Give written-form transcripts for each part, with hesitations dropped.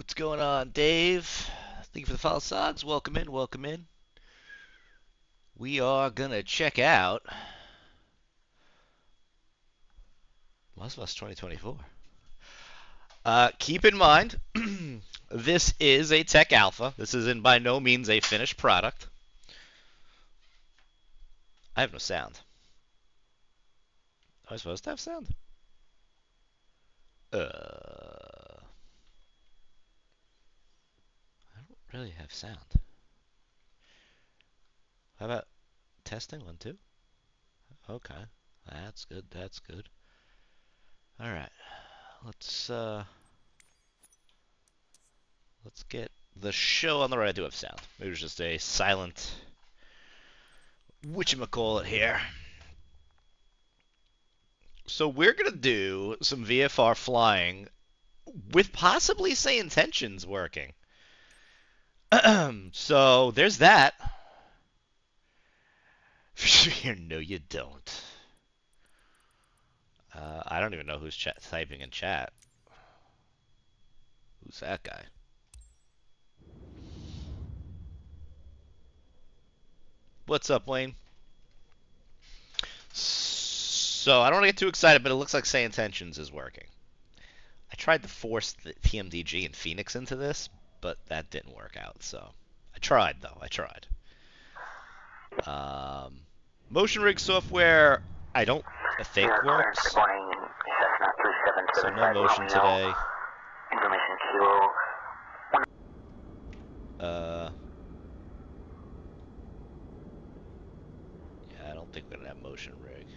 What's going on, Dave? Thank you for the follow, Sogs. Welcome in, welcome in. We are gonna check out Last of Us 2024. Keep in mind, this is a tech alpha. This is by no means a finished product. I have no sound. Am I supposed to have sound? I don't really have sound. How about testing? 1, 2? Okay. That's good, that's good. Alright. Let's get the show on the road. I do have sound. Maybe it was just a silent whatchamacallit here. So we're going to do some VFR flying with possibly say intentions working. So there's that. No, you don't. I don't even know who's typing in chat. Who's that guy? What's up, Wayne? So I don't want to get too excited, but it looks like Say Intentions is working. I tried to force the TMDG and Phoenix into this, but that didn't work out. So I tried, though. I tried. Motion rig software, I don't think works. So no motion today. Yeah, I don't think we're gonna have motion rig.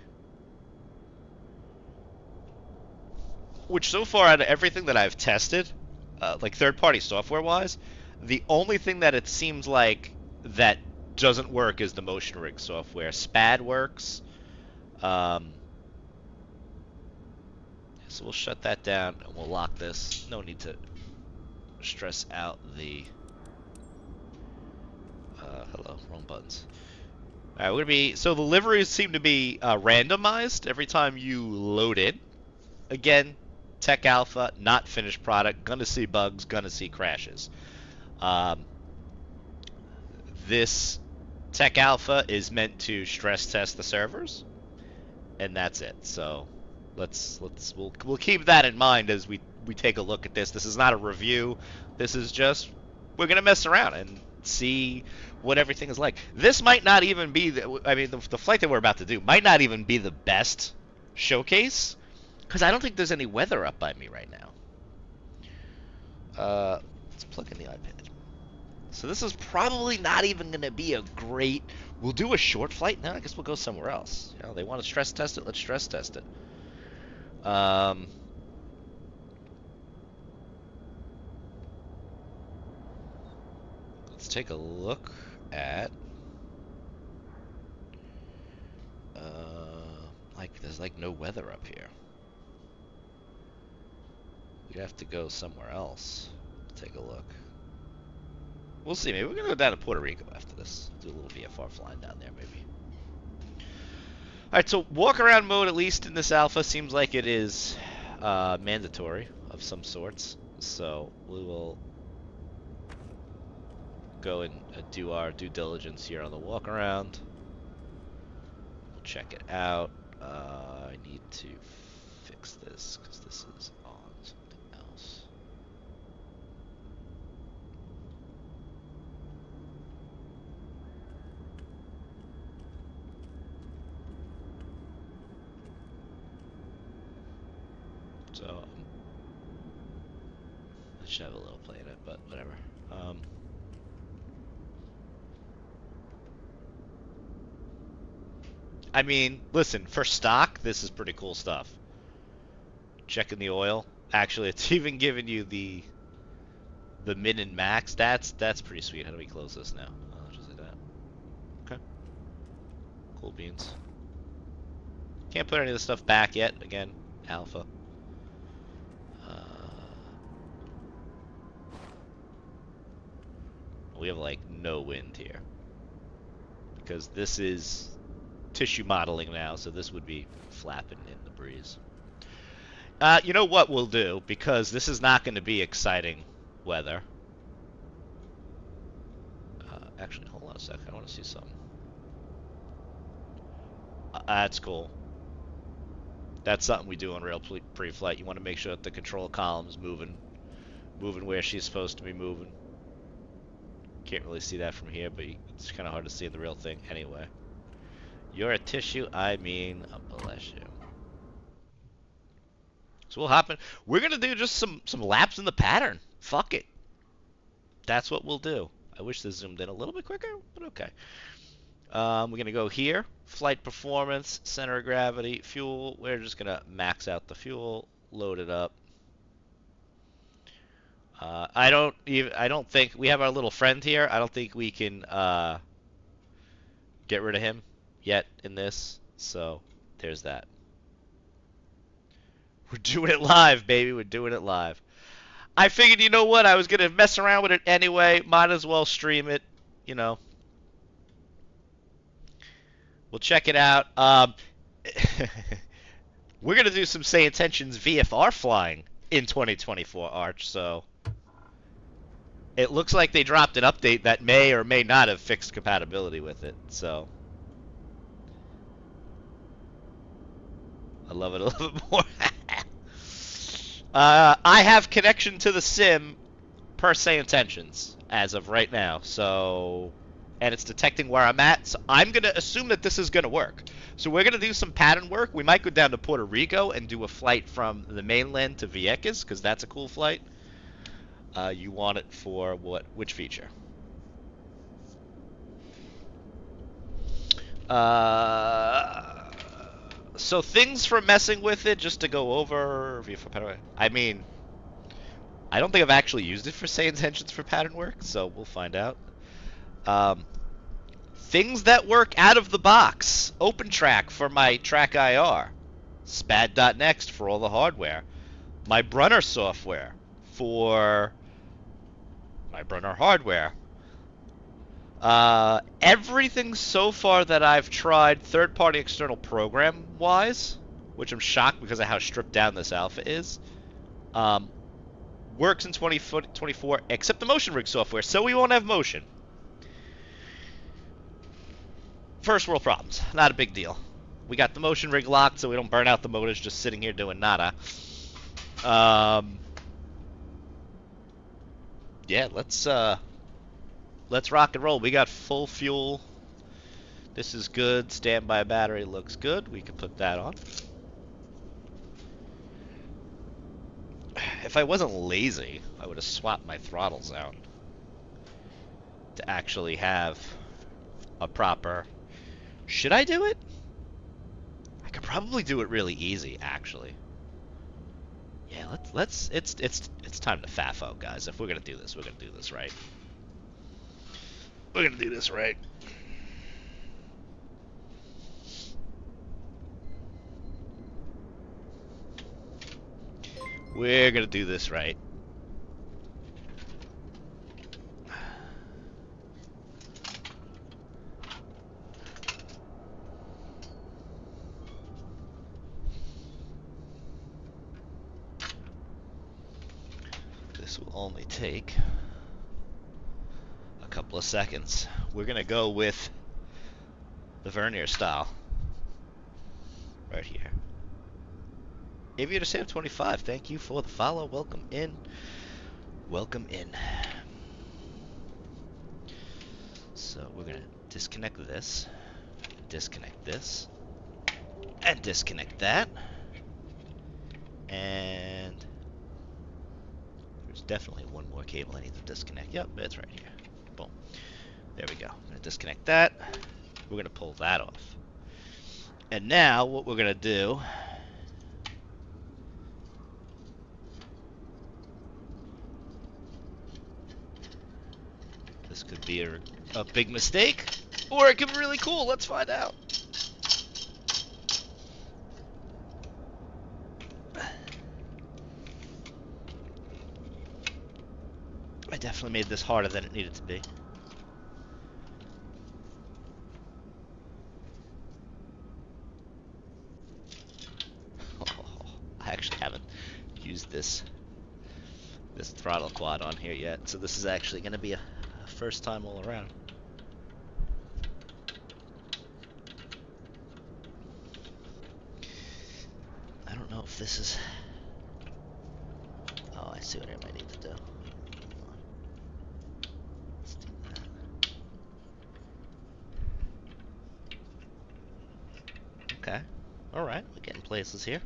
Which so far out of everything that I've tested, like third-party software-wise, the only thing that it seems like that doesn't work is the motion rig software. SPAD works. So we'll shut that down and we'll lock this. No need to stress out the... hello, wrong buttons. Alright, we're gonna be... So the liveries seem to be randomized every time you load in. Again, tech alpha, not finished product. Gonna see bugs, gonna see crashes. This tech alpha is meant to stress test the servers, and that's it. So we'll keep that in mind as we take a look at this. This is not a review. This is just we're gonna mess around and see what everything is like. This might not even be the flight that we're about to do might not even be the best showcase because I don't think there's any weather up by me right now. Let's plug in the iPad. So this is probably not even going to be a great... We'll do a short flight? No, I guess we'll go somewhere else. You know, they want to stress test it, let's stress test it. Let's take a look at... there's like no weather up here. We'd have to go somewhere else. Take a look. We'll see. Maybe we're going to go down to Puerto Rico after this. Do a little VFR flying down there, maybe. Alright, so walk around mode, at least in this alpha, seems like it is mandatory of some sorts. So we will go and do our due diligence here on the walk around. We'll check it out. I need to fix this because this is on something else. So I should have a little play in it, but whatever. I mean, listen, for stock, this is pretty cool stuff. Checking the oil. Actually, it's even giving you the min and max. That's pretty sweet. How do we close this now? I'll just do that. Okay. Cool beans. Can't put any of the stuff back yet. Again, alpha. We have like no wind here because this is tissue modeling now, so this would be flapping in the breeze. You know what we'll do, because this is not going to be exciting weather. Actually, hold on a second. I want to see something. That's cool. That's something we do on rail pre-flight. You want to make sure that the control column's moving where she's supposed to be moving. Can't really see that from here, but it's kind of hard to see the real thing anyway. You're a tissue, I mean, bless you. So we'll hop in. We're gonna do just some laps in the pattern. Fuck it. That's what we'll do. I wish this zoomed in a little bit quicker, but okay. We're gonna go here. Flight performance, center of gravity, fuel. We're just gonna max out the fuel, load it up. I don't think we have our little friend here. I don't think we can get rid of him yet in this. So there's that. We're doing it live, baby. We're doing it live. I figured, you know what? I was gonna mess around with it anyway. Might as well stream it. You know. We'll check it out. We're gonna do some Say Intentions VFR flying in 2024, Arch. So it looks like they dropped an update that may or may not have fixed compatibility with it. So I love it a little bit more. I have connection to the sim per Say Intentions as of right now. So, and it's detecting where I'm at. So I'm gonna assume that this is gonna work. So we're gonna do some pattern work. We might go down to Puerto Rico and do a flight from the mainland to Vieques because that's a cool flight. You want it for what? Which feature? So things for messing with it, just to go over. I mean, I don't think I've actually used it for Say Intentions for pattern work, so we'll find out. Things that work out of the box. OpenTrack for my Track IR. SPAD.next for all the hardware. My Brunner software for my Brunner hardware. Everything so far that I've tried third-party external program-wise, which I'm shocked because of how stripped down this alpha is, works in 2024 except the motion rig software, so we won't have motion. First world problems, not a big deal. We got the motion rig locked so we don't burn out the motors just sitting here doing nada. Yeah, let's rock and roll. We got full fuel. This is good. Standby battery looks good. We can put that on. If I wasn't lazy, I would have swapped my throttles out to actually have a proper... Should I do it? I could probably do it really easy, actually. Yeah, let's it's time to FAFO, guys. If we're gonna do this, we're gonna do this right. We're gonna do this right. We're gonna do this right. This will only take a couple of seconds. We're gonna go with the Vernier style right here. Aviator Sam 25, thank you for the follow. Welcome in. Welcome in. So we're gonna disconnect this, and disconnect that. And there's definitely one more cable I need to disconnect. Yep, it's right here. Boom. There we go. I'm gonna disconnect that. We're gonna pull that off. And now what we're gonna do, this could be a big mistake, or it could be really cool. Let's find out. I definitely made this harder than it needed to be. Oh, I actually haven't used this this throttle quad on here yet, so this is actually going to be a first time all around. I don't know if this is... Oh, I see what I might need to do. Let's do that. Okay. Alright, we're getting places here.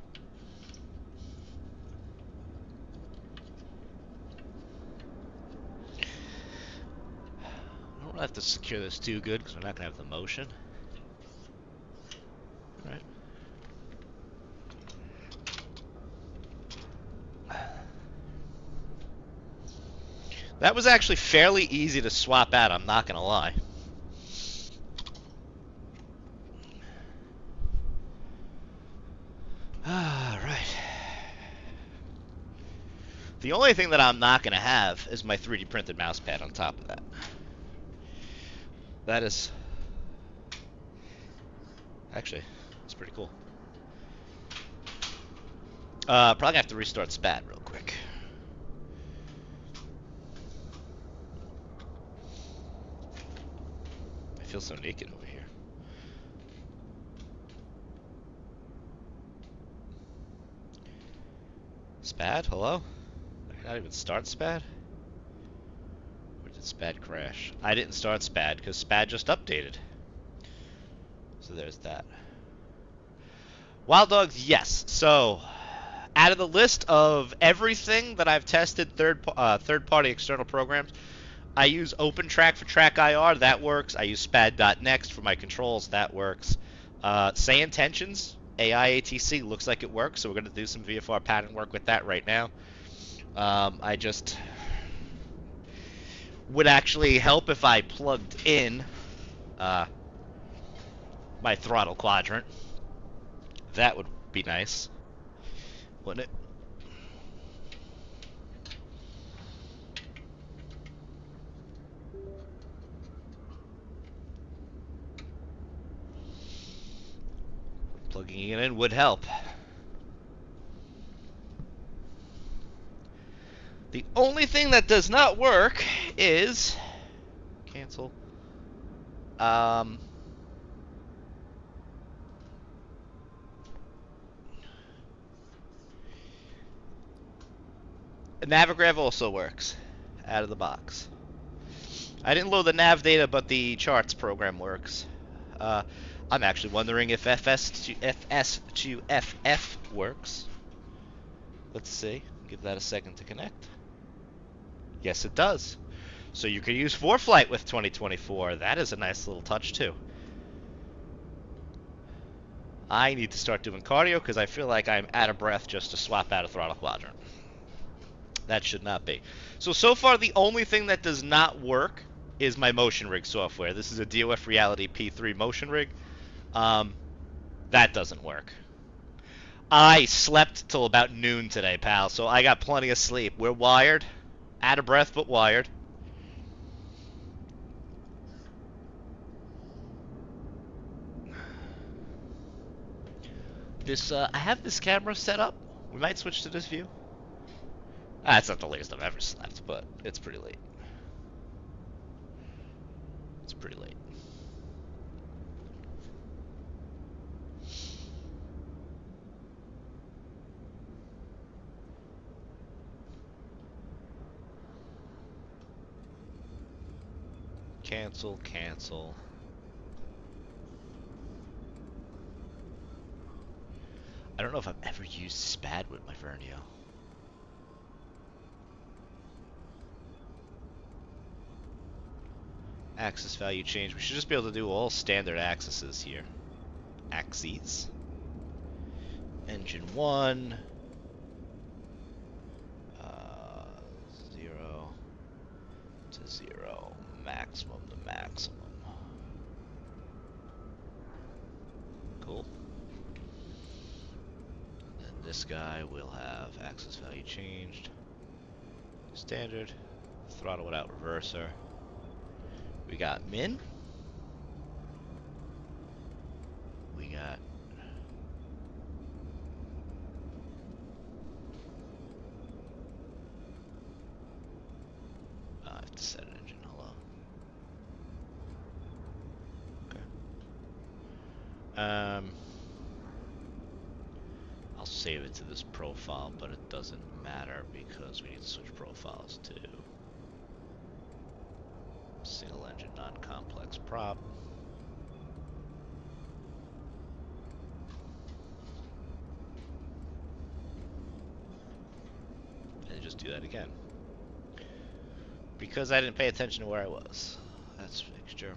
I don't have to secure this too good because we're not going to have the motion. Alright. That was actually fairly easy to swap out, I'm not going to lie. Alright. The only thing that I'm not going to have is my 3D printed mouse pad on top of that. That is... Actually, it's pretty cool. Probably gonna have to restart SPAD real quick. I feel so naked over here. SPAD? Hello? I cannot even start SPAD? Or did SPAD crash? I didn't start SPAD because SPAD just updated. So there's that. Wild Dogs, yes. So, out of the list of everything that I've tested third-party external programs, I use OpenTrack for track IR, that works. I use SPAD.next for my controls, that works. Say Intentions, AI ATC, looks like it works, so we're going to do some VFR pattern work with that right now. I just would actually help if I plugged in my throttle quadrant. That would be nice, wouldn't it? Plugging it in would help. The only thing that does not work is cancel. Navigrav also works out of the box. I didn't load the nav data, but the charts program works. I'm actually wondering if FS to FF works. Let's see. Give that a second to connect. Yes, it does. So you can use ForeFlight with 2024. That is a nice little touch, too. I need to start doing cardio because I feel like I'm out of breath just to swap out a throttle quadrant. That should not be. So far, the only thing that does not work is my motion rig software. This is a DOF Reality P3 motion rig. That doesn't work. I slept till about noon today, pal, so I got plenty of sleep. We're wired. Out of breath, but wired. I have this camera set up. We might switch to this view. That's not the latest I've ever slept, but it's pretty late. It's pretty late. Cancel, cancel. I don't know if I've ever used SPAD with my Vernio. Axis value change. We should just be able to do all standard axes here. Axes. Engine 1. 0 to 0. Maximum to maximum. Cool. And this guy will have axis value changed. Standard. Throttle without reverser. We got min. We got I'll save it to this profile, but it doesn't matter because we need to switch profiles to single engine non-complex prop. And just do that again. Because I didn't pay attention to where I was. That's fixture.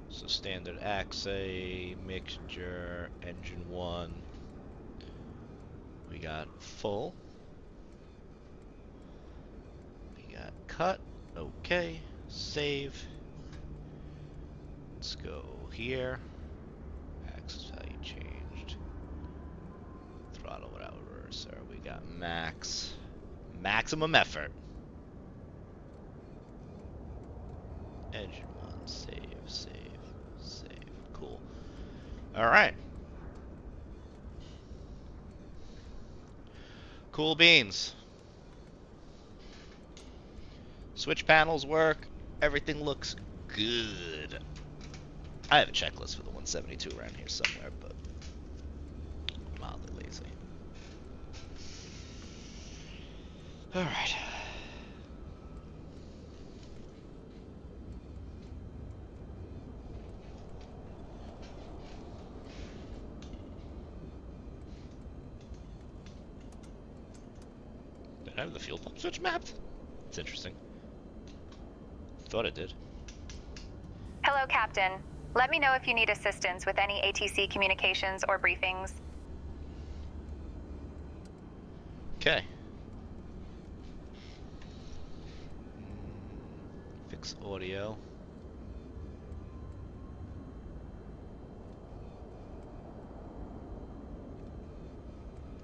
So standard AXA, mixture, engine 1. We got full. We got cut. Okay. Save. Let's go here. Axis value changed. Throttle without reverser. We got max. Maximum effort. Engine 1. Save. Cool. Alright. Cool beans. Switch panels work. Everything looks good. I have a checklist for the 172 around here somewhere, but I'm mildly lazy. Alright. Did I have the fuel pump switch mapped? It's interesting. Thought it did. Hello, Captain. Let me know if you need assistance with any ATC communications or briefings. Okay. Fix audio.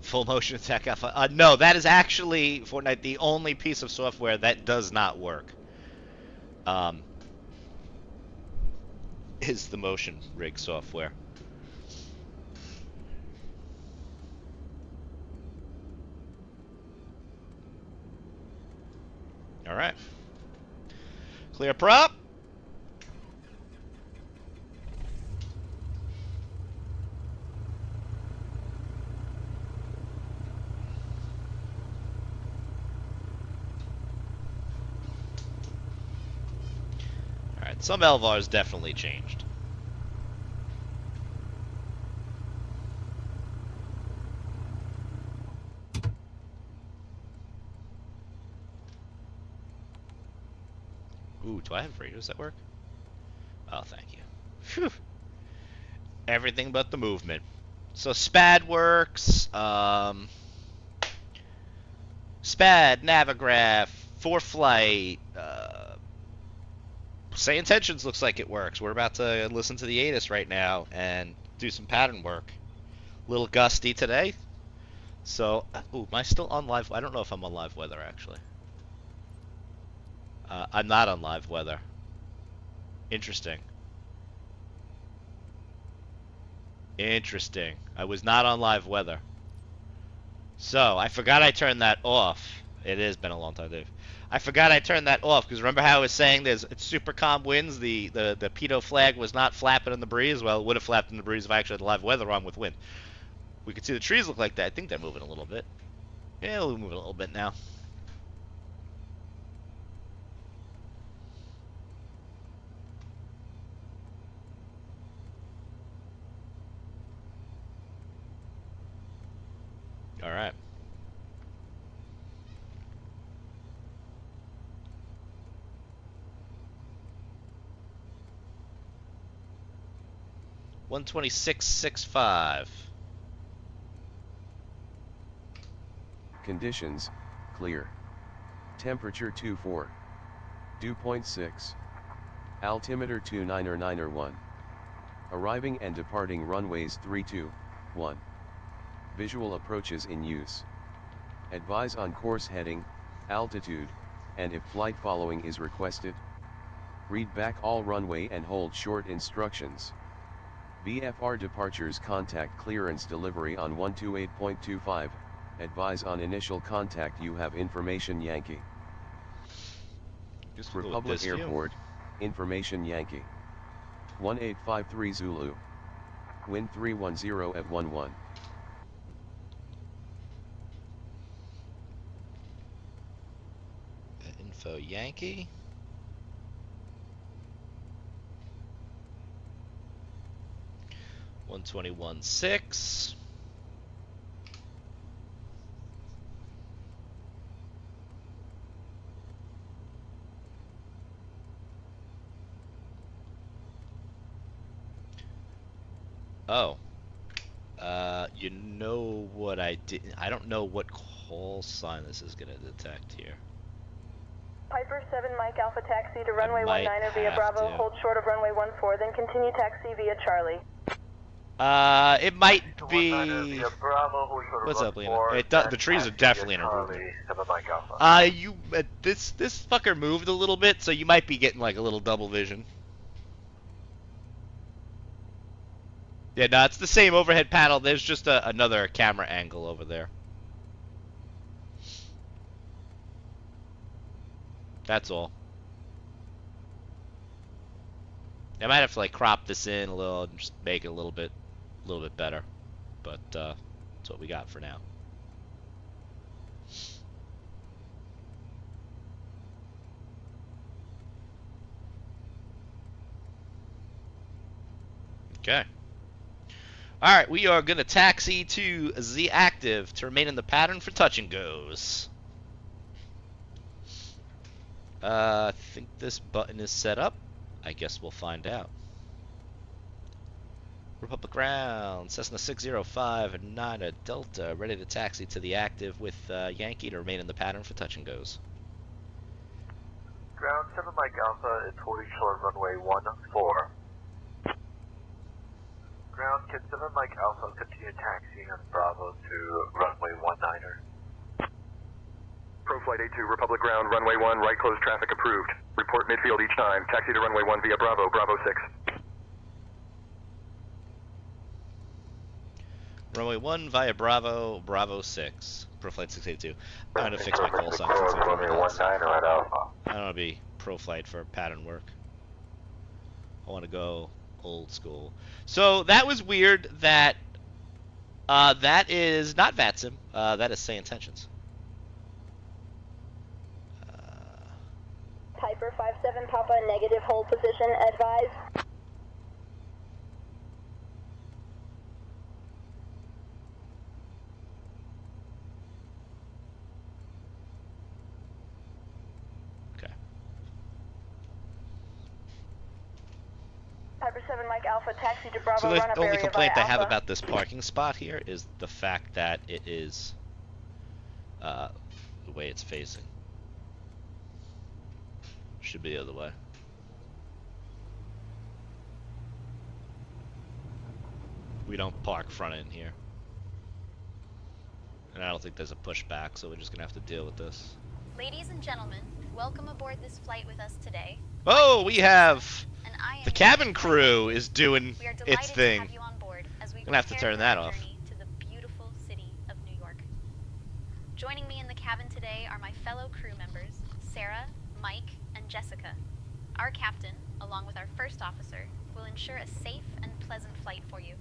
Full motion attack alpha. No, that is actually, Fortnite, the only piece of software that does not work. Is the motion rig software. All right. Clear prop. All right, some LVARs definitely changed. Ooh, do I have radios that work? Oh, thank you. Phew. Everything but the movement. So SPAD works. SPAD, Navigraph, For Flight. Say Intentions looks like it works. We're about to listen to the ATIS right now and do some pattern work. A little gusty today. So, ooh, am I still on live? I don't know if I'm on live weather, actually. I'm not on live weather. Interesting. Interesting. I was not on live weather. So, I forgot I turned that off. It has been a long time, Dave. I forgot I turned that off, because remember how I was saying it's super calm winds? The pitot flag was not flapping in the breeze? Well, it would have flapped in the breeze if I actually had live weather on with wind. We could see the trees look like that. I think they're moving a little bit. Yeah, they're moving a little bit now. All right. $126.65. Conditions, clear. Temperature 24. Dew point 6. Altimeter 299er1. Arriving and departing runways 321. Visual approaches in use. Advise on course heading, altitude, and if flight following is requested. Read back all runway and hold short instructions. VFR departures contact clearance delivery on 128.25. Advise on initial contact you have information Yankee. Just Republic Airport, Information Yankee. 1853 Zulu. Wind 310 at 11. Info Yankee. (121.6). Oh. You know what I did? I don't know what call sign this is gonna detect here. Piper 7 Mike Alpha taxi to runway might 19 via have Bravo, to. hold short of runway 14, then continue taxi via Charlie. It might be. Via Bravo, hold short of What's run up, Lena? 4, It the then trees are taxi definitely in via improvement. Charlie, 7 Mike Alpha. This fucker moved a little bit, so you might be getting like a little double vision. Yeah, no, it's the same overhead panel. There's just another camera angle over there. That's all. I might have to like crop this in a little and just make it a little bit better. But that's what we got for now. Okay. Alright, we are going to taxi to Z Active to remain in the pattern for touch and goes. I think this button is set up. I guess we'll find out. Republic Ground, Cessna 605 and 9 Delta, ready to taxi to the Active with Yankee to remain in the pattern for touch and goes. Ground 7 Mike Alpha is holding short runway 14. Ground Kid 7 Mike Alpha, continue taxiing on Bravo to runway 19er. ProFlight 82, Republic Ground, runway 1, right close traffic approved. Report midfield each time. Taxi to runway 1 via Bravo, Bravo 6. Runway 1 via Bravo, Bravo 6. ProFlight 682. I'm going to fix my call sign. Runway 19 at Alpha. I don't want to be ProFlight for pattern work. I want to go old school. So that was weird that that is not VATSIM. That is Say Intentions. Piper 57 Papa, negative hold position, advise. Okay. Piper 7 Mike Alpha, taxi to Bravo, So run up the only area complaint via I have Alpha. about this parking spot here is the fact that it is the way it's facing. Should be the other way. We don't park front end here. And I don't think there's a pushback, so we're just gonna have to deal with this. Ladies and gentlemen, welcome aboard this flight with us today. Oh, we have And I am the your cabin flight crew attendant. is doing We are delighted its to thing. have you on board as we Gonna have to prepare turn for that our off. journey to the beautiful city of New York. Joining me in the cabin today are my fellow crew members, Sarah, Mike, and Jessica. Our captain, along with our first officer, will ensure a safe and pleasant flight for you.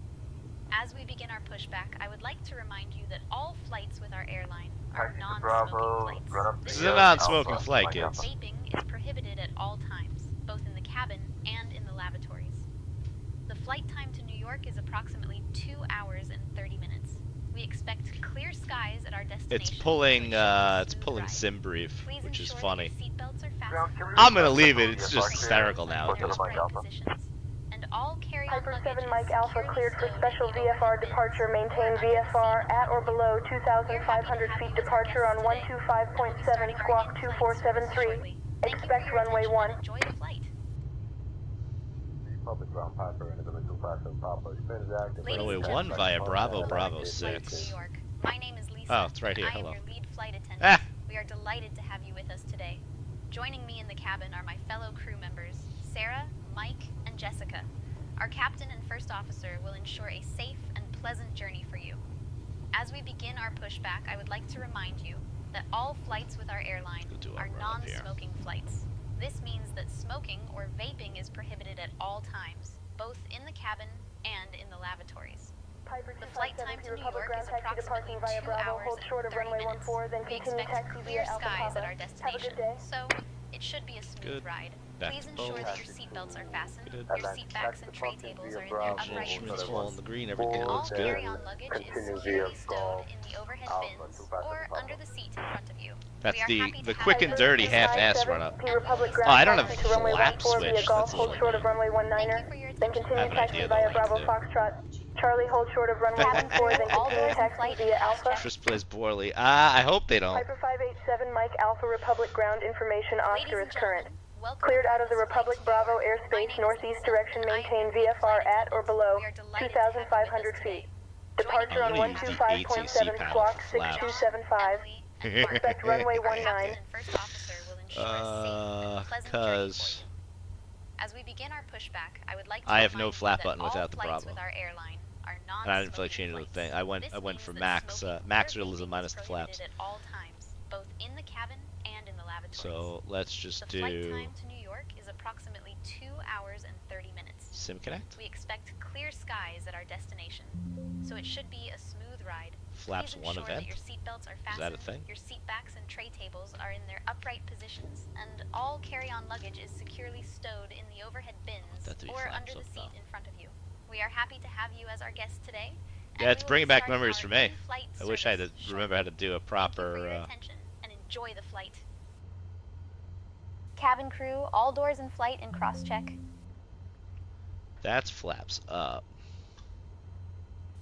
As we begin our pushback, I would like to remind you that all flights with our airline are Taxi to non-smoking Bravo, flights. run up This the is a Alpha, non-smoking flight, Mike kids. Alpha. Vaping is prohibited at all times, both in the cabin and in the lavatories. The flight time to New York is approximately 2 hours and 30 minutes. We expect clear skies at our destination. It's pulling to ensure a it's smooth pulling ride. SimBrief, Please which is ensure funny. that your seatbelts are Ground, fastened. can we I'm gonna request leave a it, it's copy just of hysterical Mike now. Alpha? There's Mike Alpha. positions. And all carry-on Piper luggage 7 is Mike Alpha securely cleared for stowed special in the VFR overhead bins departure. or Maintain under the seat VFR on at or board. below We're happy to 2,500 have feet you as our departure on guests today, and we'll be 125.7 starting our squawk in-flight 2473. service shortly. Thank you for Expect your runway attention 1. and enjoy the flight. Public Ground Piper, individual 57 Papa, spin is active. Ladies Runway and 1 gentlemen, via Bravo, welcome Bravo aboard this flight to 6. New York. My name is Lisa. Oh, it's right and here, I am hello. your lead flight attendant. Ah. We are delighted to have you with us today. Joining me in the cabin are my fellow crew members, Sarah, Mike, and Jessica. Our captain and first officer will ensure a safe and pleasant journey for you. As we begin our pushback, I would like to remind you that all flights with our airline We'll do our are run up here. non-smoking flights. This means that smoking or vaping is prohibited at all times, both in the cabin and in the lavatories. The flight time to New York is approximately 2 hours and 30 minutes. We expect clear skies at our destination, so it should be a smooth Good. ride. Back Please to ensure bold. that your seatbelts are fastened, Good. your seat backs and tray tables are in their upright Instruments fall in positions. the green. Everything All looks good. carry-on luggage is securely stowed in the overhead bins or under the seat in front of you. That's We are the happy to have quick you and as dirty our half-ass guest. run-up. And we Republic will ground Oh, I don't have taxi to runway flap 14 via switch. Golf, That's a hold little short of runway Thank 19er. you for your Then attention. continue I have an taxi idea via though, Bravo too. Foxtrot. Charlie, hold short of runway Cabin 14, then crew, all continue doors in taxi flight via and Alpha. cross-check. Tris plays poorly. I hope they don't. Piper 587, Mike Alpha Republic ground information Ladies Oscar and is current. gentlemen, welcome Cleared aboard out of the this flight Republic to New Bravo York. My airspace name is northeast Lisa, direction and I am maintain your lead VFR flight at or attendant. below We are delighted to have you with us 2,500 today. feet. Joining Departure me on I'm gonna use the 125.7 ATC squawk panel for flaps. 6275. Emily, and Mark. Expect runway Our 19. captain and first officer will ensure a safe and pleasant journey for Cause you. As we begin our pushback, I would like to I have no remind you flap that button all without the flights Bravo. with our airline are And I didn't feel like non-smoking changing the flights. thing. I went This for means that max smoking max or realism vaping minus is the prohibited flaps. at all times, both in the cabin and in the lavatories. So let's just The flight do time to New York is approximately 2 hours and 30 minutes. Sim Connect. We expect clear skies at our destination, so it should be a smooth ride. Flaps Please one ensure event. that your seatbelts are Is fastened, that a thing? your seat backs and tray tables are in their upright positions, and all carry-on luggage is securely stowed in the overhead bins That to be or flaps under the up, seat though. in front of you. We are happy to have you as our guest today. Yeah, and it's we will bringing be back starting memories our for me. in-flight I wish I had to service remember how to shortly. do a Thank you for your proper. attention and enjoy the flight. Cabin crew, all doors in flight and cross-check. That's flaps up.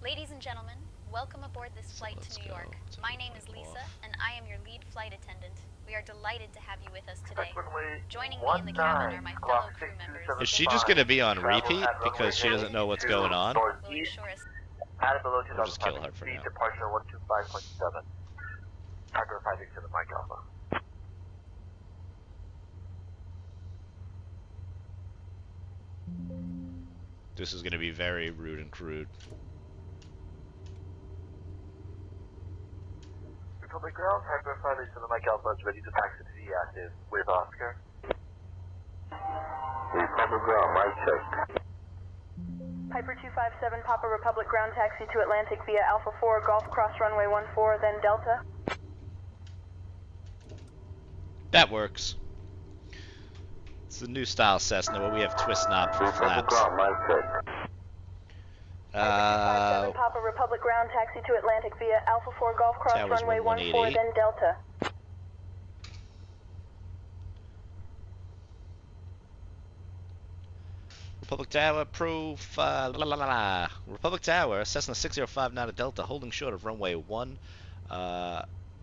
Ladies and gentlemen, welcome aboard this flight let's to New go York. to My name is Lisa, off. and I am your lead flight attendant. We are delighted to have you with us today. Expect runway Joining me in the cabin are my fellow squawk crew members. 6275. Is she just gonna be on Travel repeat at runway because she doesn't know what's going on? Will Northeast, ensure us. at and below We'll just kill her 2,500 for feet, now. departure 125.7. Piper 587, Mike Alpha. This is gonna be very rude and crude. Republic ground, Piper 587, Mike Alpha is ready to taxi to the active with Oscar. Republic ground, Mike check. Piper 257, Papa Republic ground taxi to Atlantic via Alpha 4, Golf cross runway 14, then Delta. That works. It's the new style Cessna where we have twist knob for Republic flaps. ground, Mike check. Piper 257, Papa Republic ground taxi to Atlantic via Alpha 4, Golf cross Towers runway 14, 1188. then Delta. Republic Tower, proof, Republic Tower, Cessna 6059 at Delta, holding short of runway 1,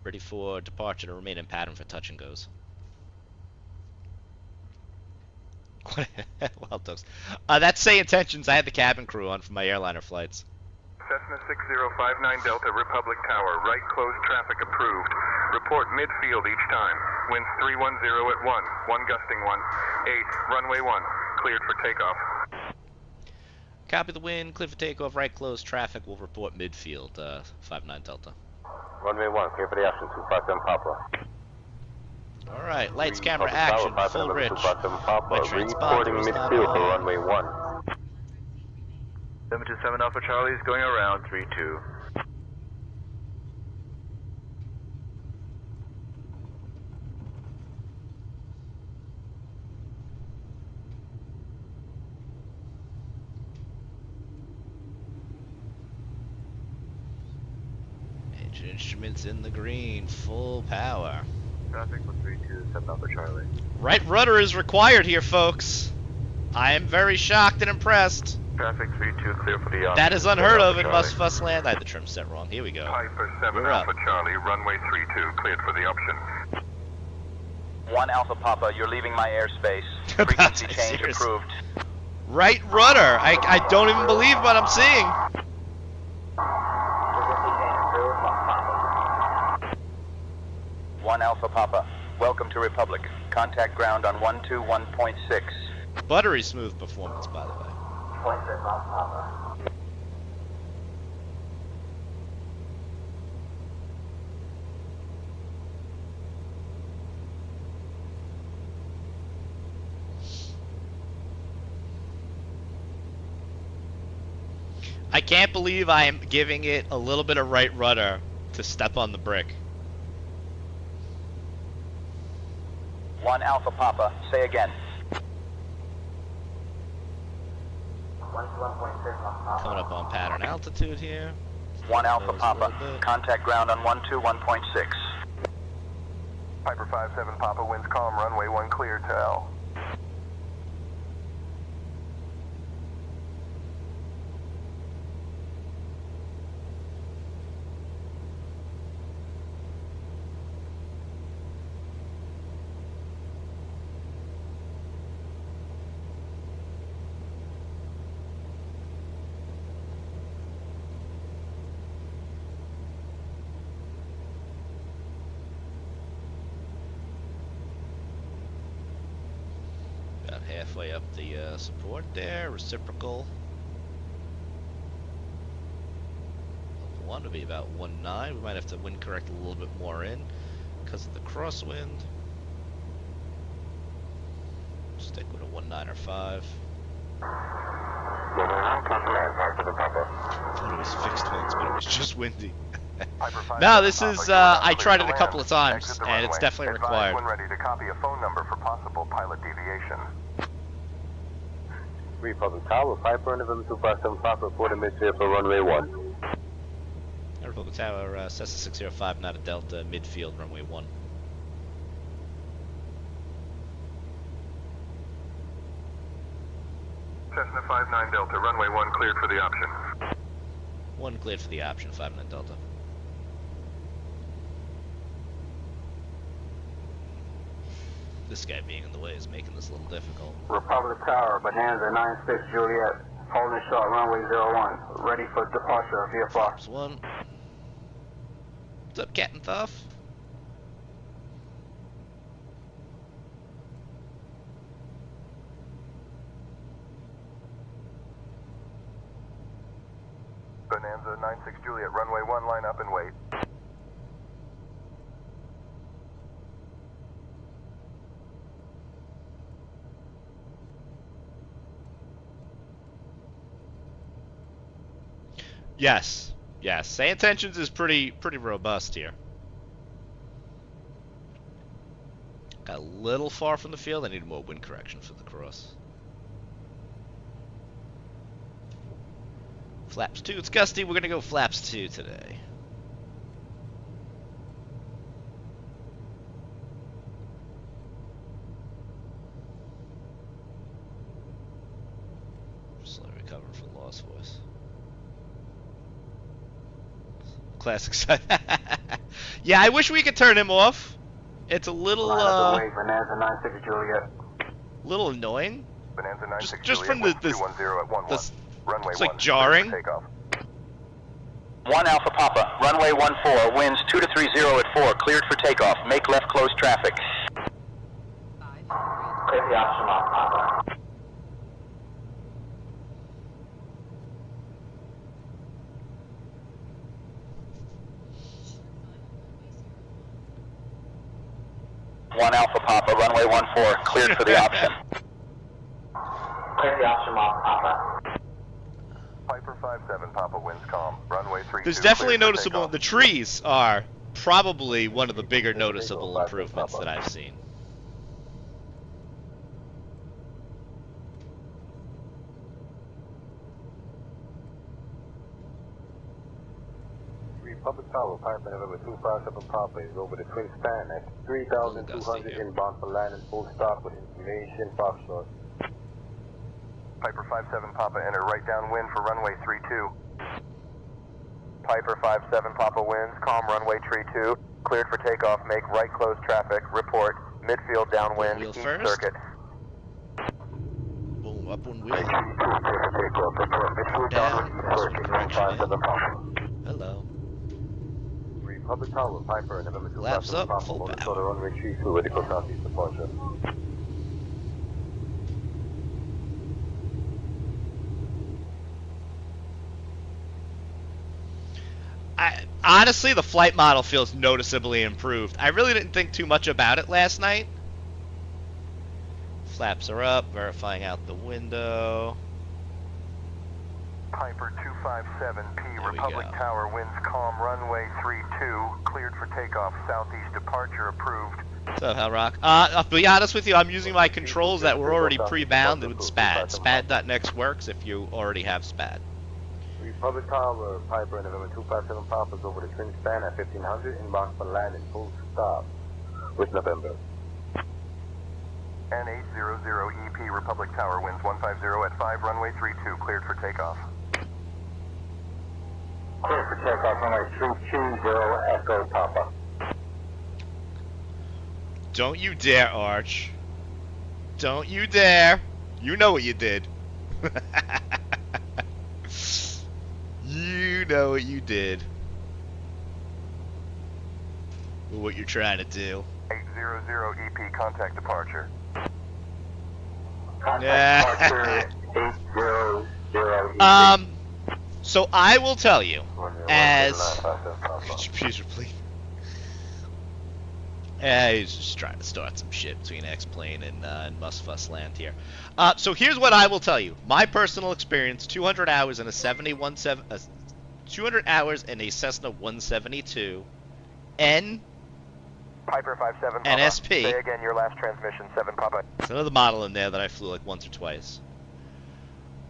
ready for departure to remain in pattern for touch and goes. Wild dogs. That's Say Intentions. I had the cabin crew on for my airliner flights. Cessna 6059 Delta, Republic Tower, right close traffic approved. Report midfield each time. Winds 310 at 1, 1 gusting 1, 8, runway 1, cleared for takeoff. Copy the wind, clear for takeoff, right close traffic, will report midfield, 59 Delta. Runway 1, clear for the option, 257 Papa. Alright, lights, camera, Republic action, Tower, full rich. 257 Papa, My transponder reporting is not midfield for on. runway 1. 727 Alpha Charlie is going around 32. Engine instruments in the green, full power. Traffic for 327 Alpha Charlie. Right rudder is required here, folks. I am very shocked and impressed. Traffic 32 clear for the option. That is unheard of in Alpha Must Charlie. Fuss Land. I had the trim set wrong. Here we go. Piper 7 We're up. Alpha Charlie, runway 32, cleared for the option. 1 Alpha Papa, you're leaving my airspace. About Frequency that change serious. approved. Right rudder. I don't even believe what I'm seeing. 1 Alpha Papa, welcome to Republic. Contact ground on 121.6. Buttery smooth performance, by the way. I can't believe I am giving it a little bit of right rudder to step on the brick. 1 Alpha Papa, say again. Coming up on pattern altitude here. 1 Alpha Close a Papa, little bit. contact ground on 121.6. Piper 57 Papa, winds calm, runway 1 clear to L. About halfway up the support there, reciprocal. One to be about 1.9. We might have to wind correct a little bit more in because of the crosswind. Stick with a 1.9 or 5. I thought it was fixed winds, but it was just windy. No, this is, I tried it a couple of times, and it's definitely required. When ready to copy a phone number for possible pilot deviation. Republic Tower, Piper, November 257 Papa, reporting midfield for runway 1. Republic Tower, Cessna 605, not a Delta, midfield, runway 1. Cessna 59 Delta, runway 1 cleared for the option. 1 cleared for the option, 59 Delta. This guy being in the way is making this a little difficult. Republic Tower, Bonanza 96 Juliet, holding short, runway 01, ready for departure via Fox. There's 1. What's up, Captain Thuff? Bonanza 96 Juliet, runway 1, line up and wait. Yes, yes. Say Intentions is pretty robust here. Got a little far from the field. I need more wind correction for the cross. Flaps 2. It's gusty. We're gonna go flaps 2 today. Slowly recovering from lost voice. Classic side. Yeah, I wish we could turn him off. It's a little Bonanza 96 Juliet. little annoying. Bonanza 96 Just Juliet, from the winds 210 at 11. this Runway it's like 1, jarring. cleared for takeoff. 1 Alpha Papa, runway 14, winds 230 at 4, cleared for takeoff. Make left close traffic. Clear the option off, Papa. One Alpha Papa, runway 14, cleared for the option. Clear the option off, Papa. Piper 57 Papa, winds calm, runway 32. There's definitely cleared for noticeable. takeoff. The trees are probably one of the bigger noticeable improvements that I've seen. Republic Tower, Piper, November 257 Papa is over the Twin Span at 3,200 inbound for landing, full stop with information, Foxtrot. Piper 57 Papa, enter right downwind for runway 32. Piper 57 Papa, winds calm, runway 32, cleared for takeoff. Make right close traffic. Report midfield downwind, Wheel east first. circuit. Boom, up one wheel. Clear for takeoff. Report midfield Down. downwind, circuit, Correction. 57 Papa. Hello. Republic Tower, Piper, November 257 Laps up, Papa, full over power. the runway 32, ready for southeast departure. Honestly, the flight model feels noticeably improved. I really didn't think too much about it last night. Flaps are up, verifying out the window. Piper 257P, There we Republic go. Tower, winds calm, runway 32, cleared for takeoff, southeast departure approved. What's up, Hell Rock? I'll be honest with you, I'm using my controls that were already pre-bound with SPAD. SPAD.next works if you already have SPAD. Republic Tower, Piper, November 257 Papa's over the twin span at 1500, inbound for landing, full stop with November. N800 EP, Republic Tower, winds 150 at 5, runway 32, cleared for takeoff. Clear for takeoff, runway 320, Echo Papa. Don't you dare, Arch. Don't you dare. You know what you did. You know what you did. Or what you're trying to do. 800 EP, contact departure. Contact departure 800 EP. So I will tell you, as Please repeat. He's just trying to start some shit between X-Plane and Musfuss Land here. So here's what I will tell you. My personal experience: 200 hours in a 200 hours in a Cessna 172, N. Piper 57 Papa. NSP. Say again your last transmission, 7 Papa. There's another model in there that I flew like once or twice.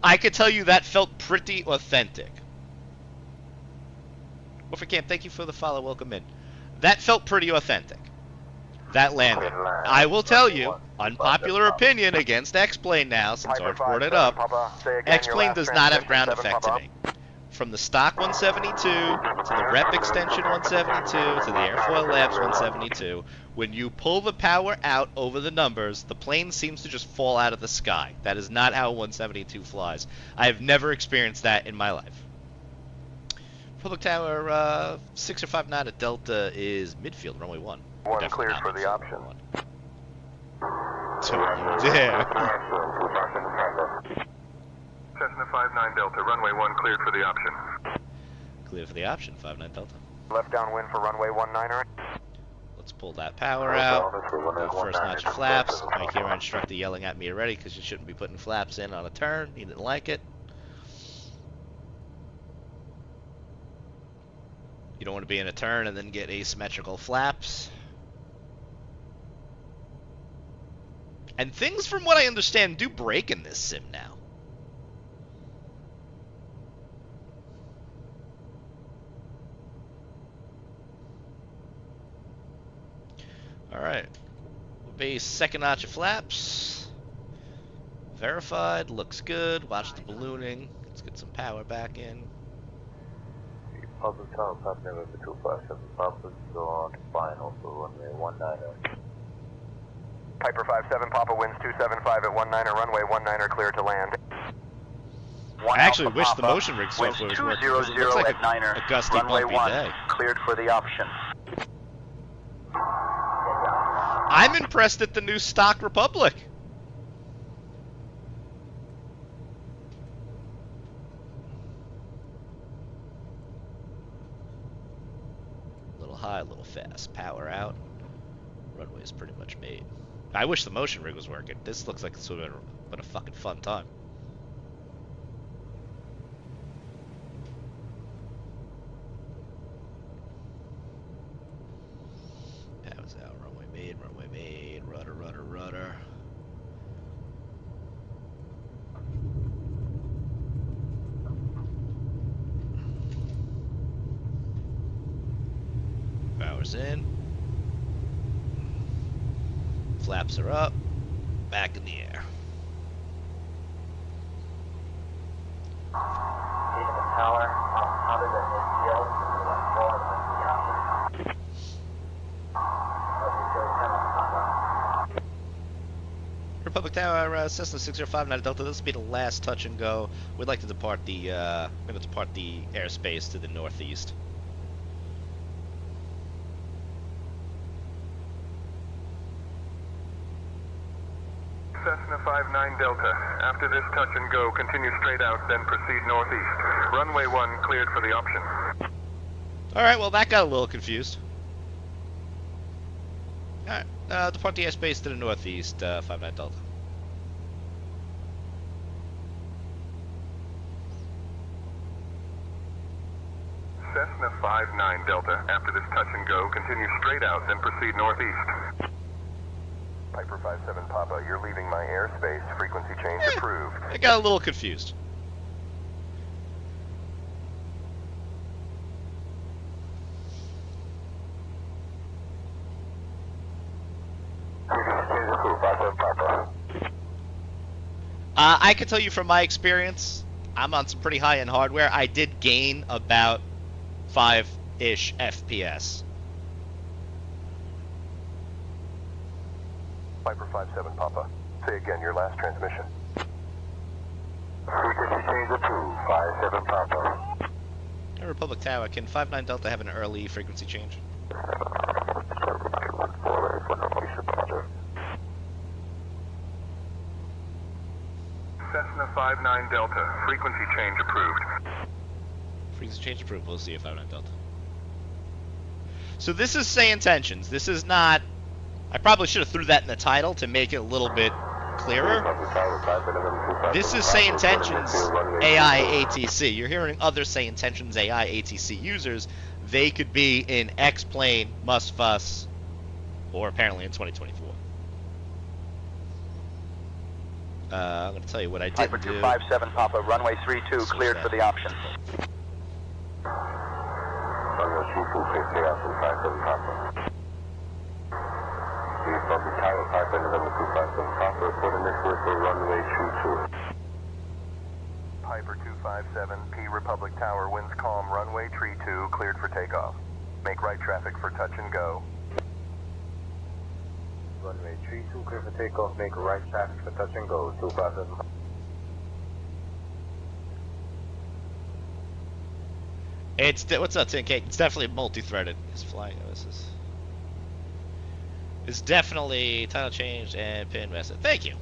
I could tell you that felt pretty authentic. Wolfricamp, thank you for the follow. Welcome in. That felt pretty authentic. That landing. I will tell you, unpopular opinion against X-Plane now, since Arch brought it up. X-Plane does not have ground effectivity. From the stock 172 to the rep extension 172 to the Airfoil Labs 172, when you pull the power out over the numbers, the plane seems to just fall out of the sky. That is not how a 172 flies. I have never experienced that in my life. Public Tower 6059 at Delta is midfield, runway 1. One Definitely cleared not for the midfield, option. runway 1. Don't you dare. Cessna 59 Delta, runway 1 cleared for the option. Clear for the option, 59 Delta. Left downwind for runway 19er. Let's pull that power out. Go first notch of flaps. Mike here, our instructor, yelling at me already because you shouldn't be putting flaps in on a turn. He didn't like it. You don't want to be in a turn and then get asymmetrical flaps. And things, from what I understand, do break in this sim now. Alright. Base second notch of flaps. Verified. Looks good. Watch the ballooning. Let's get some power back in. Public Tower, Papa, November 257 Papa, go on to final for runway 19er. Piper 57 Papa, winds 275 at 19er, runway 19er clear to land. I actually wish the motion rig software was working, because it looks like a gusty, bumpy day. Cleared for the option. I'm impressed at the new stock Republic. A little high, a little fast. Power out. Runway is pretty much made. I wish the motion rig was working. This looks like it's been a fucking fun time. Power's out. Runway made. Runway made. Rudder, rudder, rudder. Power's in. Flaps are up. Back in the air. Tower, other than Republic Tower, Cessna 6059 Delta. This will be the last touch and go. We'd like to depart the airspace to the northeast. Cessna 59 Delta. After this touch and go, continue straight out, then proceed northeast. Runway 1 cleared for the option. Alright, well that got a little confused. Alright, depart the airspace to the northeast, 59 Delta. Cessna 59 Delta. After this touch and go, continue straight out, then proceed northeast. Piper 57 Papa, you're leaving my airspace. Frequency change approved. I got a little confused. I can tell you from my experience, I'm on some pretty high-end hardware. I did gain about 5-ish FPS. Piper 57 Papa, say again your last transmission. Frequency change approved. 57 Papa. Republic Tower, can 59 Delta have an early frequency change? Cessna 59 Delta, frequency change approved. Frequency change approved. We'll see if 59 Delta. So this is say intentions. This is not... I probably should have threw that in the title to make it a little bit clearer. This is say intentions AI ATC. You're hearing other say intentions AI ATC users. They could be in X-Plane, Musfuss, or apparently in 2024. I'm going to tell you what I did Piper do. 257 Papa, runway 32 cleared for the option. Runway 32 cleared for the option. 57 Papa. Republic Tower, Piper November 257 Papa, reporting this way for runway 22. Piper 257, P Republic Tower, winds calm, runway 32, cleared for takeoff. Make right traffic for touch and go. Runway 32, clear for takeoff, make a right traffic for touch and go, 257. It's what's up, 10K? It's definitely multi-threaded. It's flying. It's definitely title changed and pin message. Thank you.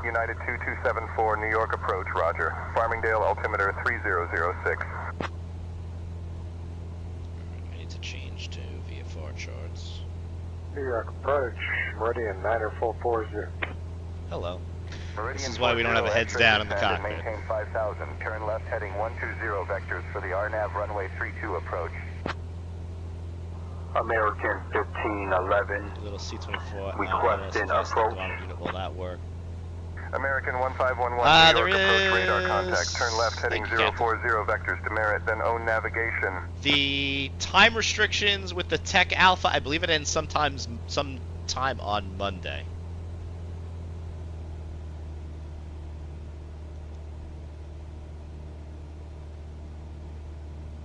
United 2274, New York approach, roger. Farmingdale altimeter 3006. I need to change to VFR charts. New York approach, Meridian 9440. Hello. Meridian This is why we don't have a heads down in the cockpit. Maintain 5000. Turn left heading 120 vectors for the RNAV runway 32 approach. American 1511. Little C-24. Requesting approach. Will that work? American 1511, New there York approach radar is- contact. Turn left heading Thank you, 040 vectors to Merritt, then own navigation. The time restrictions with the Tech Alpha, I believe it ends sometime on Monday.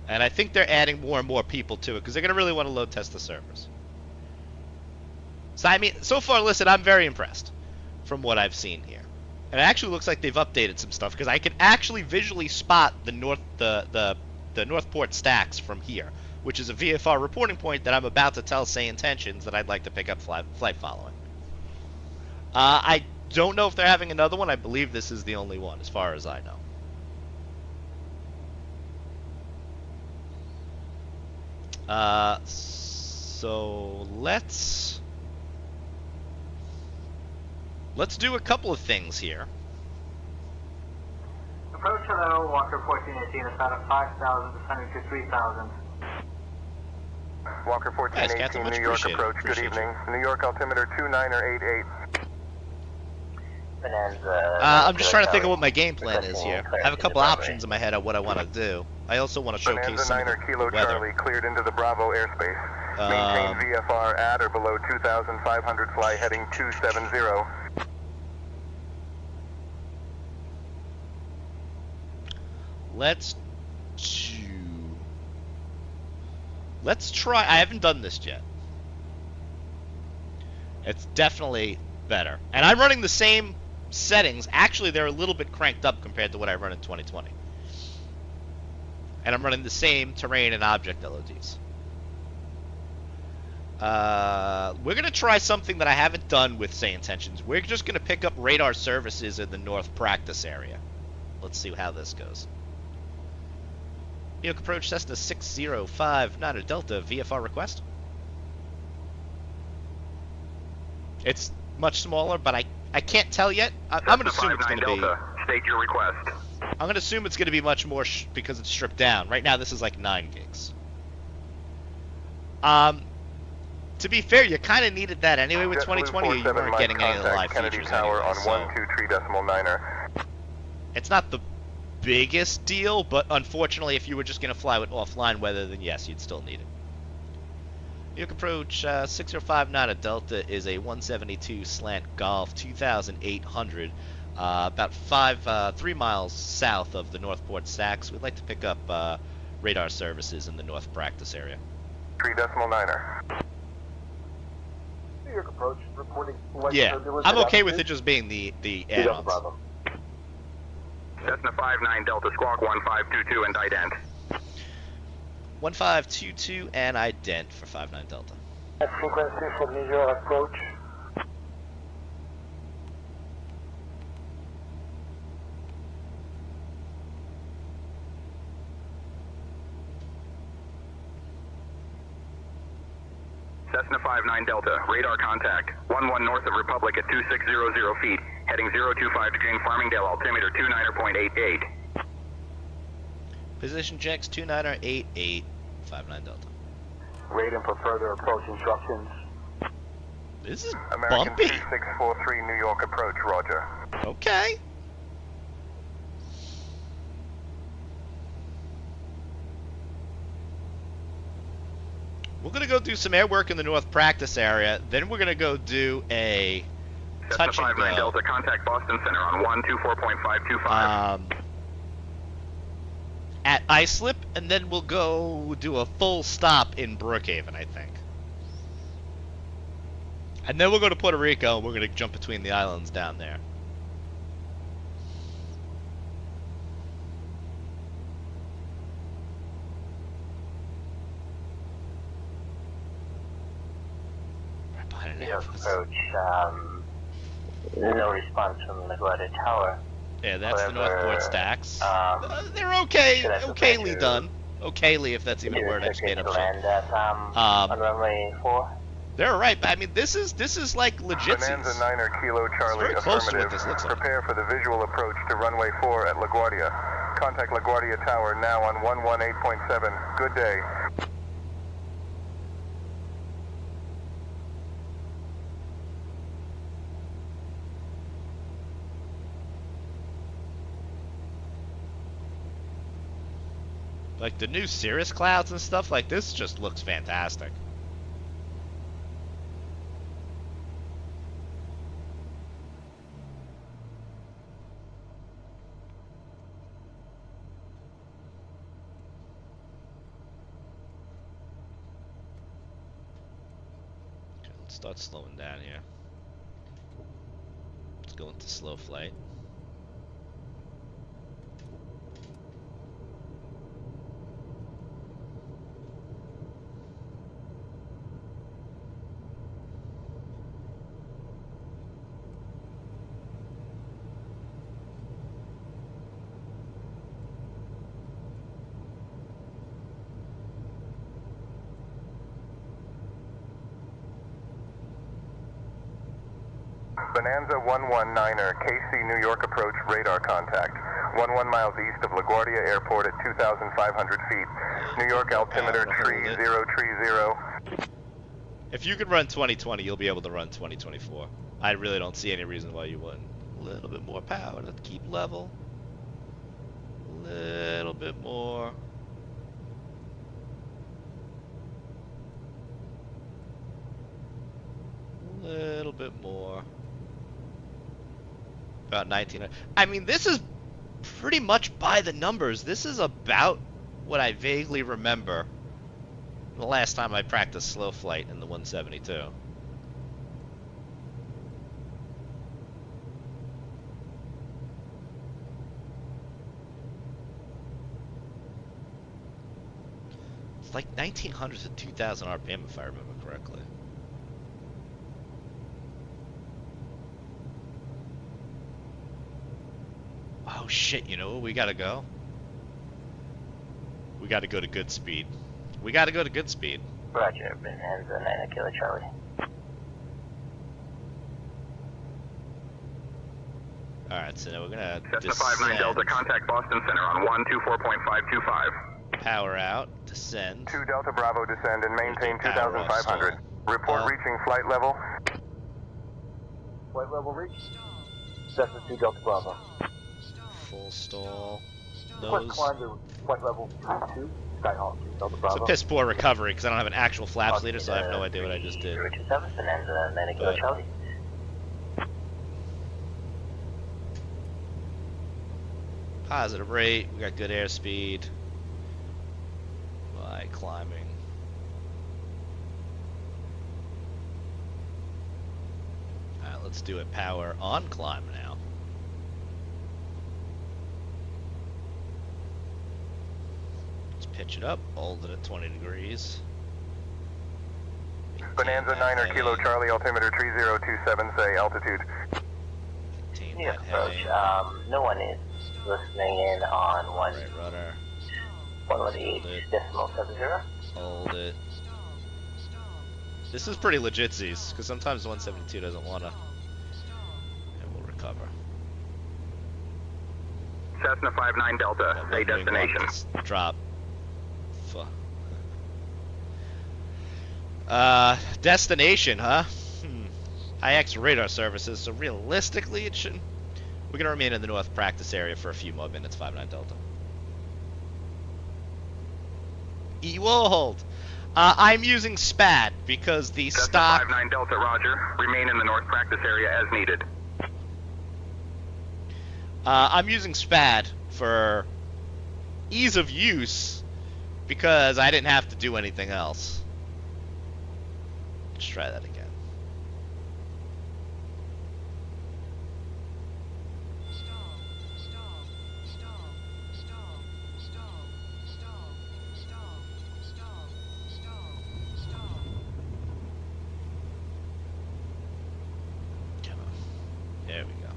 And I think they're adding more and more people to it because they're going to really want to load test the servers. So, I mean, so far, listen, I'm very impressed from what I've seen here. And it actually looks like they've updated some stuff because I can actually visually spot the Northport stacks from here, which is a VFR reporting point that I'm about to tell say intentions that I'd like to pick up flight following. I don't know if they're having another one. I believe this is the only one as far as I know. So let's do a couple of things here. Approach hello, Walker 1418, about a 5,000 descending to 3,000. Walker 1418, much New York appreciated. approach, good Appreciate evening. New York altimeter 2988. I'm just trying to think of what my game plan is here. I have a couple options in my head of what I want to do. I also want to showcase Bonanza some of 9 the Kilo weather. Charlie cleared into the Bravo airspace. Maintain VFR at or below 2,500, fly heading 270. Let's try. I haven't done this yet. It's definitely better. And I'm running the same settings. Actually, they're a little bit cranked up compared to what I run in 2020. And I'm running the same terrain and object LODs. We're going to try something that I haven't done with say intentions. We're just going to pick up radar services in the north practice area. Let's see how this goes. New York approach Cessna 6059 Delta VFR request. It's much smaller, but I can't tell yet. I'm going to assume it's going to be... Delta, state your request. I'm going to assume it's going to be much more because it's stripped down. Right now, this is like 9 gigs. To be fair, you kind of needed that anyway with 2020, or you weren't getting any of the live Kennedy features Tower anyway, on so 123.9er. it's not the biggest deal, but unfortunately, if you were just going to fly with offline weather, then yes, you'd still need it. New York approach 6059 at Delta is a 172 slant Golf 2800, about 3 miles south of the Northport Stacks. We'd like to pick up radar services in the North Practice area. 3.9er. New York approach, reporting light Yeah, turbulence I'm at okay with it altitude. just being the Delta add-ons. Bravo. Cessna 59 Delta Squawk 1522 and ident. 1522 and ident for 59 Delta. Frequency for New York approach. Cessna 59 Delta, radar contact, 11 north of Republic at 2600 feet, heading 025 to Jane Farmingdale, altimeter 29er.88. Position checks 29er88, 59 Delta. Rating for further approach instructions. This is American bumpy. 2643 New York approach, roger. Okay. We're going to go do some air work in the North Practice area. Then we're going to go do a Cessna touch and 59 go. Delta, contact Boston Center on 124.525. At Islip, and then we'll go do a full stop in Brookhaven, I think. And then we'll go to Puerto Rico, and we're going to jump between the islands down there. Right behind an Alphas. No response from LaGuardia Tower. Yeah, that's the Northport Stacks. They're should I okayly prepare done. Okayly, if that's even a word I just made up. Land at, on runway 4. They're alright, but I mean, this is like legit. Bonanza 9er Kilo Charlie, very close to what affirmative. this looks like. Prepare for the visual approach to runway 4 at LaGuardia. Contact LaGuardia Tower now on 118.7. Good day. Like the new Cirrus clouds and stuff like this just looks fantastic. Okay, let's start slowing down here. Let's go into slow flight. Bonanza 119er, KC New York approach radar contact. 11 miles east of LaGuardia Airport at 2,500 feet. New York altimeter 3030. If you could run 2020, you'll be able to run 2024. I really don't see any reason why you wouldn't. A little bit more power to keep level. A little bit more. A little bit more. About 19. I mean, this is pretty much by the numbers. This is about what I vaguely remember the last time I practiced slow flight in the 172. It's like 1900 to 2000 RPM if I remember correctly. Oh shit, you know where we gotta go? We gotta go to good speed. We gotta go to good speed. Roger, Bonanza 9er Kilo Charlie. Alright, so now we're gonna Cessna 59 Delta, contact Boston Center on 124.525. Power out, descend. 2 Delta Bravo, descend and maintain Power off, 2,500. stall. Report reaching flight level. Flight level reached. Cessna 2 Delta Bravo. Full stall. Quick Nose. climb to flight level 32. Skyhawk 2 Delta Bravo. It's a piss poor recovery because I don't have an actual flaps leader, so I have no idea what I just did. 027, Bonanza, But- Charlie. Positive rate, we got good airspeed. By climbing. Alright, let's do it power on climb now. Let's pitch it up, hold it at 20 degrees. Bonanza 9er Kilo Charlie, altimeter 3027, say altitude. Maintain New that approach. heading. No one is listening in on Right rudder. 118.70. Hold it. This is pretty legit, Z's, because sometimes 172 doesn't want to. And we'll recover. Cessna 59 Delta, say destination. Drop. Destination, huh? IX radar services, so realistically it shouldn't. We're going to remain in the north practice area for a few more minutes, 59 Delta. Ewald! I'm using SPAD because the Cessna stock... 59 Delta, roger. Remain in the north practice area as needed. I'm using SPAD for ease of use because I didn't have to do anything else. Let's try that again. Come on. There we go.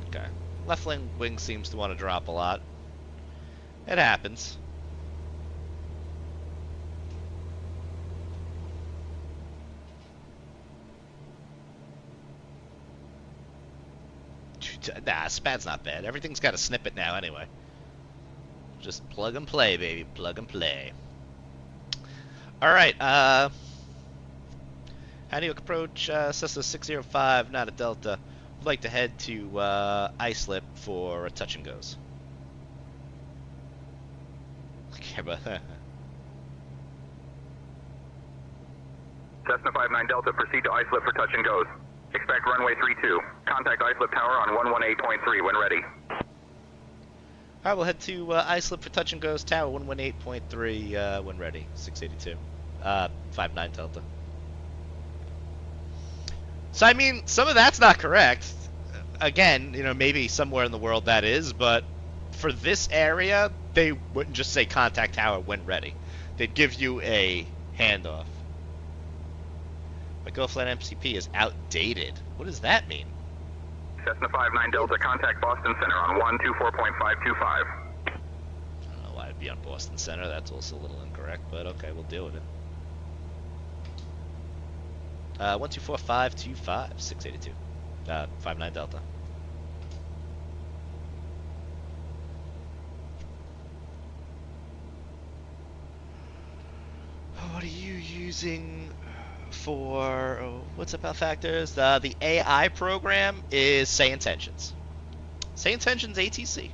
Okay. Left wing seems to want to drop a lot. It happens. Nah, SPAD's not bad. Everything's got a snippet now anyway. Just plug and play, baby. Plug and play. Alright, how do you approach Cessna 605, not a Delta? I'd like to head to Islip for a touch and goes. Okay, but Cessna 59 Delta, proceed to Islip for touch and goes. Expect runway 32. Contact Islip Tower on 118.3 when ready. Alright, we'll head to Islip for touch and goes, Tower 118.3 when ready. 682. 59 Delta. So, I mean, some of that's not correct. Again, you know, maybe somewhere in the world that is, but for this area, they wouldn't just say contact tower when ready. They'd give you a handoff. My GoFlat MCP is outdated. What does that mean? Cessna 59 Delta, contact Boston Center on 124.525. I don't know why it'd be on Boston Center. That's also a little incorrect, but okay, we'll deal with it. 124.525, 682. 59 Delta. What are you using for, what's about factors? The AI program is Say Intentions. Say Intentions ATC.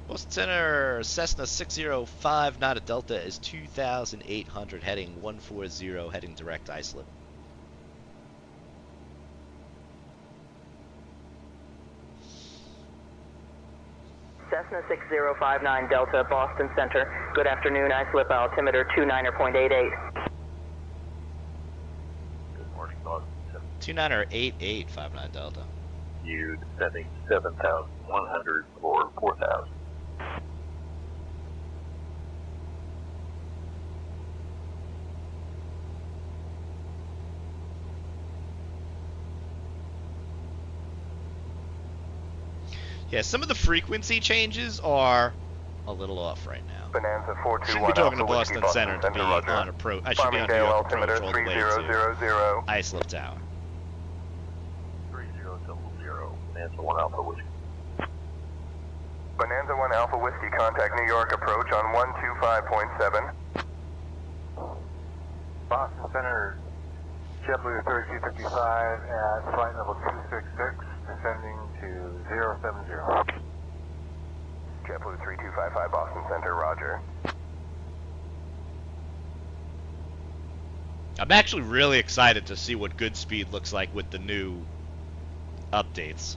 Boston Center, Cessna 605, not a Delta, is 2,800, heading 140, heading direct Islip. Cessna 6059 Delta, Boston Center. Good afternoon, Islip altimeter 29.88. Good morning, Boston. 2988, 59 Delta. You descending 7,100 or 4,000. Yeah, some of the frequency changes are a little off right now. Bonanza Should be 421 talking to Alpha Whiskey, Boston Center to be Roger. on approach. I should be on New Farmingdale York approach altimeter all the way 3000. to Islip Tower. 3000, Bonanza 1 Alpha Whiskey. Bonanza 1 Alpha Whiskey, contact New York approach on 125.7. Boston Center, JetBlue 3255 at flight level 266, descending to 070. JetBlue 3255 Boston Center, roger. I'm actually really excited to see what good speed looks like with the new updates.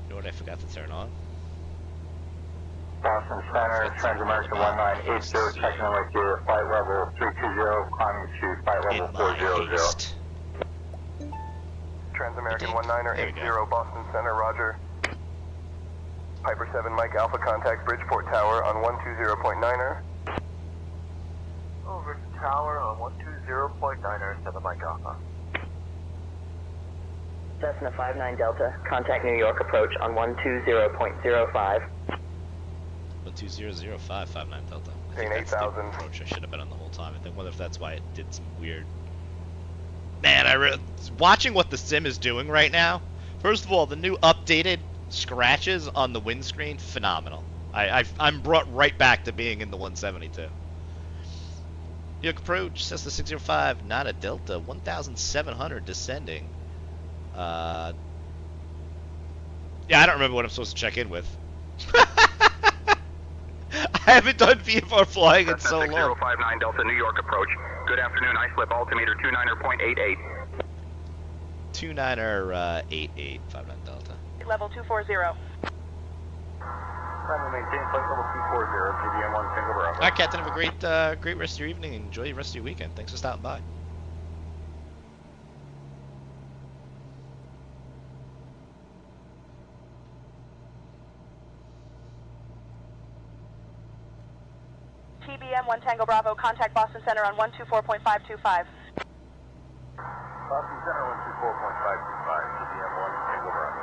You know what I forgot to turn on? Boston Center, Transamerica 1980, checking in with you, flight level 320, climbing to flight level In my 400. haste. Transamerican There we 1980 go. Boston Center, roger. Piper 7 Mike Alpha, contact Bridgeport Tower on 120.9er. Over to tower on 120.9er, 7 Mike Alpha. Cessna 59 Delta, contact New York approach on 120.05. 1200559 Delta. I Paying think that's the 8,000. approach I should have been on the whole time. I wonder if that's why it did some weird. Man, watching what the sim is doing right now. First of all, the new updated scratches on the windscreen, phenomenal. I'm brought right back to being in the 172. New York approach, Cessna 605, not a Delta, 1,700 descending. Yeah, I don't remember what I'm supposed to check in with. I haven't done VFR flying in so long. 6059 Delta, New York approach. Good afternoon, iSlip altimeter 29er.88. 29er 8859 Delta. Level 240. Trying to maintain flight level 240, GBM 1 Single Bravo. All right, Captain. Have a great rest of your evening. Enjoy the rest of your weekend. Thanks for stopping by. TBM 1 Tango Bravo, contact Boston Center on 124.525. Boston Center 124.525, GBM 1 Single Bravo.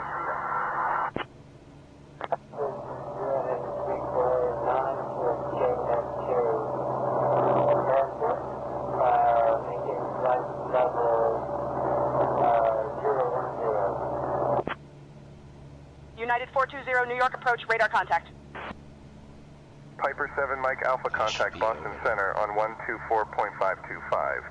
United 420 New York approach, radar contact. Piper 7 Mike Alpha, contact Boston Center on 124.525.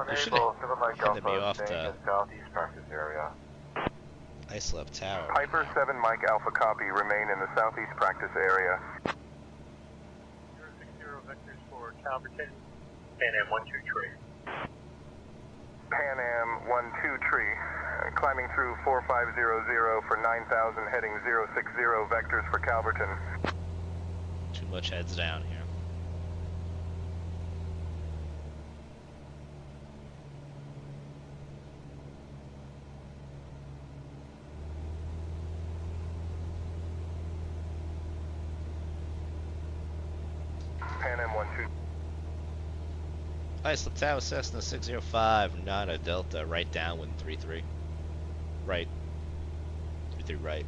They should Unable, have 7 Mike handed me Alpha, off staying to in southeast practice area. Islip Tower. Piper 7 Mike Alpha, copy, remain in the southeast practice area. 060 vectors for Calverton, Pan Am 12 tree. Pan Am 12 tree, climbing through 4500 for 9,000, heading 060 vectors for Calverton. Too much heads down here. Pan Am 12. Islip Tower, Cessna 605, not a Delta, right downwind 33. Right. 33 right.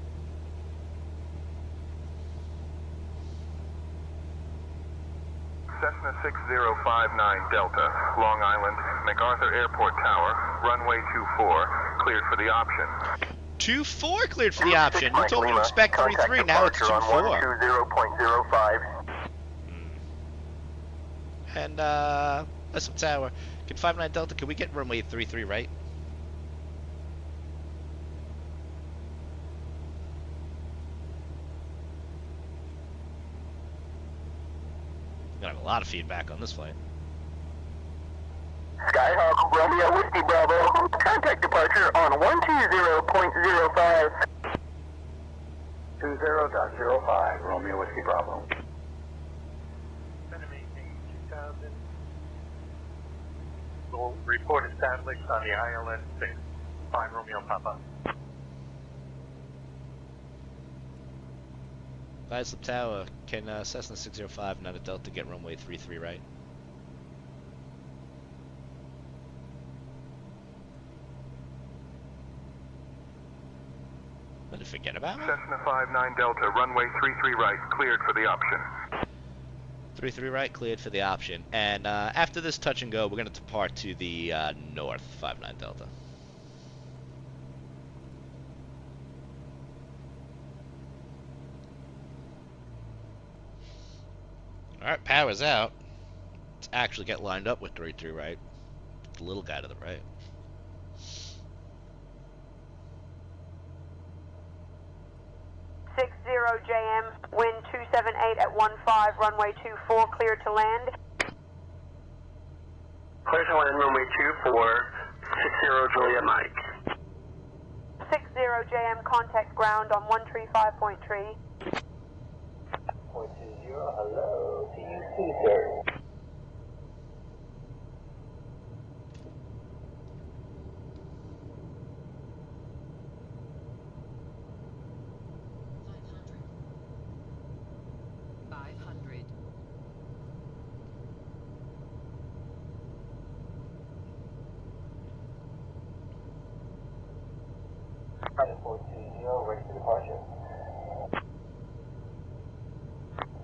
Cessna 6059 Delta, Long Island, MacArthur Airport Tower, runway 24, cleared for the option. 24 cleared for the option. You told me to expect 33, now it's 24. 120.05. And, Islip Tower, can 59 Delta, can we get runway 33 right? lot of feedback on this flight. Skyhawk Romeo Whiskey Bravo, contact departure on 120.05. 20.05, Romeo Whiskey Bravo. Maintain 2000. We'll report established on the ILS 6. 5 Romeo Papa. Islip Tower, can Cessna 605 not a Delta get runway 33 right? What did I forget about? Cessna 59 Delta, runway 33 right, cleared for the option. 33 right, cleared for the option. And after this touch and go, we're going to depart to the north, 59 Delta. Alright, power's out. Let's actually get lined up with 33 right. The little guy to the right. JM, wind 278 at 15, runway 24, cleared to land. Clear to land, runway 24, 60 Juliet Mike. 60 JM, contact ground on 135.3. 420, hello, TUC, sir. United 420, ready for departure.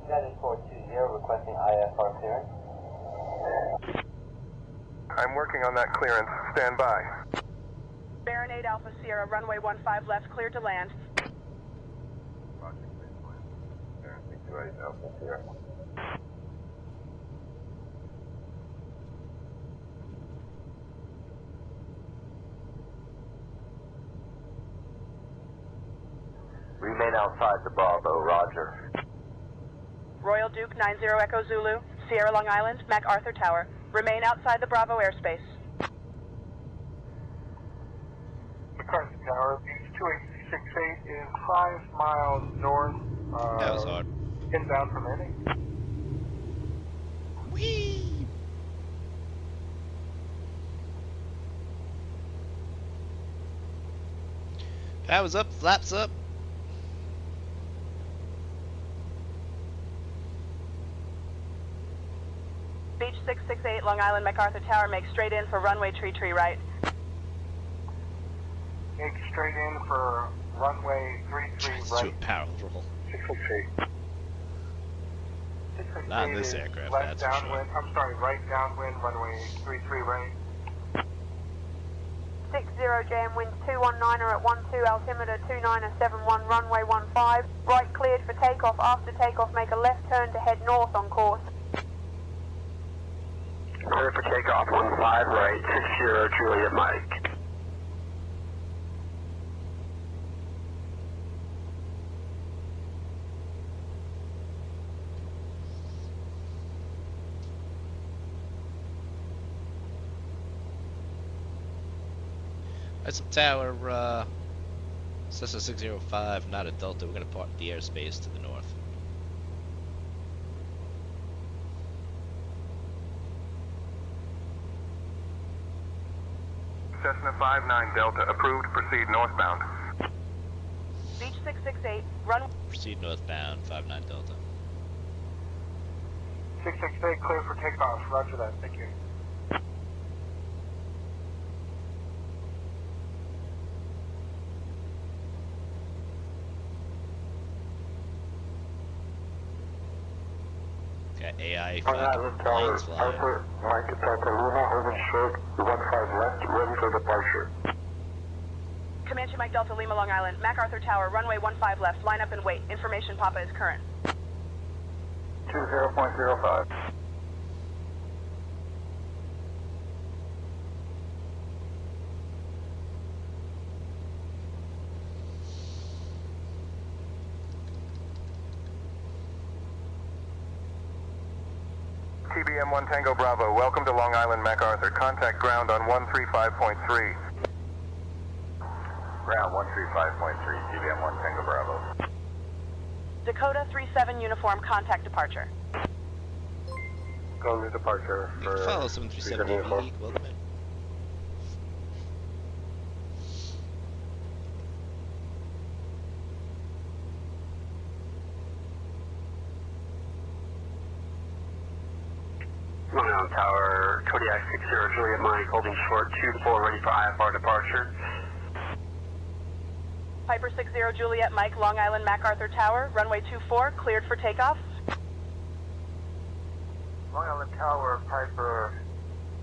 United 420, requesting IFR clearance. I'm working on that clearance. Stand by. Baron 8 Alpha Sierra, runway 15 left, cleared to land. Baron 6 Alpha Sierra. Remain outside the Bravo, roger. Royal Duke 90 Echo Zulu, Sierra Long Island, MacArthur Tower. Remain outside the Bravo airspace. MacArthur Tower, beach 2868 is 5 miles north. That was hard. Inbound from Inning. Whee! Power's up, flaps up. Beach 668, Long Island, MacArthur Tower, make straight in for runway tree right. Make straight in for runway 33 Let's right. do a barrel roll. 668. Not in this 668 is aircraft, left that's for sure. downwind. I'm sorry, right downwind, runway 33 right. 60 JM, winds 219 are at 12, altimeter 2971, runway 15. Right cleared for takeoff. After takeoff, make a left turn to head north on course. Clear for takeoff, 15 right, 60 Juliet Mike. Islip Tower, Cessna 605, not a Delta. We're going to park the airspace to the north. Cessna 59 Delta, approved. Proceed northbound. Beach 668, run. Proceed northbound, 59 Delta. 668 clear for takeoff. Roger that. Thank you. Got AI Island Tower, planes flying. Alpha, Mike Delta Luna, holding short, 15 left, ready for departure. Comanche Mike Delta Lima, Long Island, MacArthur Tower, runway 15 left, line up and wait. Information Papa is current. 20.05. TBM 1 Tango Bravo, welcome to Long Island MacArthur. Contact ground on 135.3. Ground 135.3, TBM 1 Tango Bravo. Dakota 37 uniform, contact departure. Go to departure for... Follow 737 uniform. Welcome in. Long Island Tower, Kodiak 60 Juliet Mike, holding short 2-4, ready for IFR departure. Piper 60 Juliet Mike, Long Island MacArthur Tower, runway 24, cleared for takeoff. Long Island Tower, Piper,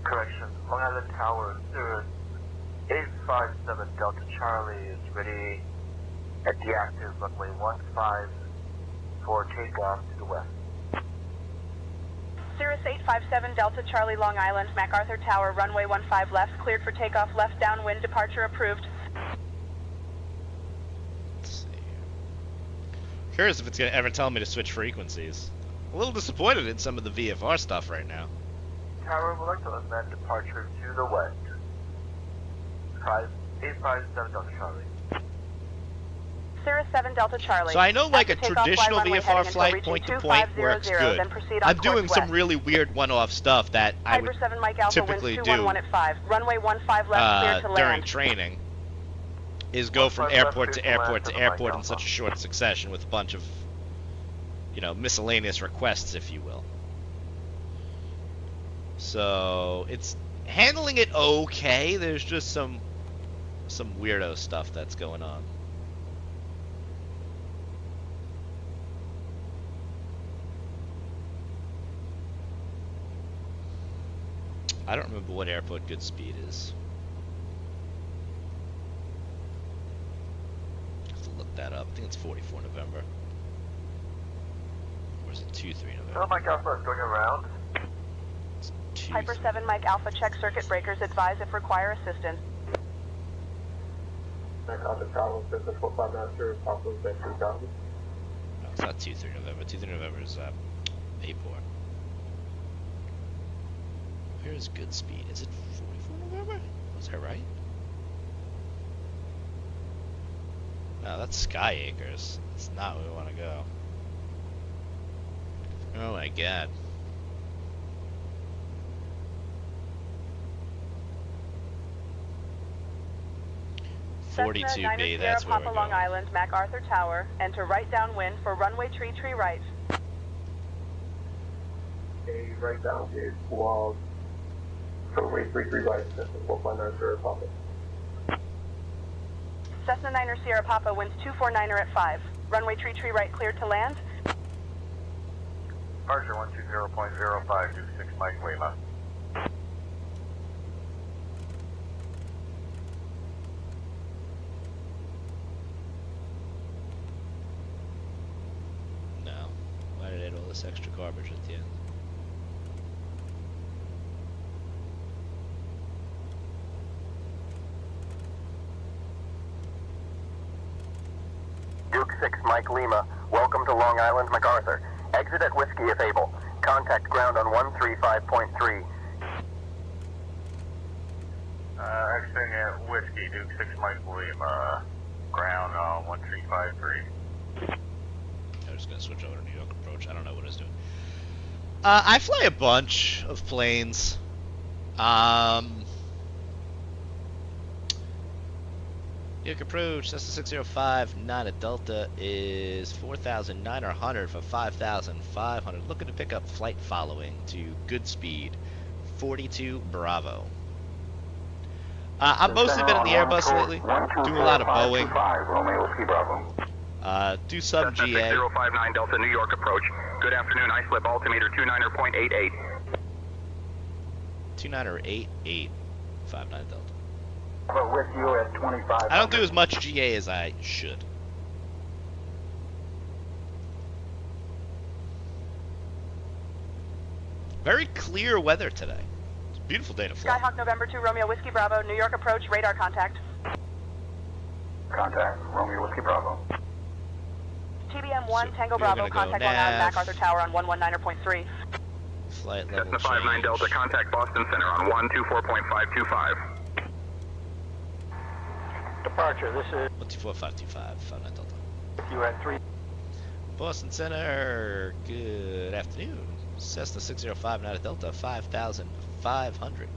correction, Long Island Tower, 857 Delta Charlie is ready at the active runway 15 for takeoff to the west. Cirrus 857 Delta Charlie, Long Island MacArthur Tower, runway 15 left, cleared for takeoff, left downwind, departure approved. Curious if it's gonna ever tell me to switch frequencies. A little disappointed in some of the VFR stuff right now. Tower, would like to amend departure to the west. 857 Delta Charlie. Cirrus 7 Delta Charlie. So I know like a After takeoff, traditional fly runway VFR heading flight until point to reaching point 2500, works good. then proceed on I'm doing course some west. really weird one-off stuff that I Piper would 7 Mike Alpha typically winds do 211 at 5. Runway 15 left, clear to during land. training. Is go from 15 left, airport to clear to land airport to to the Mike airport in Alpha. such a short succession with a bunch of, you know, miscellaneous requests, if you will. So it's handling it okay. There's just some weirdo stuff that's going on. I don't remember what airport good speed is. I have to look that up. I think it's 44 November. Or is it 23 November? Hello, Mike Alpha, going around. It's 23. Piper 7 Mike Alpha, check circuit breakers, advise if require assistance. MacArthur Tower, Business 45 Master, Papa Bay 3000. No, it's not 23 November. 23 November is Mayport. Where is good speed? Is it 44 November? Was I right? No, that's Sky Acres. That's not where we want to go. Oh my god. Cessna 42B, 9er Sierra that's where Papa we're Long going. Island, MacArthur Tower, enter right downwind for runway tree right. Okay, right down is wall. Runway 33 right, Cessna 459 Sierra Papa. Cessna 9er Sierra Papa winds 249er at 5. Runway tree right, cleared to land. Departure 120.05, Duke 6 Mike Lima. No. Why did I add all this extra garbage at the end? Duke 6 Mike Lima, welcome to Long Island MacArthur. Exit at Whiskey if able. Contact ground on 135.3. Exiting at Whiskey, Duke 6 Mike Lima. Ground on 1353. I'm just gonna switch over to New York approach. I don't know what it's doing. I fly a bunch of planes. New York approach, Cessna 605, 9 at Delta is 4,900 for 5,500. Looking to pick up flight following to good speed, 42 Bravo. I've mostly been in the Airbus lately, doing a lot of Boeing. Romeo Whiskey Bravo. Do some Cessna GA. 6059 Delta, New York approach. Good afternoon, iSlip altimeter 29er.88. 29 or 88, 59 Delta. But with you at 25. I don't do as much GA as I should. Very clear weather today. It's a beautiful day to fly. Skyhawk November 2 Romeo Whiskey Bravo, New York approach, radar contact. Contact, Romeo Whiskey Bravo. TBM 1 So Tango we're Bravo, gonna go contact Long Island nav. MacArthur Tower on 119.3. Flight level Cessna 59 change. Delta, contact Boston Center on 124.525. Departure, this is 124.525, 59 Delta. you at 3. Boston Center, good afternoon. Cessna 6059 Delta, 5,500.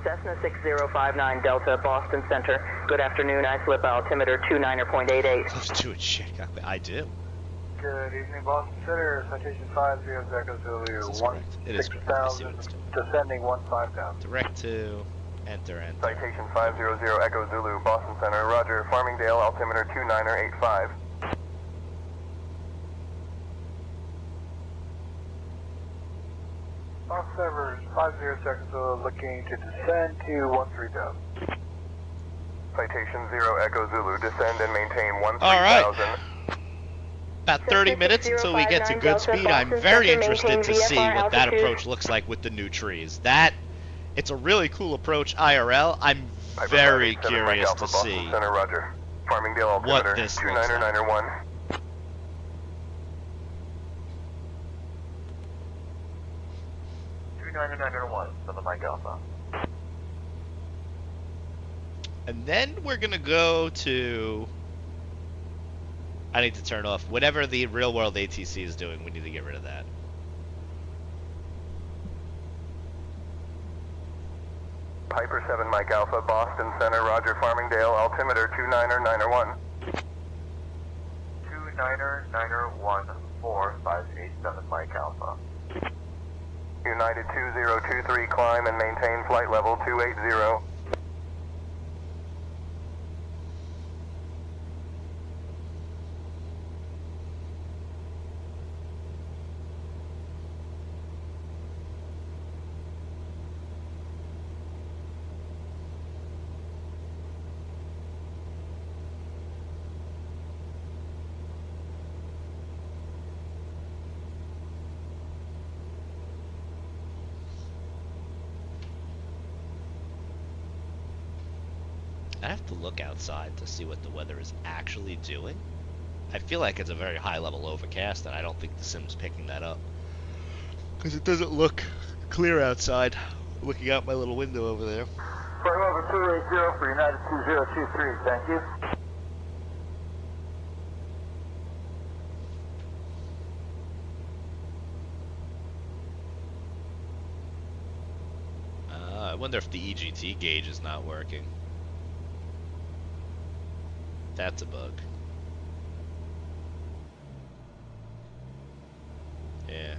Cessna 6059 Delta, Boston Center. Good afternoon. I slip altimeter 29.88. Loves doing shit. I do. Good evening, Boston Center. Citation 50 Echo Zulu. This is correct. It is correct. I see what it's doing. Descending 15,000. Direct to enter. Citation 500 Echo Zulu, Boston Center. Roger. Farmingdale, altimeter 2985. Box servers 50 seconds looking to descend to 13,000. Citation 0 Echo Zulu, descend and maintain 13,000. All right. About 30 minutes until we get to good speed. I'm very interested to see what that approach looks like with the new trees. It's a really cool approach IRL. I'm very curious to see Center, Roger. Farmingdale, what altimeter this looks like. 2991. For the Mike Alpha. And then we're going to go to... I need to turn off whatever the real world ATC is doing. We need to get rid of that. Piper 7 Mike Alpha, Boston Center, Roger. Farmingdale, altimeter 2991. 2991 4587 Mike Alpha. United 2023, climb and maintain flight level 280. I have to look outside to see what the weather is actually doing. I feel like it's a very high level overcast, and I don't think the sim's picking that up. Because it doesn't look clear outside, looking out my little window over there. For over 280 for United 2023, thank you. I wonder if the EGT gauge is not working. That's a bug. Yeah.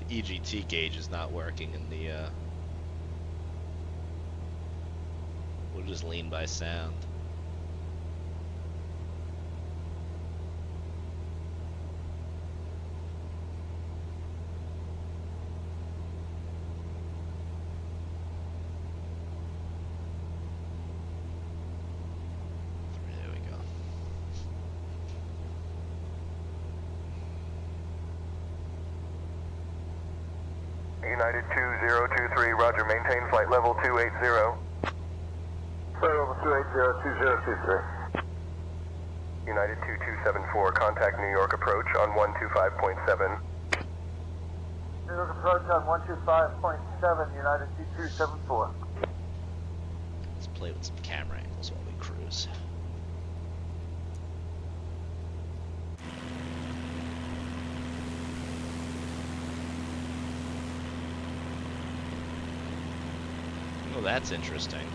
The EGT gauge is not working in the, we'll just lean by sound. United 2023, Roger, maintain flight level 280. Flight level 280, 2023. United 2274, contact New York approach on 125.7. New York approach on 125.7, United 2274. Let's play with some camera angles while we cruise. Oh, that's interesting.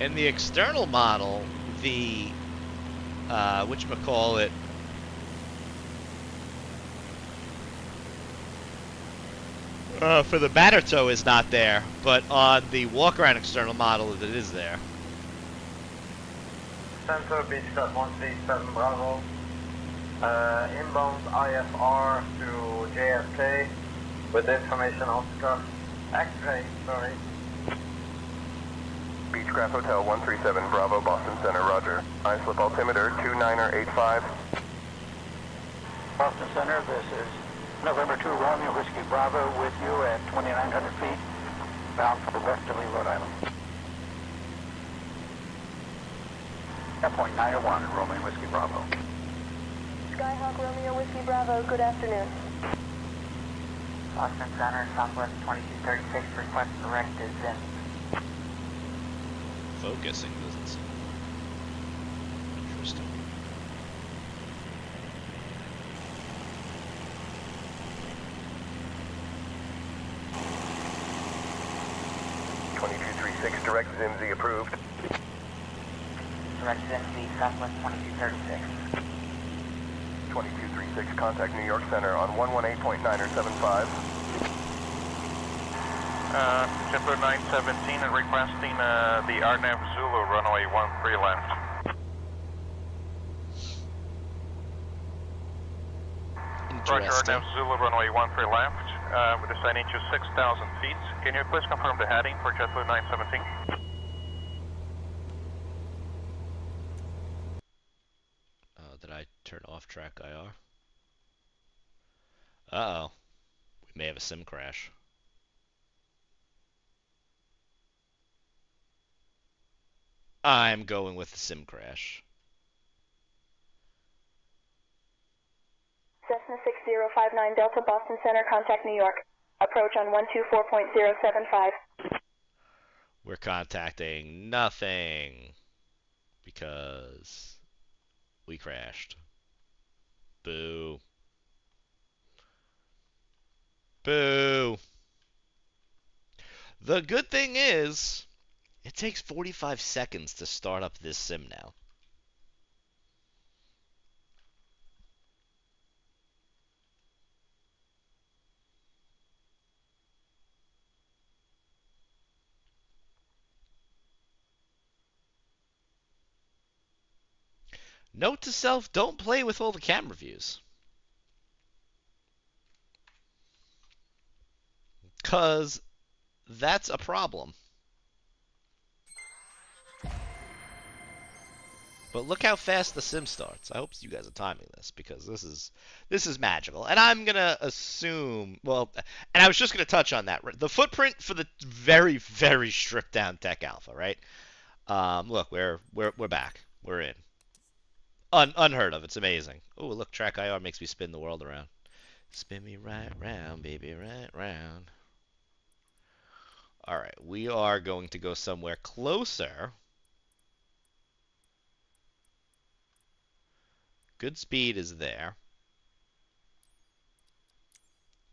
In the external model, the whatchamacallit, for the batter toe is not there, but on the walk-around external model it is there. Center Beach Cut 137 Bravo. Inbound IFR to JFK with information Oscar. X-ray, sorry. Beechcraft Hotel 137 Bravo, Boston Center, Roger. iSlip altimeter 2985. Boston Center, this is November 2 Romeo Whiskey Bravo with you at 2,900 feet, bound for Westerly, Rhode Island. Point 901, Romeo Whiskey Bravo. Skyhawk Romeo Whiskey Bravo, good afternoon. Boston Center, Southwest 2236, request direct is in. Focusing doesn't seem interesting. Direct ZMZ approved. Direct ZMZ, Southwest 2236. 2236, contact New York Center on 118.975. JetBlue 917 and requesting the RNAV Zulu runway 13 left. Roger, Interesting. RNAV Zulu runway 13 left. We're descending to 6,000 feet. Can you please confirm the heading for JetBlue 917? Did I turn off track IR? Uh-oh. We may have a sim crash. I'm going with the sim crash. Cessna 6059 Delta Boston Center, contact New York. Approach on 124.075. We're contacting nothing because we crashed. Boo. Boo. The good thing is, it takes 45 seconds to start up this sim now. Note to self, don't play with all the camera views. Because that's a problem. But look how fast the sim starts. I hope you guys are timing this because this is magical. And I'm gonna assume, well, and I was just gonna touch on that. The footprint for the very, very stripped down Tech Alpha, right? Look, we're back. We're in. Unheard of. It's amazing. Oh, look, track IR makes me spin the world around. Spin me right round, baby, right round. All right, we are going to go somewhere closer. Good speed is there.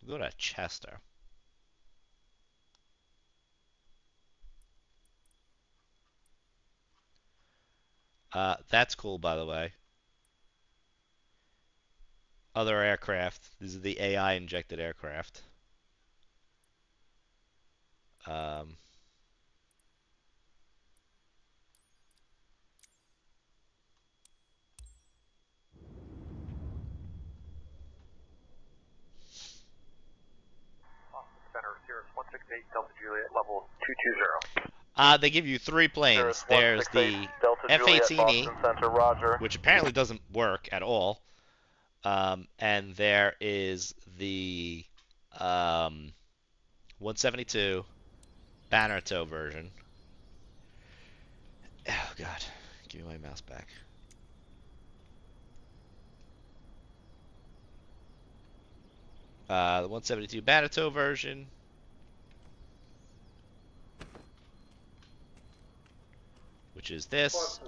We'll go to Chester. That's cool, by the way. Other aircraft. These are the AI-injected aircraft. Center, Cirrus 168, Delta Juliet, level 220. They give you 3 planes. There's the F-18E, which apparently doesn't work at all. And there is the 172 banner tow version. Oh god, give me my mouse back. The 172 banner tow version. Which is this,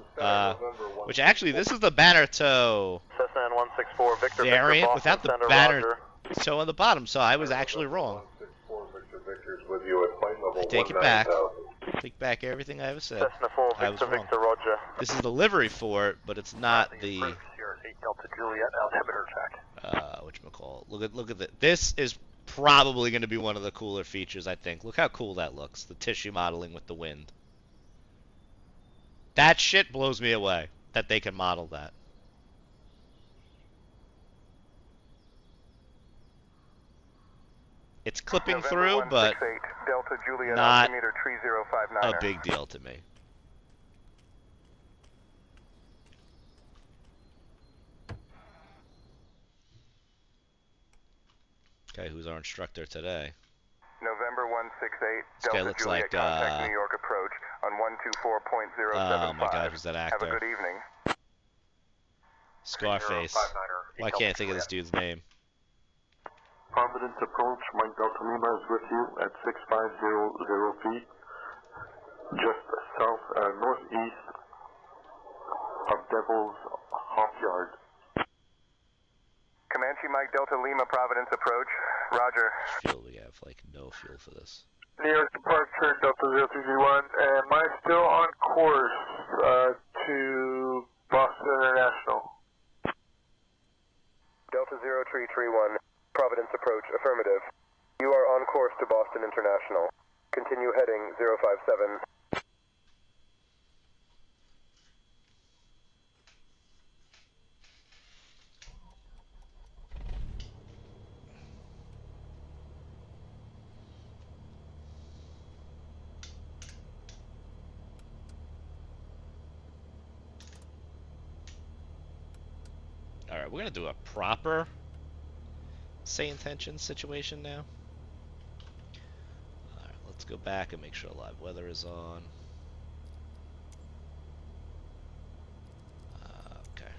which actually, this is the banner tow Cessna 164, Victor, variant Victor, without the Center, banner Roger. tow on the bottom, so I was actually wrong. 164, Victor, Victor's with you at flight level I take it back. 19,000. Take back everything I ever said. Cessna 4, I was Victor, wrong. Victor, Roger. This is the livery for it, but it's not the Sierra 8 Delta Juliet, altimeter check. whatchamacallit. Look at that. This is probably going to be one of the cooler features, I think. Look how cool that looks. The tissue modeling with the wind. That shit blows me away that they can model that. It's clipping through, but Delta Juliet, not altimeter 3059. a big deal to me. Okay, who's our instructor today? November 168, This guy Delta looks Juliet, like, contact New York approach on 124.075. oh my god, who's that Have a actor? good evening. Scarface. Why can't I think of this dude's name? Providence approach, Mike Delta Lima is with you at 6500 feet, just northeast of Devil's Hawk Yard. Comanche Mike Delta Lima, Providence approach. Roger. Fuel, we have like no fuel for this. New York departure, Delta 0331. Am I still on course to Boston International? Delta 0331, Providence approach, affirmative. You are on course to Boston International. Continue heading 057. Alright, we're gonna do a proper say intention situation now. Alright, let's go back and make sure live weather is on. Okay.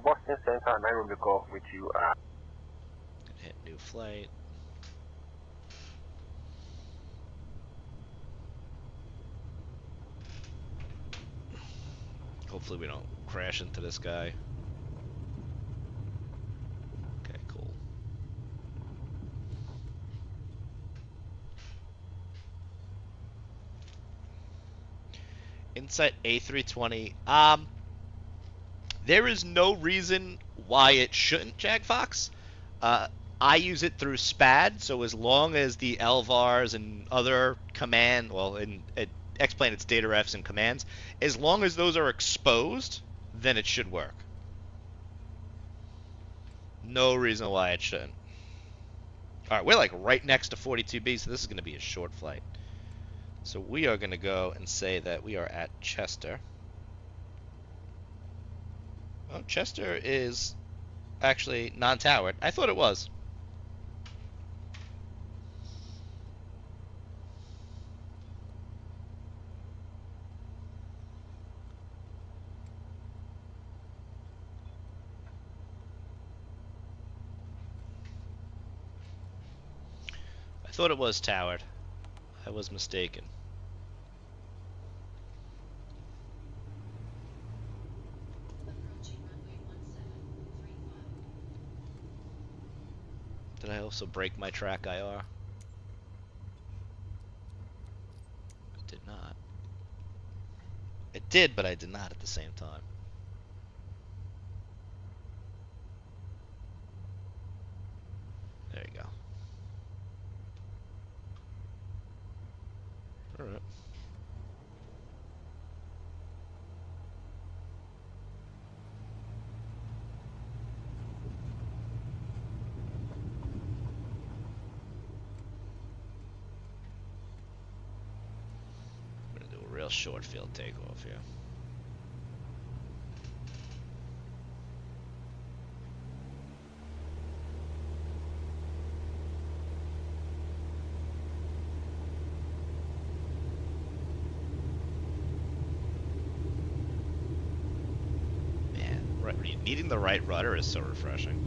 Boston Center, Nairobi Golf with you. Hit new flight. Hopefully we don't crash into this guy. Okay, cool. Insight A320. There is no reason why it shouldn't, JagFox. I use it through SPAD, so as long as the LVARs and other command, well, it explain its data refs and commands, as long as those are exposed, then it should work. No reason why it shouldn't. Alright, we're like right next to 42B, so this is going to be a short flight. So we are going to go and say that we are at Chester. Oh, Chester is actually non-towered. I thought it was. I thought it was towered. I was mistaken. Did I also break my track IR? I did not. It did, but I did not at the same time. There you go. Alright. We're gonna do a real short field takeoff here. Needing the right rudder is so refreshing.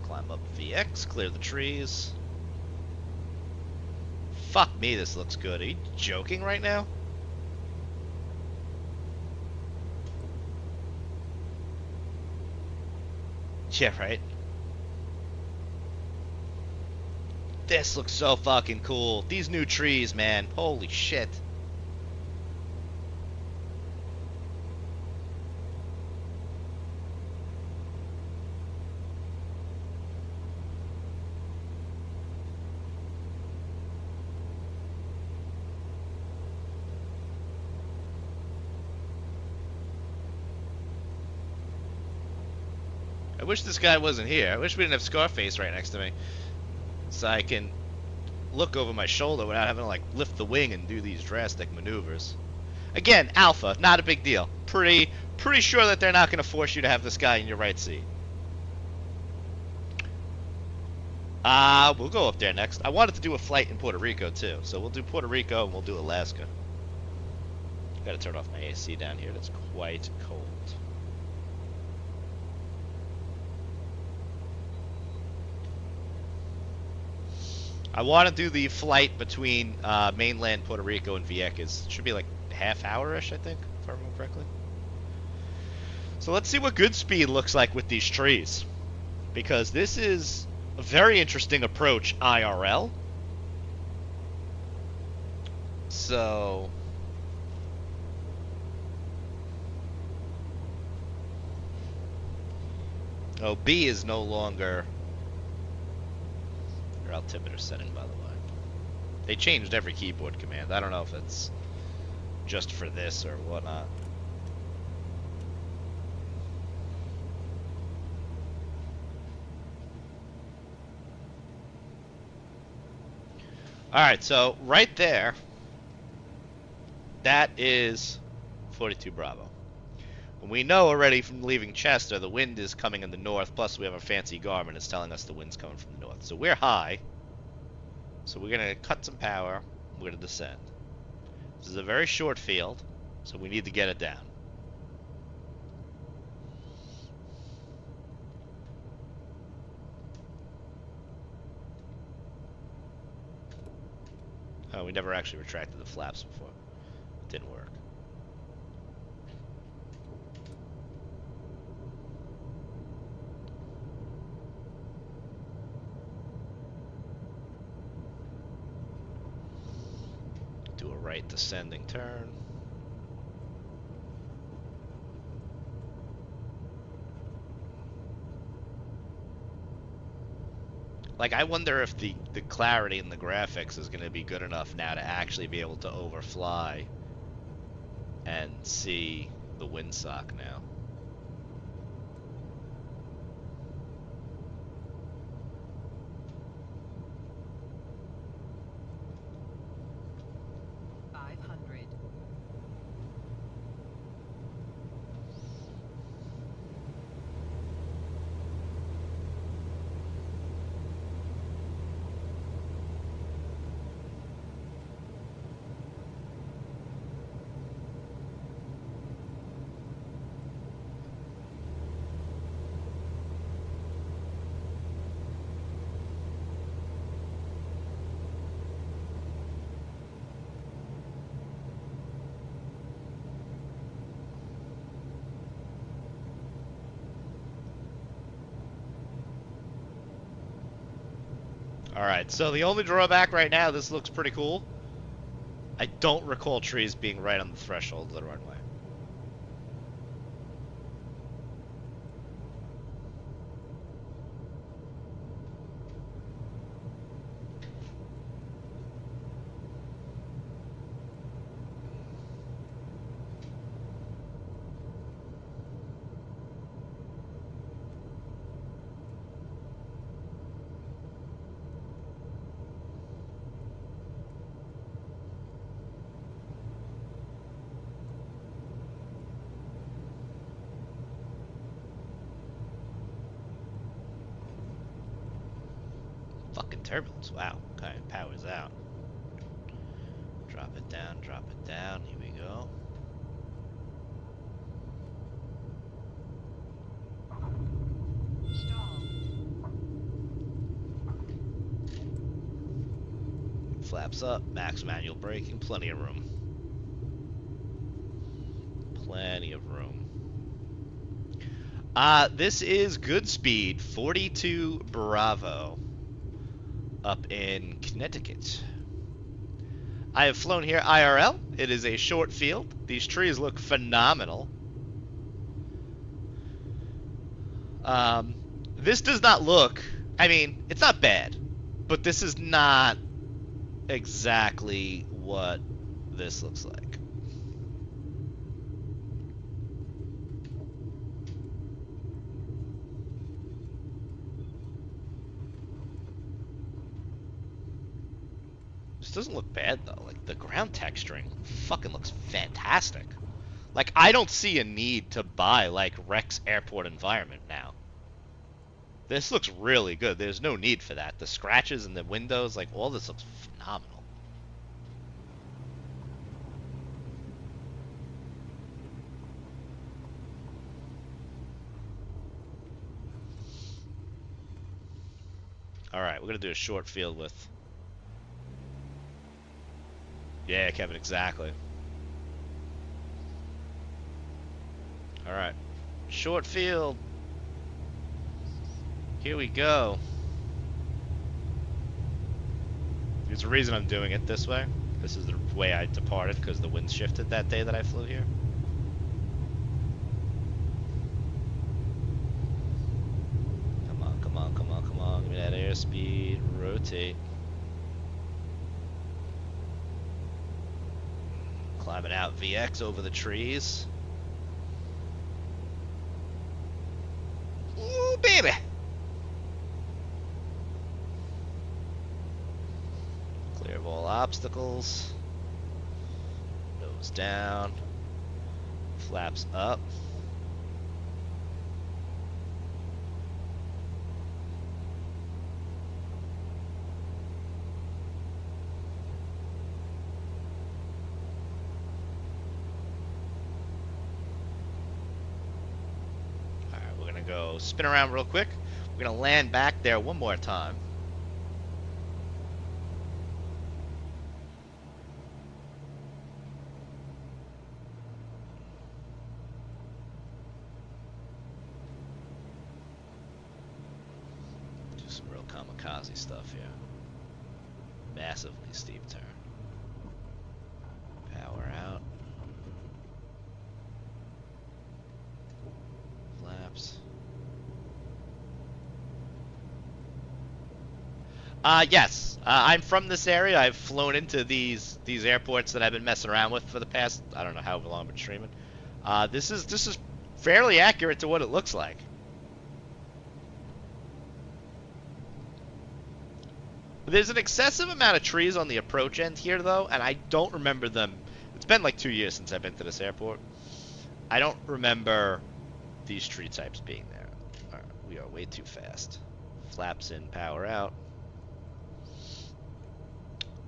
Climb up VX, clear the trees. Fuck me, this looks good. Are you joking right now? Yeah, right? This looks so fucking cool. These new trees, man. Holy shit. I wish this guy wasn't here. I wish we didn't have Scarface right next to me. So I can look over my shoulder without having to like lift the wing and do these drastic maneuvers. Again, Alpha, not a big deal. Pretty sure that they're not going to force you to have this guy in your right seat. We'll go up there next. I wanted to do a flight in Puerto Rico too, so we'll do Puerto Rico and we'll do Alaska. Got to turn off my AC down here. That's quite cold. I want to do the flight between mainland Puerto Rico and Vieques. It should be like half hour-ish, I think, if I remember correctly. So let's see what good speed looks like with these trees, because this is a very interesting approach IRL. So oh, B is no longer your altimeter setting, by the way. They changed every keyboard command. I don't know if it's just for this or whatnot. Alright, so right there, that is 42 Bravo. And we know already from leaving Chester, the wind is coming in the north, plus we have a fancy Garmin that's telling us the wind's coming from the north. So we're high, so we're going to cut some power, we're going to descend. This is a very short field, so we need to get it down. Oh, we never actually retracted the flaps before. It didn't work. Do a right descending turn. Like, I wonder if the clarity in the graphics is going to be good enough now to actually be able to overfly and see the windsock now. Alright, so the only drawback right now, this looks pretty cool. I don't recall trees being right on the threshold of the runway. Fucking turbulence. Wow. Okay, power's out. Drop it down, drop it down. Here we go. Flaps up, max manual braking, plenty of room. Plenty of room. This is good speed, 42 Bravo. Up in Connecticut. I have flown here IRL. It is a short field. These trees look phenomenal. This does not look, I mean, it's not bad, but this is not exactly what this looks like. This doesn't look bad though. Like the ground texturing fucking looks fantastic. Like I don't see a need to buy like Rex Airport environment now. This looks really good. There's no need for that. The scratches in the windows, like all this looks phenomenal. Alright, we're gonna do a short field with... Yeah, Kevin, exactly. Alright. Short field. Here we go. There's a reason I'm doing it this way. This is the way I departed because the wind shifted that day that I flew here. Come on, come on, come on, come on. Give me that airspeed. Rotate. Climbing out VX over the trees. Ooh, baby! Clear of all obstacles. Nose down. Flaps up. Go spin around real quick. We're gonna land back there one more time. Do some real kamikaze stuff here. Massively steep turn. Power out. Flaps. Yes. I'm from this area. I've flown into these airports that I've been messing around with for the past, I don't know how long I've been streaming. This is fairly accurate to what it looks like. There's an excessive amount of trees on the approach end here, though, and I don't remember them. It's been like 2 years since I've been to this airport. I don't remember these tree types being there. All right, we are way too fast. Flaps in, power out.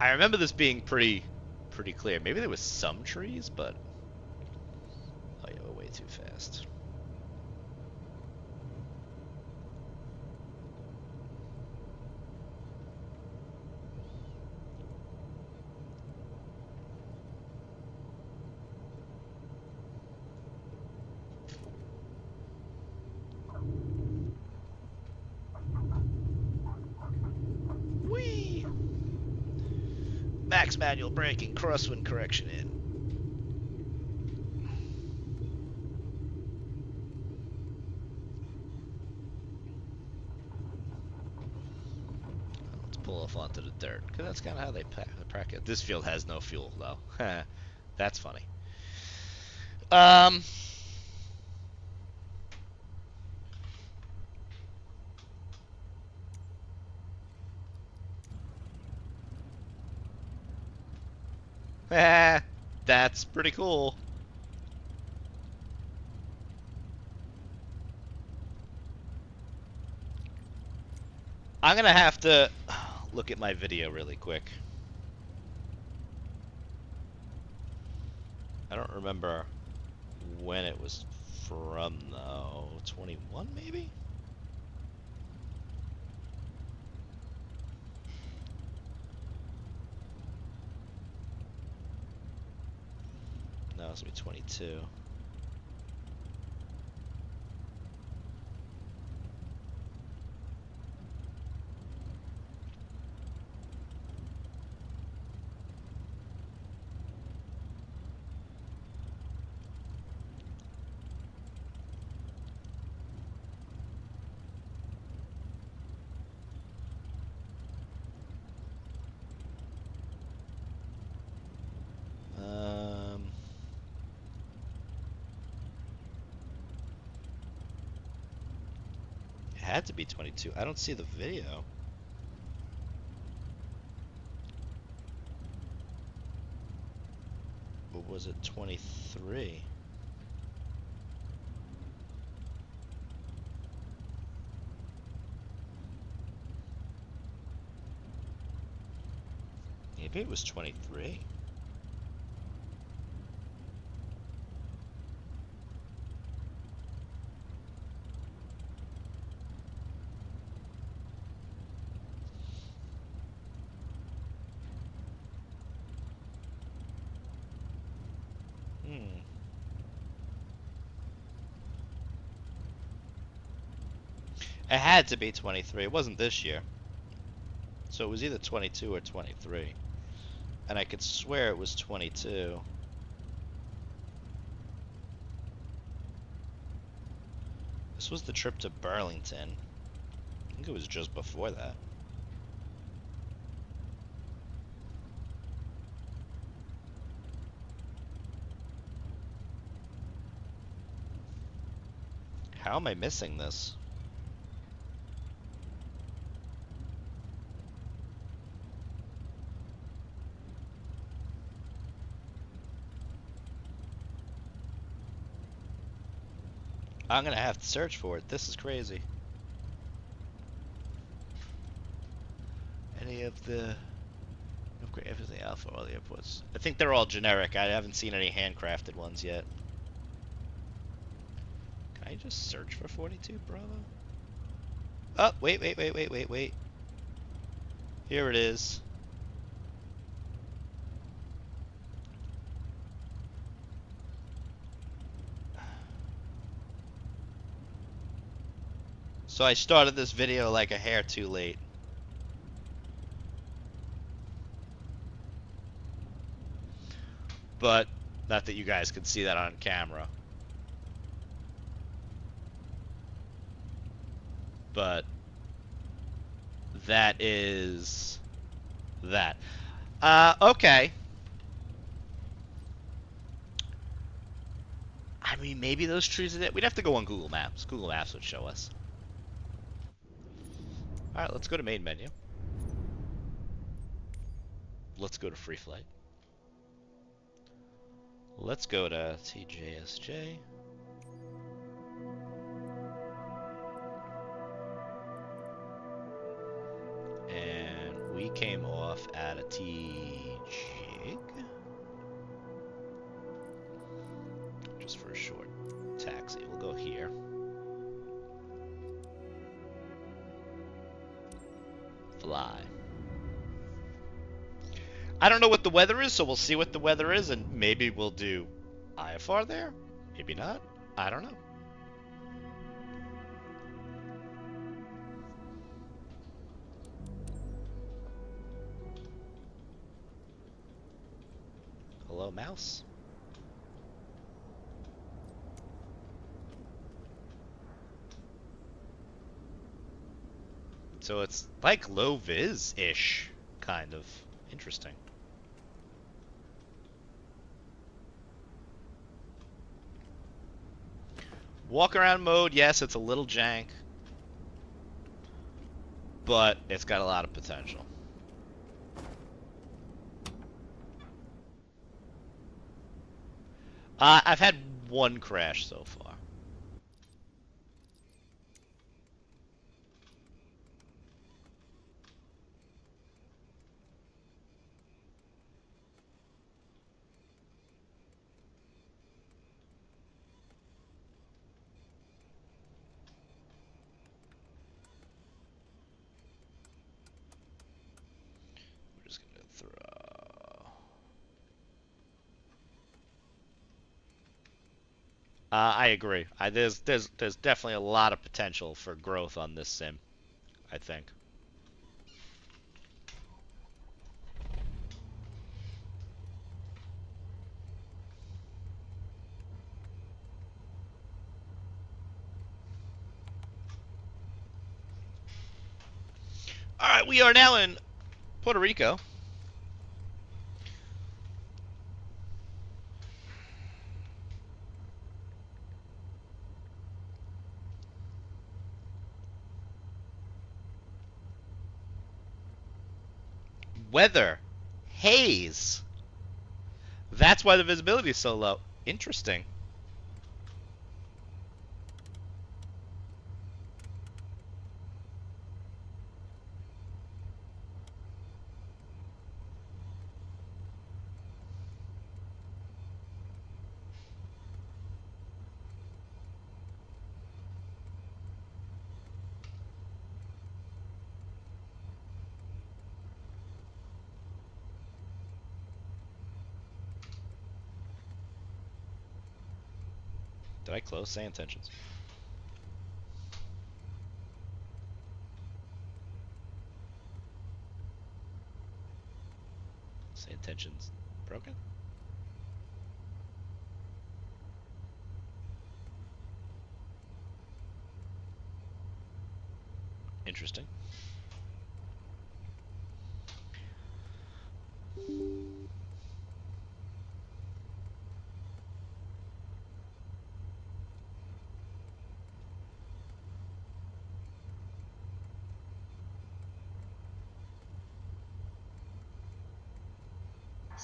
I remember this being pretty clear. Maybe there was some trees, but oh yeah, we're way too fast. Whee! Max manual braking, crosswind correction in. Let's pull off onto the dirt, because that's kind of how they pack it. This field has no fuel, though. That's funny. That's pretty cool. I'm gonna have to look at my video really quick. I don't remember when it was from, though. 21, maybe? No, it's gonna be 22. It had to be 22. I don't see the video. was it 23? Maybe it was 23. It had to be 23. It wasn't this year. So it was either 22 or 23. And I could swear it was 22. This was the trip to Burlington. I think it was just before that. How am I missing this? I'm gonna have to search for it. This is crazy. Any of the upgrade everything alpha, all the airports. I think they're all generic. I haven't seen any handcrafted ones yet. Can I just search for 42 Bravo? Oh, wait. Here it is. So I started this video like a hair too late. But not that you guys could see that on camera. But that is that. Okay. I mean, maybe those trees are there. We'd have to go on Google Maps. Google Maps would show us. Alright, let's go to main menu. Let's go to free flight. Let's go to TJSJ. And we came off at a T-Jig. Just for a short taxi. We'll go here. Fly. I don't know what the weather is, so we'll see what the weather is, and maybe we'll do IFR there. Maybe not. I don't know. Hello, mouse. So it's like low vis-ish, kind of. Interesting. Walk around mode, yes, it's a little jank. But it's got a lot of potential. I've had one crash so far. I agree. There's definitely a lot of potential for growth on this sim, I think. All right, we are now in Puerto Rico. Weather, haze, That's why the visibility is so low. Interesting. Did I close say intentions? Say intentions broken? Interesting.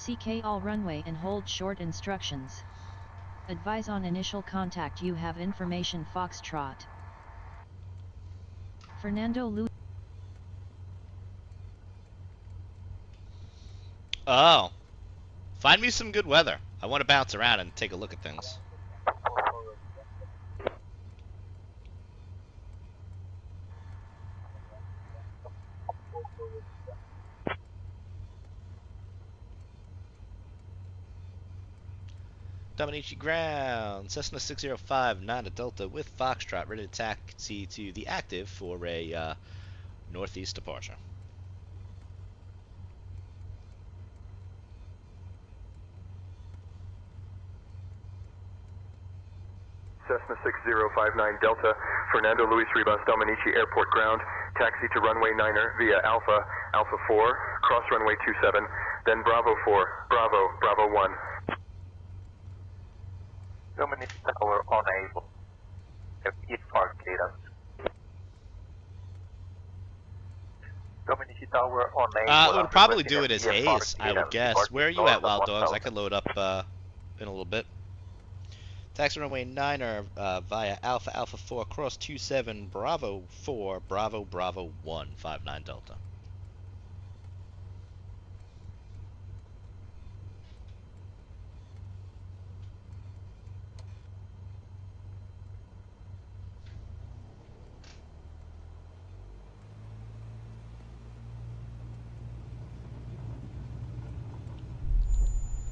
CK all runway and hold short instructions. Advise on initial contact you have information Foxtrot. Fernando Luis. Oh. Find me some good weather. I want to bounce around and take a look at things. Dominici ground, Cessna 605, 9 Delta with Foxtrot, ready to taxi to the active for a northeast departure. Cessna 6059 Delta, Fernando Luis Ribas, Dominici Airport ground, taxi to runway 9er via Alpha, Alpha 4, cross runway 27, then Bravo 4, Bravo, Bravo 1. Dominici Tower unable. East Park cadence. Dominici Tower unable. It would probably do it as Hayes, I would guess. Where are you at, Wild Dogs? I could load up in a little bit. Taxi runway 9er via Alpha, Alpha 4, cross 27, Bravo 4, Bravo, Bravo 1, 59 Delta.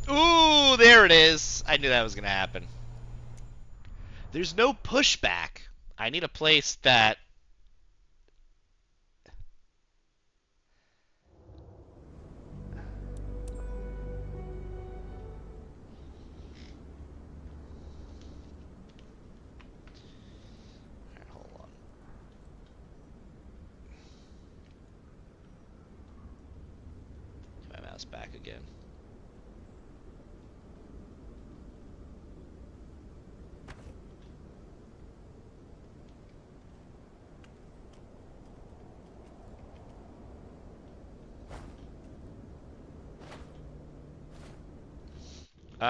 Ooh, there it is. I knew that was going to happen. There's no pushback. I need a place that... Alright, hold on. Get my mouse back again.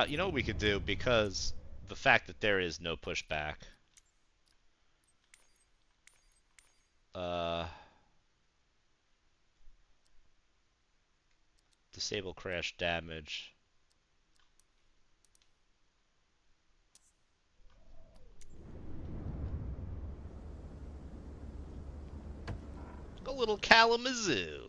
You know what we could do, because the fact that there is no pushback. Disable crash damage. A little Kalamazoo.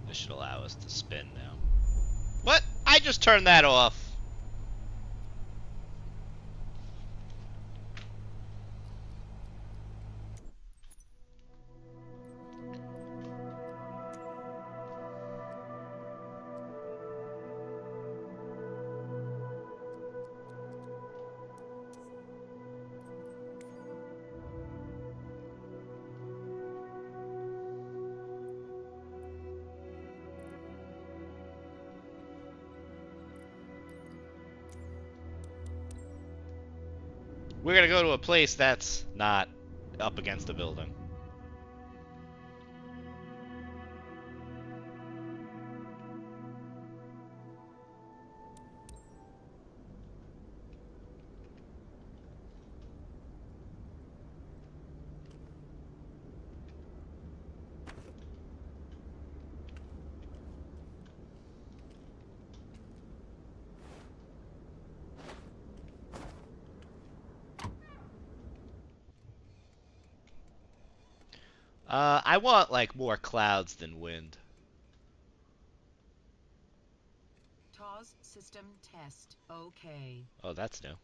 This should allow us to spin now. What? I just turned that off. We're gonna go to a place that's not up against a building. I want, like, more clouds than wind. TAWS system test. Okay. Oh, that's new.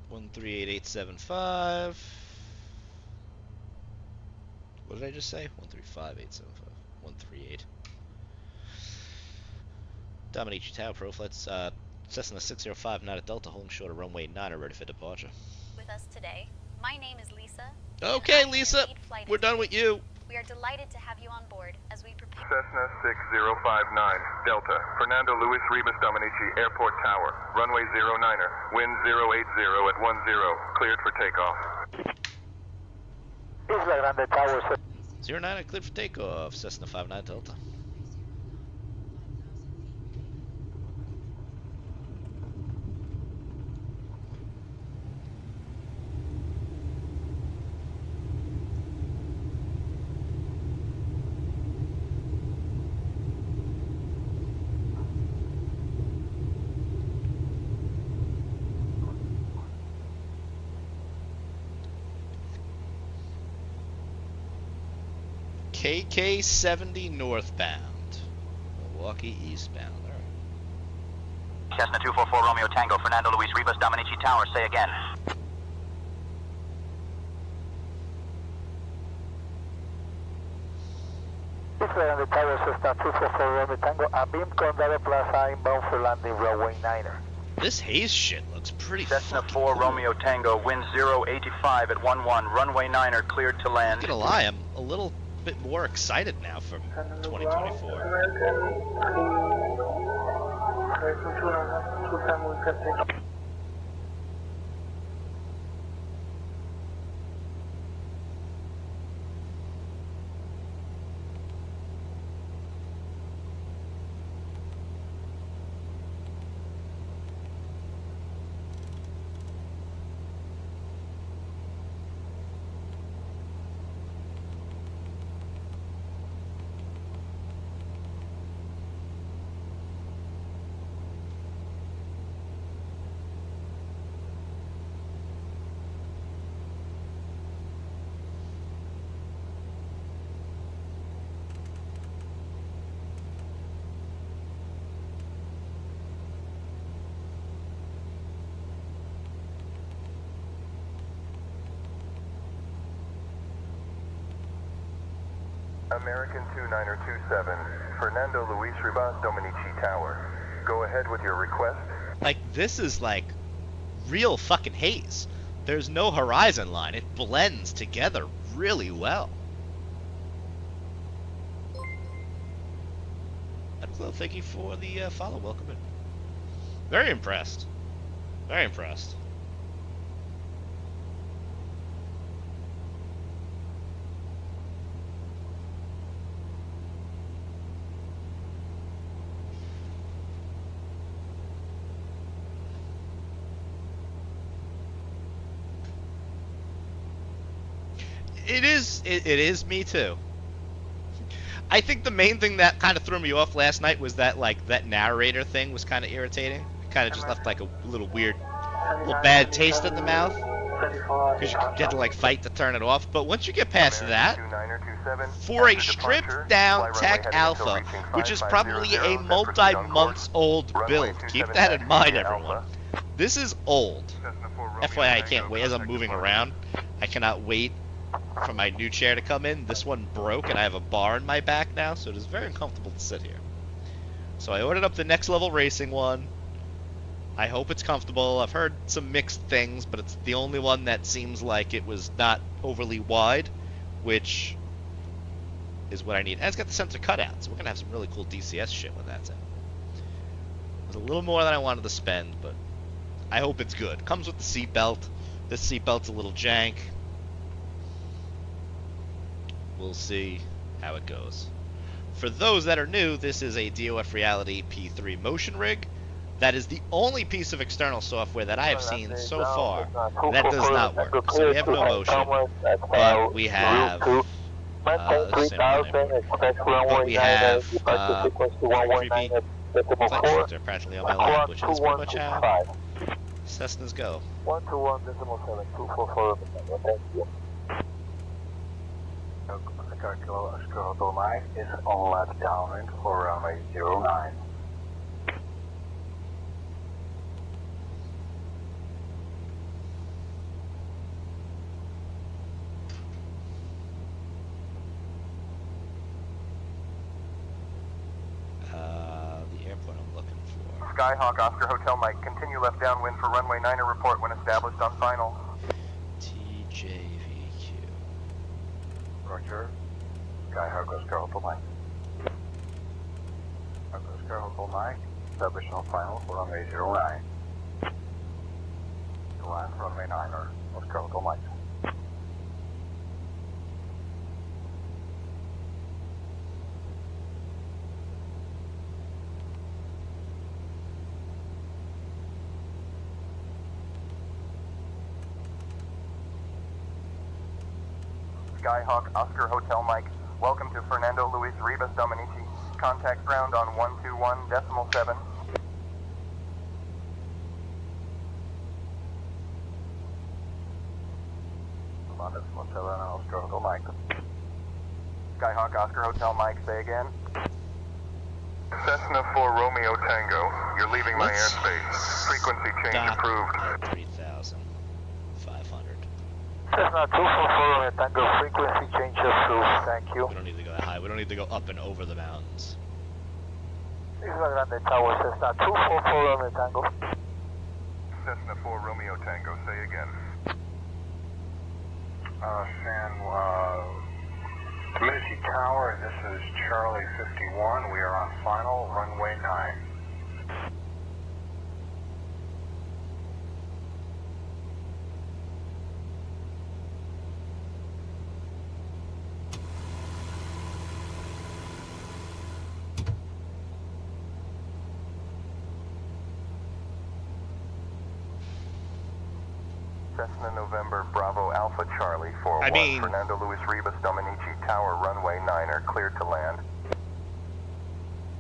One 38875. What did I just say? 135875. 138. Dominici Tower, Pro Flights, Cessna 605, not at Delta, holding short of runway 9, are ready for departure. With us today, my name is Lisa. Okay, Lisa, we're done with you. We are delighted to have you on board as we prepare. Cessna 6059, Delta, Fernando Luis Ribas Dominici, Airport Tower, runway 09er, wind 080 at 10, cleared for takeoff. Isla Grande Tower. 09, cleared for takeoff, Cessna 59 Delta. KK70 northbound, Milwaukee eastbound. All right. Cessna 244 Romeo Tango, Fernando Luis Ribas Dominici Tower, say again. Isla Grande Tower, Cessna 244 Romeo Tango, Abim Condado Plaza, inbound for landing, runway 9er. This haze shit looks pretty Cessna fucking 4 cool. Romeo Tango, wind 085 at 11, runway 9er, cleared to land. Not gonna lie, I'm a little bit more excited now for 2024. American 2927, Fernando Luis Ribas Dominici Tower. Go ahead with your request. Like, this is like real fucking haze. There's no horizon line. It blends together really well. Well, thank you for the follow. Welcome in. Very impressed. Very impressed. It is me too. I think the main thing that kind of threw me off last night was that that narrator thing was kind of irritating. It kind of just left like a little bad taste in the mouth because you had to fight to turn it off. But once you get past that, for a stripped down Tech Alpha, which is probably a multi-months old build, keep that in mind, everyone. This is old. FYI, I can't wait as I'm moving around. I cannot wait for my new chair to come in. This one broke and I have a bar in my back now, so it is very uncomfortable to sit here. So I ordered up the Next Level Racing one. I hope it's comfortable. I've heard some mixed things, but it's the only one that seems like it was not overly wide, which is what I need. And it's got the sensor cutout, so we're going to have some really cool DCS shit when that's in. It was a little more than I wanted to spend, but I hope it's good. Comes with the seatbelt. This seatbelt's a little jank. We'll see how it goes. For those that are new, this is a DOF Reality P3 motion rig. That is the only piece of external software that I have seen so far that does not work. So we have no motion, but we have creepy flight instructor practically on my lap, which is pretty much how Cessnas go. 121.7244. Oscar Hotel Mike is on left downwind for runway 09. The airport I'm looking for. Skyhawk Oscar Hotel Mike, continue left downwind for runway 9 and report when established on final. TJVQ. Roger. Skyhawk Oscar Hotel Mike. Oscar Hotel Mike, established on final for runway 09. To land for runway 9 or Oscar Hotel Mike. Skyhawk Oscar Hotel Mike, welcome to Fernando Luis Ribas Dominici. Contact ground on 121.7. Oscar Hotel Mike. Skyhawk Oscar Hotel Mike, say again. Cessna 4 Romeo Tango, you're leaving my airspace. Frequency change approved. At 3,500. Cessna 244 Tango, frequency change approved. Thank you. We don't need to go that high. We don't need to go up and over the mountains. Isla Grande Tower, Cessna 244 Tango. Cessna 4 Romeo Tango, say again. Community Tower, this is Charlie 51. We are on final, runway 9. Cessna November Bravo Alpha Charlie 41. Fernando Luis Ribas Dominici Tower runway 9er cleared to land.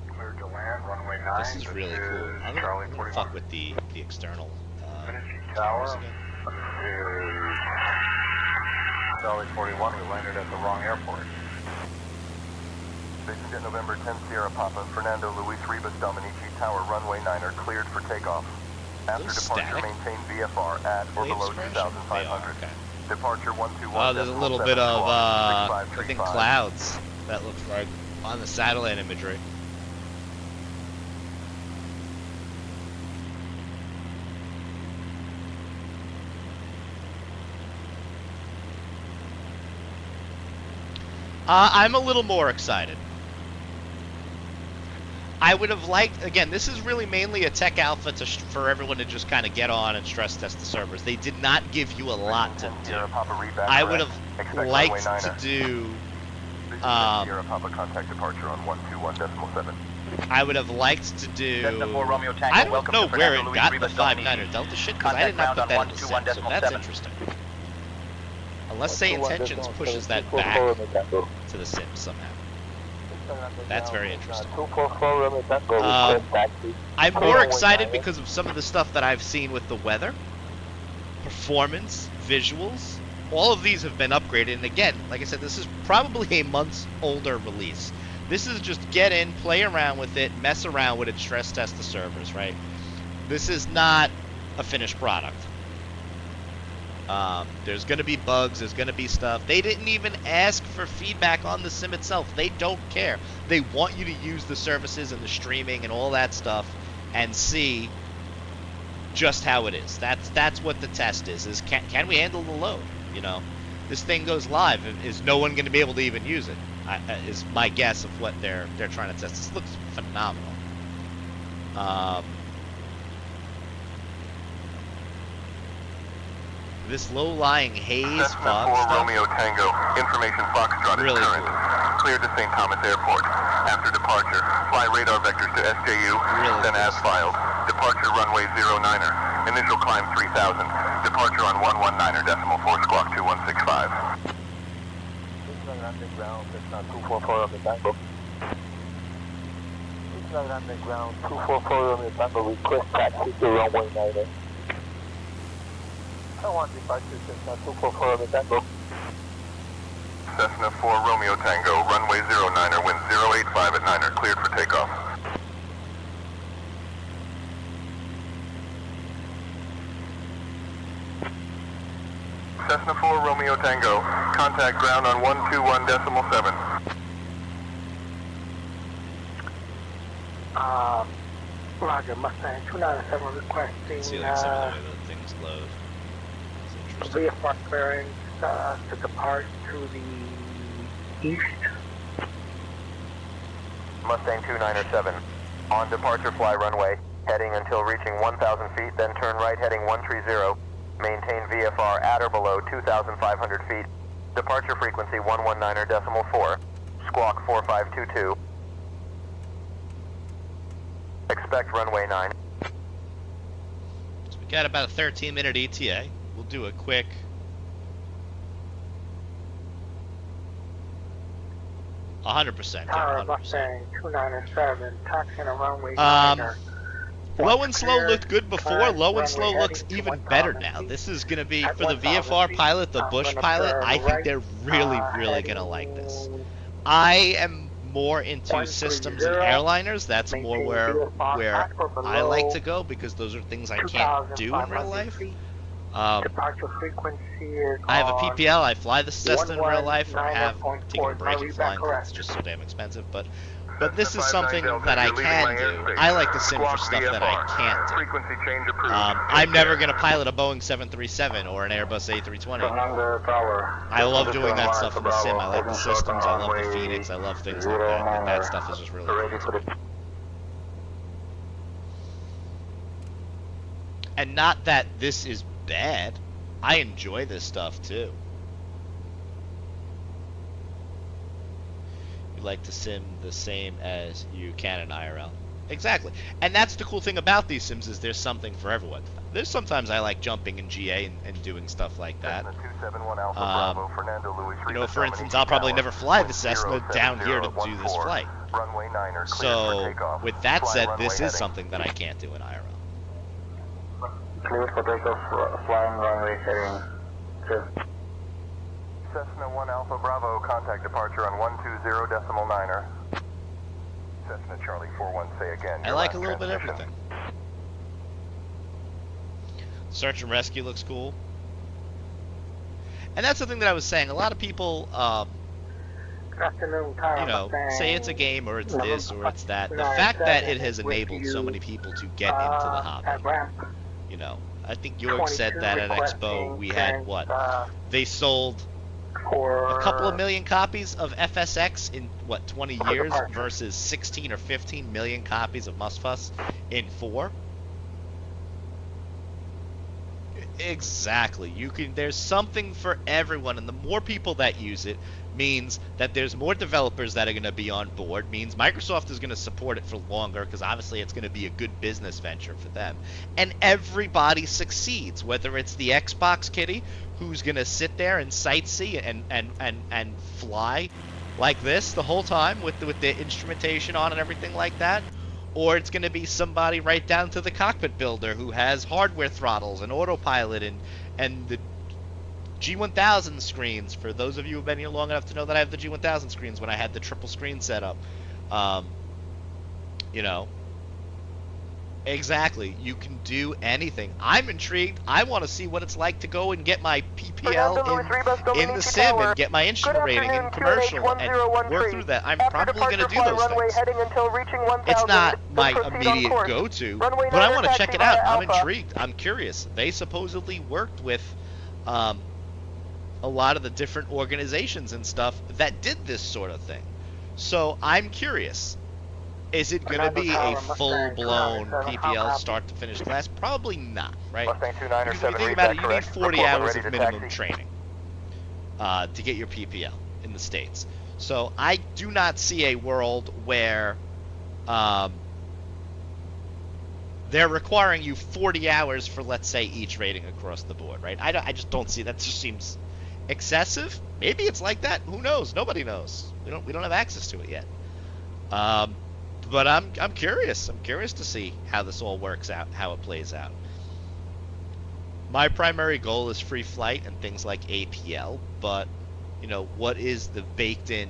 Cleared to land, runway 9. This is really cool. I'm gonna fuck with the external. Tower is Charlie 41. We landed at the wrong airport. Station Jet November 10 Sierra Papa. Fernando Luis Ribas Dominici Tower runway 9er cleared for takeoff. After departure, maintain VFR at or below 2,500. Okay. Departure 121. Oh, there's a little bit of, I think, clouds that looks like on the satellite imagery. I'm a little more excited. I would have liked, again, this is really mainly a tech alpha for everyone to just kind of get on and stress test the servers. They did not give you a lot to do. I would have liked to do, Sierra Papa contact departure on 121.7. I would have liked to do, Romeo Tango, I don't welcome know to where Fernando it Luis got the Rivas 5.9er Delta shit, because I did not put that in the sim, so that's interesting. Unless Say Intentions pushes that back to the sim somehow. That's very interesting. I'm more excited because of some of the stuff that I've seen with the weather, performance, visuals. All of these have been upgraded, and again, like I said, this is probably a month's older release. This is just get in, play around with it, mess around with it, stress test the servers, right? This is not a finished product. There's going to be bugs, there's going to be stuff. They didn't even ask for feedback on the sim itself. They don't care. They want you to use the services and the streaming and all that stuff and see just how it is. That's what the test is can we handle the load? You know, this thing goes live. Is no one going to be able to even use it? Is my guess of what they're trying to test. This looks phenomenal. This low-lying haze fog stuff. Romeo Tango, information Foxtrot really is current. Cool. Cleared to St. Thomas Airport. After departure, fly radar vectors to SJU, really then as filed. Departure runway 09er. Initial climb 3000. Departure on 119er, decimal 4 squawk 2165. Ground, Cessna 244 on the Tango. Ground 244 on the Tango, request taxi to runway 90. I want departure Cessna 244 on the Tango. Cessna 4 Romeo Tango, runway 09er, wind 085 at 9er, cleared for takeoff. Cessna 4 Romeo Tango, contact ground on 121.7. Roger, Mustang 297 requesting See like some of the way the things load. VFR clearance to depart to the east. Mustang 297, on departure fly runway, heading until reaching 1,000 feet, then turn right heading 130. Maintain VFR at or below 2,500 feet. Departure frequency 119er decimal 4. Squawk 4522. Expect runway 9. So we got about a 13-minute ETA. We'll do a quick... Tower Mustang 297, taxiing a runway 9er. Low and slow looked good before. Low and slow looks even better now. This is going to be, for the VFR pilot, the Bush pilot, I think they're really, really going to like this. I am more into systems and airliners. That's more where I like to go, because those are things I can't do in real life. Departure frequency is I have a PPL. I fly the Cessna in real life, or have taken a break in flying because it's just so damn expensive. But this is something that I can do. I like to sim for stuff that I can't do. I'm never going to pilot a Boeing 737 or an Airbus A320. I love doing that stuff in the sim. I like the systems. I love the Phoenix. I love things like that. And that stuff is just really cool. And not that this is bad. I enjoy this stuff too. You like to sim the same as you can in IRL. Exactly. And that's the cool thing about these sims, is there's something for everyone. There's sometimes I like jumping in GA and doing stuff like that. You know, for instance, I'll probably never fly the Cessna down here to do this flight. So, with that said, this is something that I can't do in IRL. Clear for takeoff, flying runway heading 2. Cessna 1 Alpha Bravo, contact departure on 120.9er. Cessna Charlie 41, say again. I like a little bit of everything. Search and rescue looks cool. And that's the thing that I was saying. A lot of people, you know, say it's a game, or it's this, or it's that. The fact that it has enabled so many people to get into the hobby. You know, I think York said that at Expo. We had, what? They sold A couple of million copies of FSX in, what, 20 years versus 16 or 15 million copies of Mustfuss in 4? Exactly. There's something for everyone, and the more people that use it means that there's more developers that are going to be on board, means Microsoft is going to support it for longer, because obviously it's going to be a good business venture for them. And everybody succeeds, whether it's the Xbox kitty, who's going to sit there and sightsee and fly like this the whole time with the instrumentation on and everything like that, or it's going to be somebody right down to the cockpit builder who has hardware throttles and autopilot and the G1000 screens. For those of you who've been here long enough to know that I have the G1000 screens when I had the triple screen setup. You know, exactly. You can do anything. I'm intrigued. I want to see what it's like to go and get my PPL in the sim and get my instrument rating in commercial and work through that. I'm probably going to do those things. It's not my immediate go-to, but I want to check it out. I'm intrigued. I'm curious. They supposedly worked with a lot of the different organizations and stuff that did this sort of thing. So I'm curious. Is it going to be a full-blown PPL start-to-finish class? Probably not, right? Because if you think about it, you need 40 hours of minimum training to get your PPL in the States. So I do not see a world where they're requiring you 40 hours for, let's say, each rating across the board, right? I just don't see that. It just seems excessive. Maybe it's like that. Who knows? Nobody knows. We don't have access to it yet. But I'm curious. I'm curious to see how this all works out, how it plays out. My primary goal is free flight and things like APL, but you know, what is the baked-in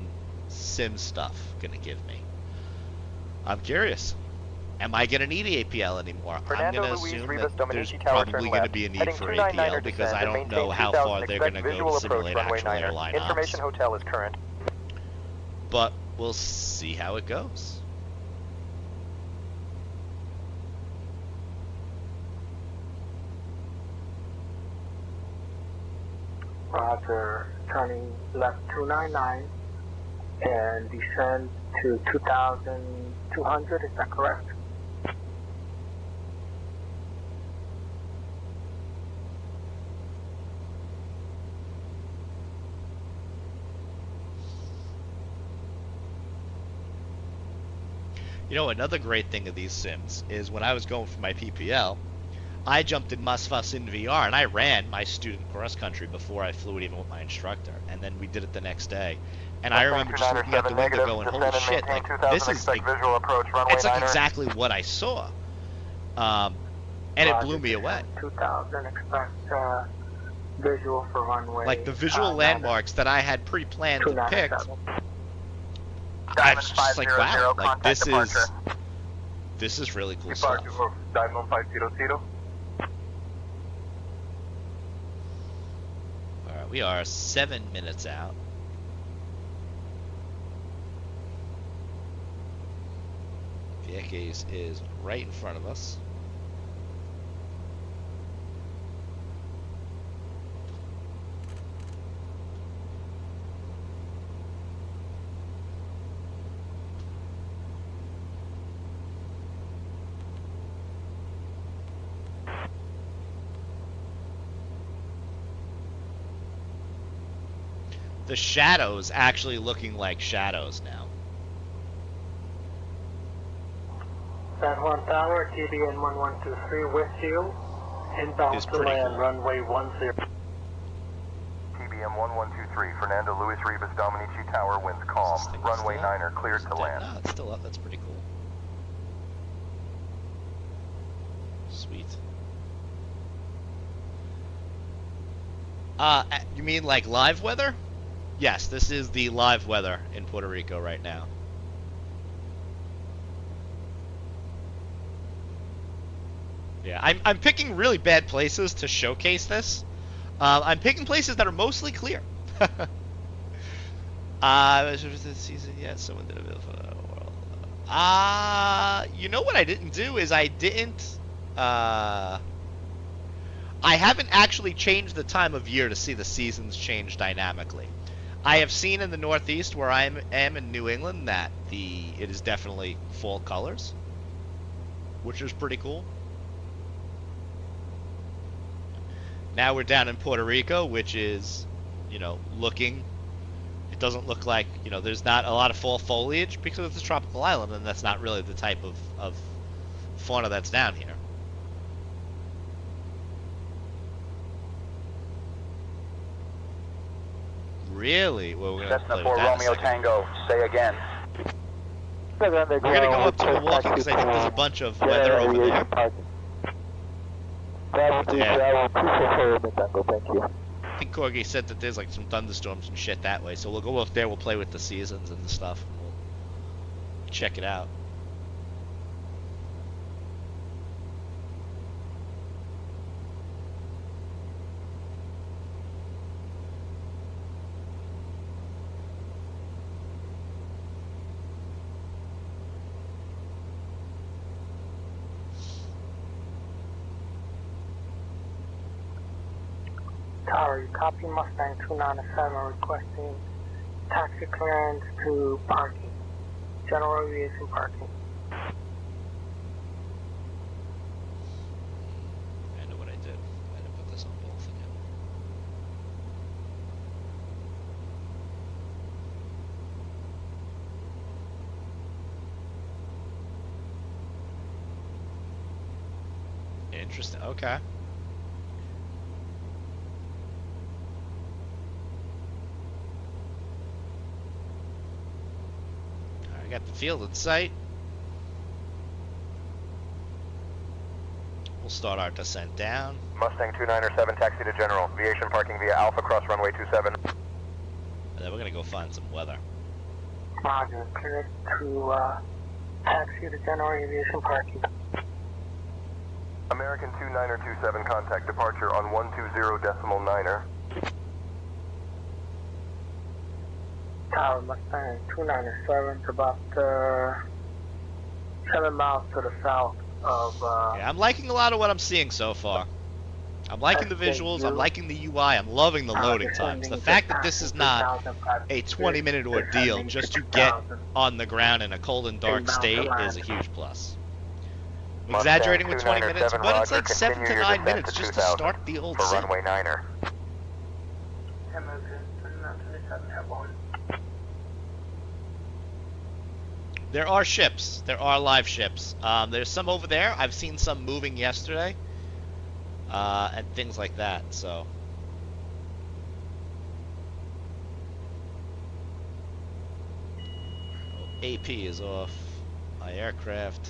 sim stuff going to give me? I'm curious. Am I going to need APL anymore? I'm going to assume that there's probably going to be a need for APL because I don't know how far they're going to go to simulate actual airline ops. Information hotel is current. But we'll see how it goes. Roger, turning left 299 and descend to 2,200, is that correct? You know, another great thing of these sims is when I was going for my PPL, I jumped in Mustfuss in VR, and I ran my student cross-country before I flew it even with my instructor, and then we did it the next day. And I remember just looking out the window going, holy shit, like, this is, like, it's like exactly what I saw. And it blew me away. 2000, expect visual for runway. Like, the visual landmarks that I had pre-planned and picked, I was just like, wow, like, this is really cool stuff. Diamond 500. Alright, we are 7 minutes out. Vieques is right in front of us. The shadows actually looking like shadows now. San Juan Tower, TBN 1123 with you. Inbound to land, cool. Runway 10. TBM 1123, Fernando Luis Rivas Dominici Tower, winds calm. Runway 9 cleared to land. No, it's still up. That's pretty cool. Sweet. You mean like live weather? Yes, this is the live weather in Puerto Rico right now. Yeah, I'm picking really bad places to showcase this. I'm picking places that are mostly clear. Season, yeah, someone did a bit of you know what I didn't do is I I haven't actually changed the time of year to see the seasons change dynamically. I have seen in the Northeast, where I am in New England, that it is definitely fall colors, which is pretty cool. Now we're down in Puerto Rico, which is, you know, looking. It doesn't look like, you know, there's not a lot of fall foliage because it's a tropical island, and that's not really the type of fauna that's down here. Really? Well, we're gonna play with that in a second. Tango, say again. We're gonna go up to Milwaukee because I think there's a bunch of weather over there. Yeah. Thank you. I think Corgi said that there's like some thunderstorms and shit that way, so we'll go up there, we'll play with the seasons and the stuff, and we'll check it out. Tower, you copy Mustang 297 requesting taxi clearance to parking. General aviation parking. I know what I did. I had to put this on both again. Interesting. Okay. I got the field in sight. We'll start our descent down. Mustang 297, taxi to General. Aviation parking via Alpha Cross runway 27. And then we're gonna go find some weather. Roger, clear to taxi to General aviation parking. American 2927, contact departure on 120.9er. Tower Mustang 297 to about 7 miles to the south of... Yeah, I'm liking a lot of what I'm seeing so far. I'm liking the visuals, I'm liking the UI, I'm loving the loading times. The fact that this is not a 20-minute ordeal just to get on the ground in a cold and dark state is a huge plus. I'm exaggerating with 20 minutes, but it's like 7 to 9 minutes just to start the old sim. Runway 9er. There are ships. There are live ships. There's some over there. I've seen some moving yesterday. And things like that, so. AP is off my aircraft.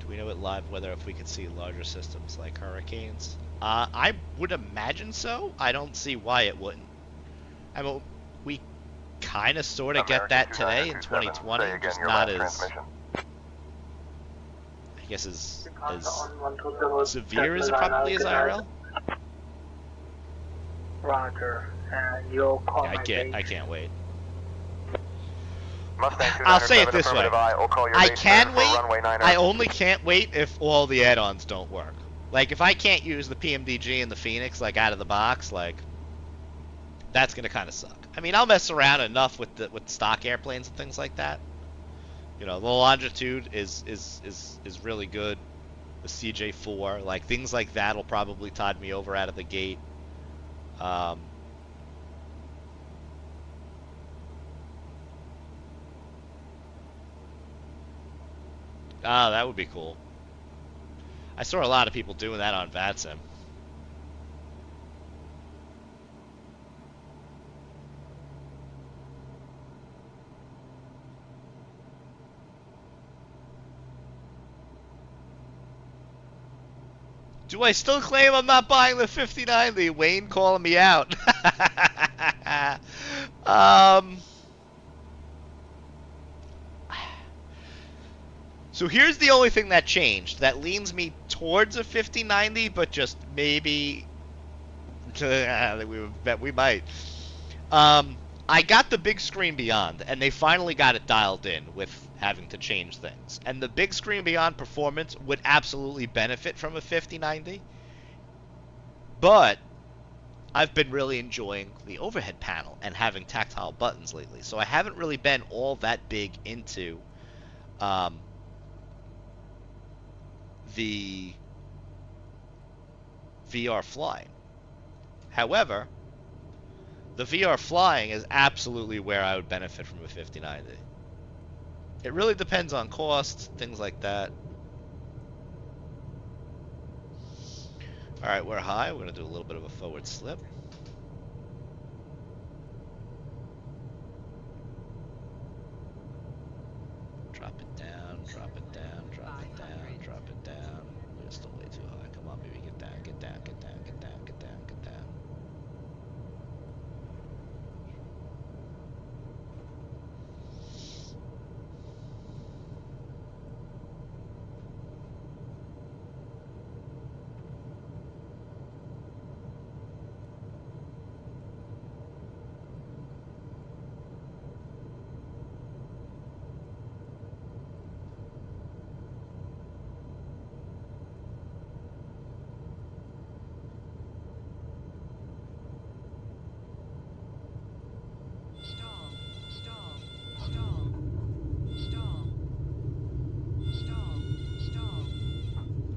We know at live weather if we could see larger systems like hurricanes. I would imagine so. I don't see why it wouldn't. I mean, we kind of sort of get that today in 2020, just not as, I guess, as severe as it probably is IRL. Roger, you'll call yeah, I can't wait. I'll say it this way. I can wait. I only can't wait if all the add-ons don't work. Like, if I can't use the PMDG and the Phoenix, like, out of the box, like, that's gonna kind of suck. I mean, I'll mess around enough with stock airplanes and things like that. You know, the Longitude is really good. The CJ4, like, things like that will probably tide me over out of the gate. Ah, that would be cool. I saw a lot of people doing that on VATSIM. Do I still claim I'm not buying the 5090? Wayne calling me out. So here's the only thing that changed that leans me towards a 5090, but just maybe we might. I got the big screen beyond, and they finally got it dialed in with having to change things. And the big screen beyond performance would absolutely benefit from a 5090, but I've been really enjoying the overhead panel and having tactile buttons lately, so I haven't really been all that big into the VR flying. However, the VR flying is absolutely where I would benefit from a 5090. It really depends on cost, things like that. Alright, we're high. We're going to do a little bit of a forward slip. Drop it down, drop it down, drop it down, drop it down. We're still way too high. Come on, baby, get down, get down, get down, get down, get down, get down.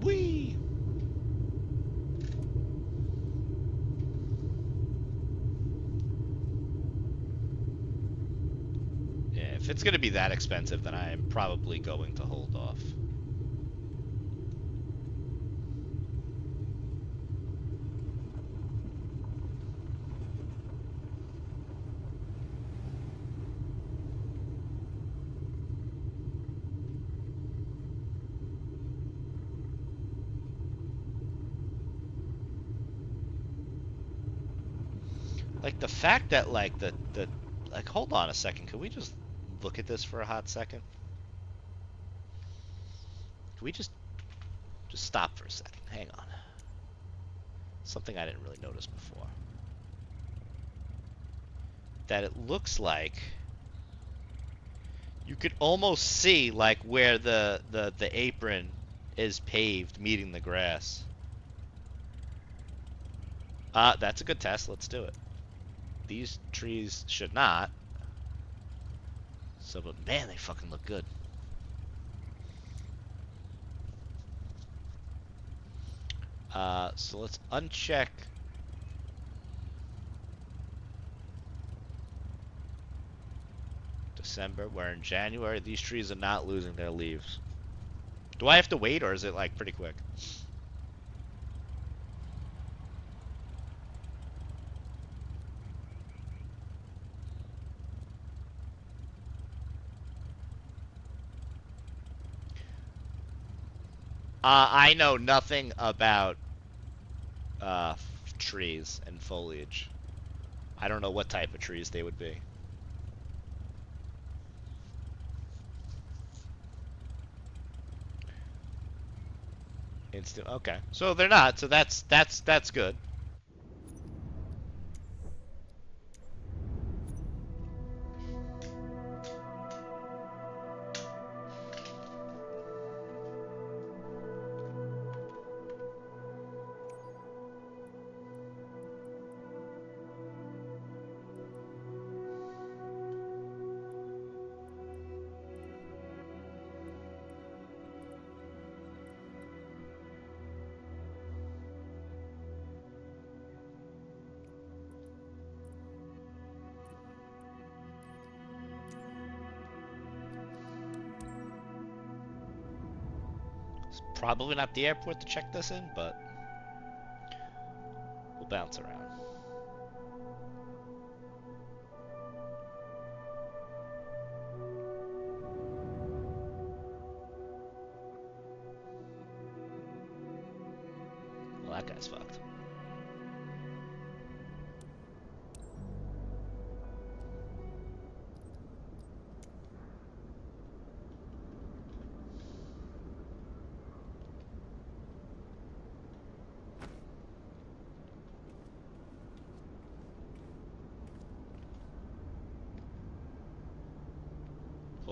Whee! Yeah, if it's going to be that expensive, then I am probably going to hold off. Like, the fact that, like, like, hold on a second. Can we just look at this for a hot second? Can we just stop for a second? Hang on. Something I didn't really notice before. That it looks like you could almost see, like, where the apron is paved meeting the grass. That's a good test. Let's do it. These trees should not. So, but man, they fucking look good. So let's uncheck December. We're in January. These trees are not losing their leaves. Do I have to wait, or is it like pretty quick? I know nothing about trees and foliage. I don't know what type of trees they would be. Instant. Okay, so they're not. So that's good. Probably not the airport to check this in, but we'll bounce around. Well, that guy's fucked.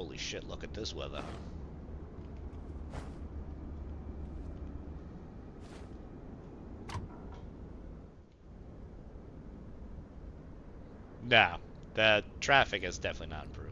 Holy shit, look at this weather. No, the traffic is definitely not improved.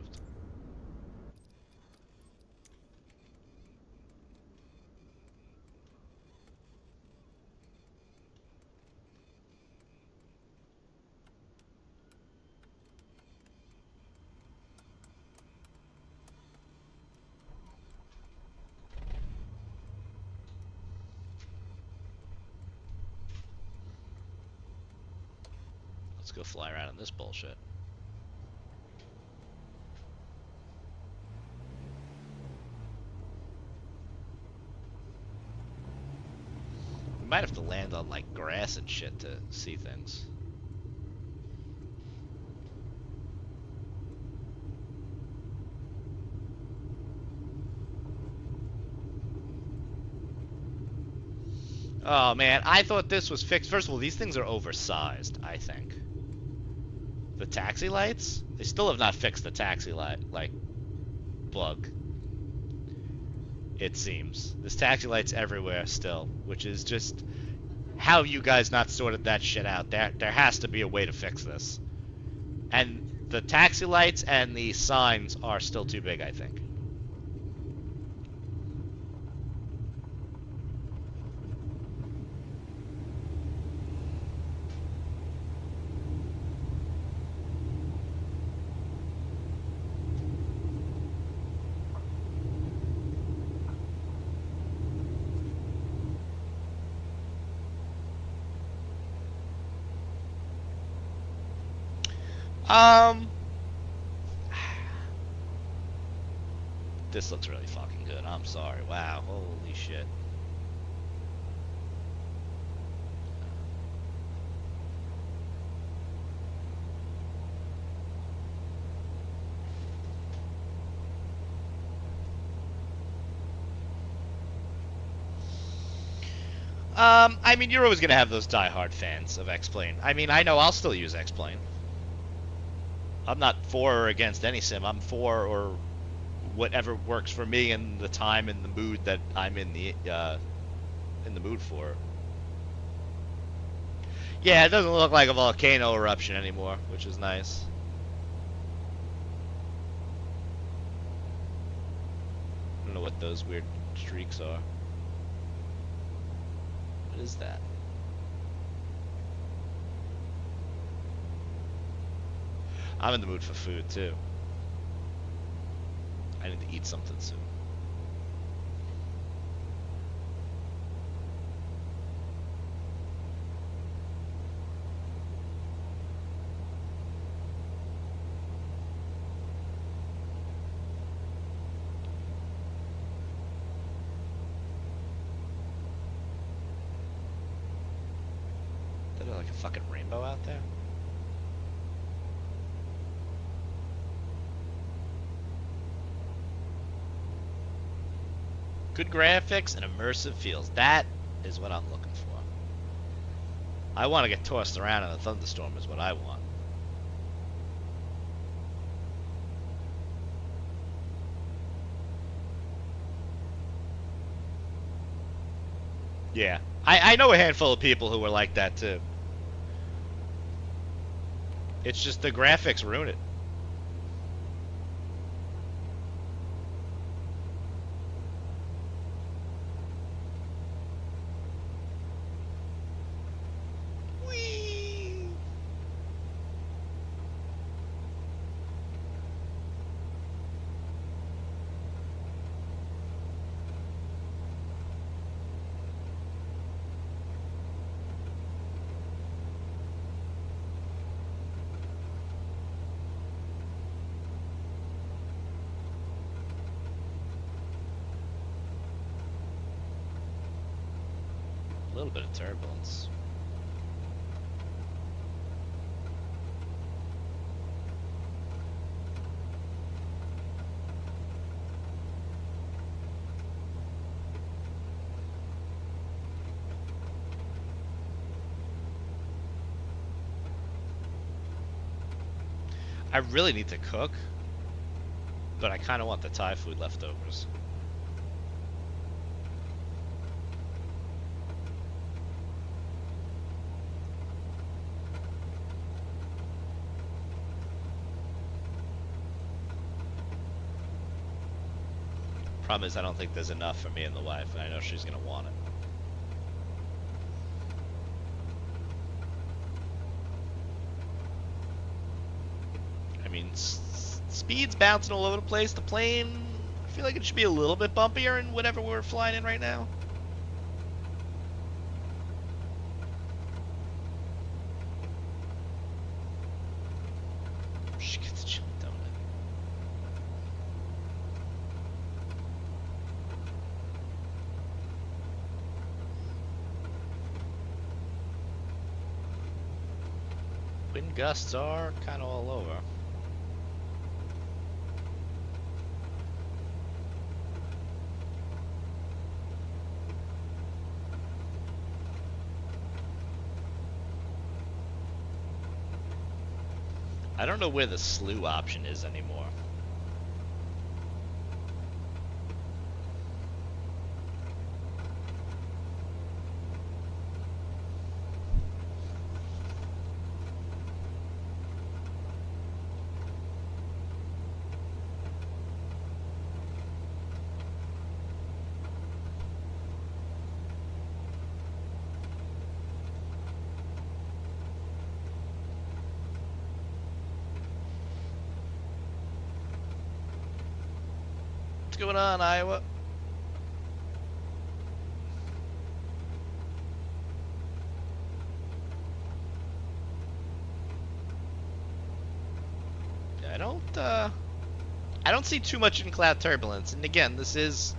Let's go fly around in this bullshit. We might have to land on like grass and shit to see things. Oh man, I thought this was fixed. First of all, these things are oversized, I think. The taxi lights? They still have not fixed the taxi light, like, bug. It seems. There's taxi lights everywhere still, which is just... How have you guys not sorted that shit out? There has to be a way to fix this. And the taxi lights and the signs are still too big, I think. This looks really fucking good. I'm sorry. Wow. Holy shit. I mean, you're always gonna have those diehard fans of X-Plane. I mean, I know I'll still use X-Plane. I'm not for or against any sim. I'm for or whatever works for me and the time and the mood that I'm in the mood for. Yeah, it doesn't look like a volcano eruption anymore, which is nice. I don't know what those weird streaks are. What is that? I'm in the mood for food too. I need to eat something soon. Is there like a fucking rainbow out there? Good graphics and immersive feels. That is what I'm looking for. I want to get tossed around in a thunderstorm is what I want. Yeah. I know a handful of people who are like that too. It's just the graphics ruin it. A little bit of turbulence. I really need to cook. but I kind of want the Thai food leftovers. Problem is, I don't think there's enough for me and the wife, and I know she's gonna want it. I mean, speed's bouncing all over the place. The plane, I feel like it should be a little bit bumpier in whatever we're flying in right now. She gets a chili donut. Wind gusts are kind of all over. I don't know where the slew option is anymore. What's going on, Iowa? I don't see too much in cloud turbulence. And again, this is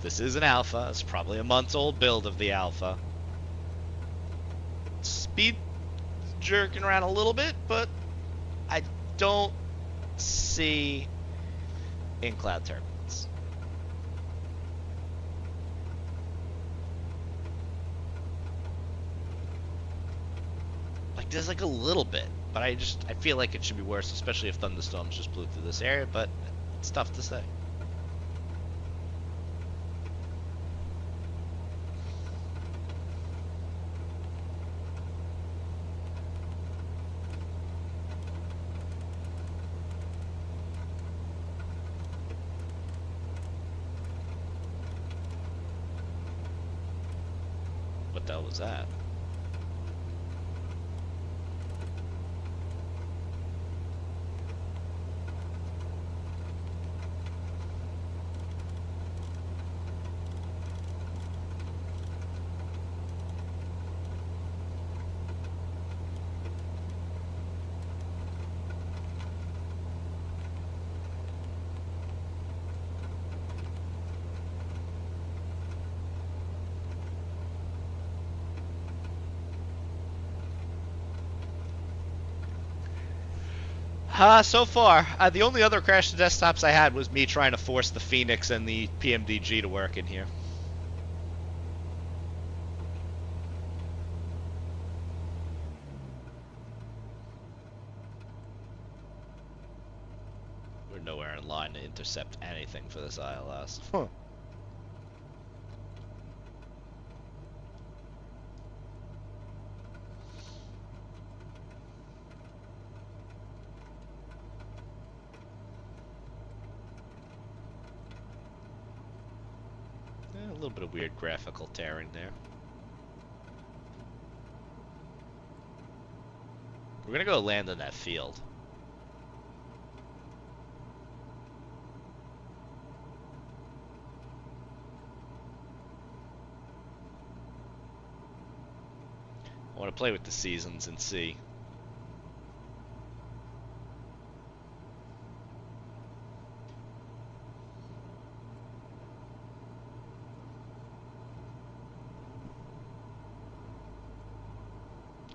an alpha. It's probably a month-old build of the alpha. Speed jerking around a little bit, but I don't see in cloud turbulence. Like there's like a little bit, but I feel like it should be worse, especially if thunderstorms just blew through this area, but it's tough to say. What the hell was that? So far, the only other crash to desktops I had was me trying to force the Phoenix and the PMDG to work in here. We're nowhere in line to intercept anything for this ILS. Huh. A little bit of weird graphical tearing there. We're gonna go land in that field. I want to play with the seasons and see.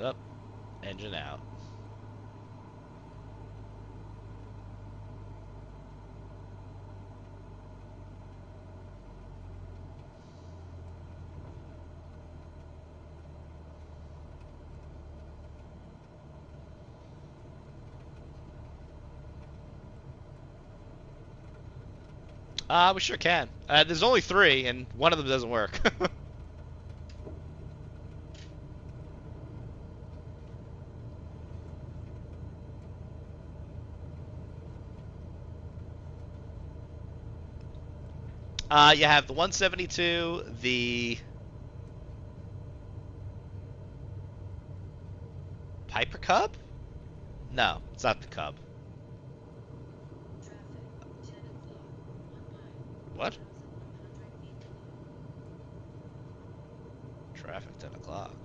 Up, engine out. We sure can. There's only 3, and one of them doesn't work. You have the 172, the Piper Cub? No, it's not the Cub. What? Traffic 10 o'clock.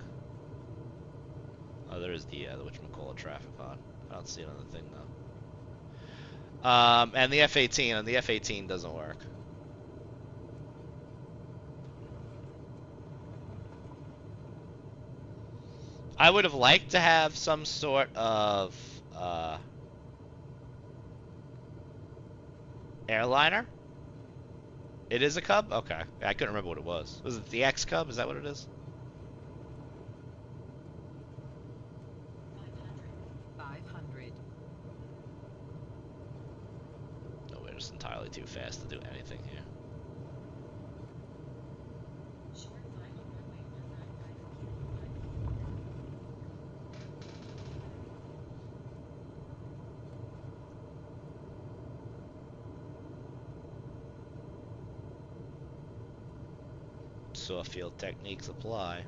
Oh, there is the whatchamacallit traffic pod. I don't see it on the thing though. And the F-18, and the F-18 doesn't work. I would have liked to have some sort of airliner. It is a Cub? Okay. I couldn't remember what it was. Was it the X Cub? Is that what it is? 500. No, we're just entirely too fast to do anything here. Soft field techniques apply.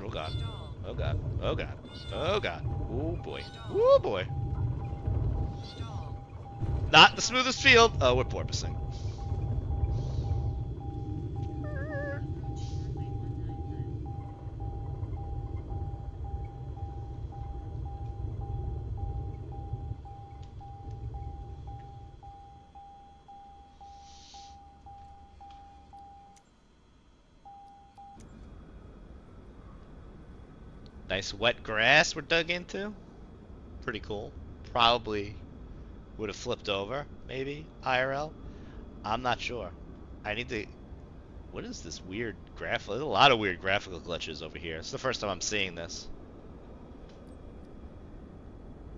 Oh god. Oh god. Oh god. Oh god. Oh boy. Oh boy. Not the smoothest field. Oh, we're porpoising. Nice wet grass we're dug into. Pretty cool. Probably would have flipped over, maybe, IRL. I'm not sure. I need to... What is this weird graph? There's a lot of weird graphical glitches over here. It's the first time I'm seeing this.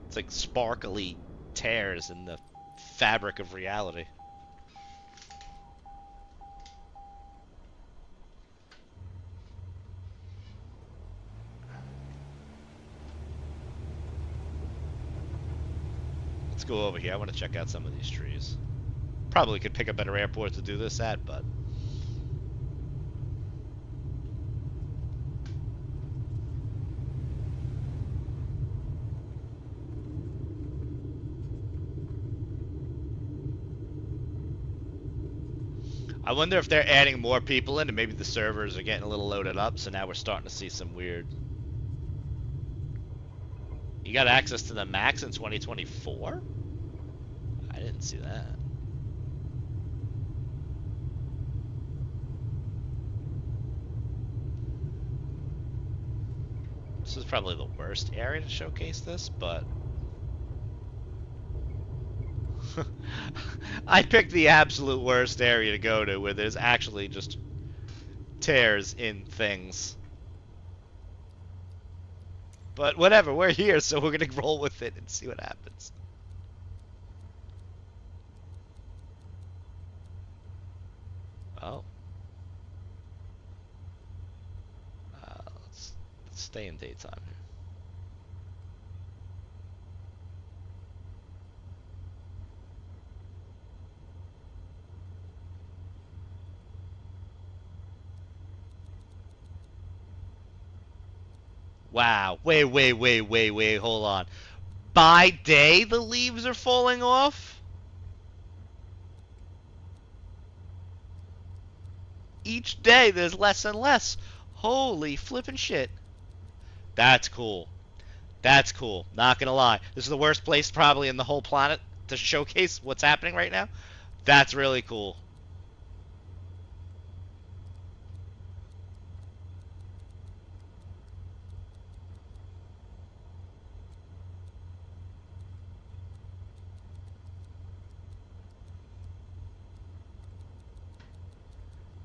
It's like sparkly tears in the fabric of reality. Let's go over here. I want to check out some of these trees. Probably could pick a better airport to do this at, but... I wonder if they're adding more people in and maybe the servers are getting a little loaded up, so now we're starting to see some weird... You got access to the max in 2024? I didn't see that. This is probably the worst area to showcase this, but... I picked the absolute worst area to go to where there's actually just tears in things. But whatever, we're here, so we're gonna roll with it and see what happens. Oh. Let's stay in daytime here. Wow. Wait, hold on. By day, the leaves are falling off? Each day, there's less and less. Holy flippin' shit. That's cool. That's cool. Not gonna lie. This is the worst place probably in the whole planet to showcase what's happening right now. That's really cool.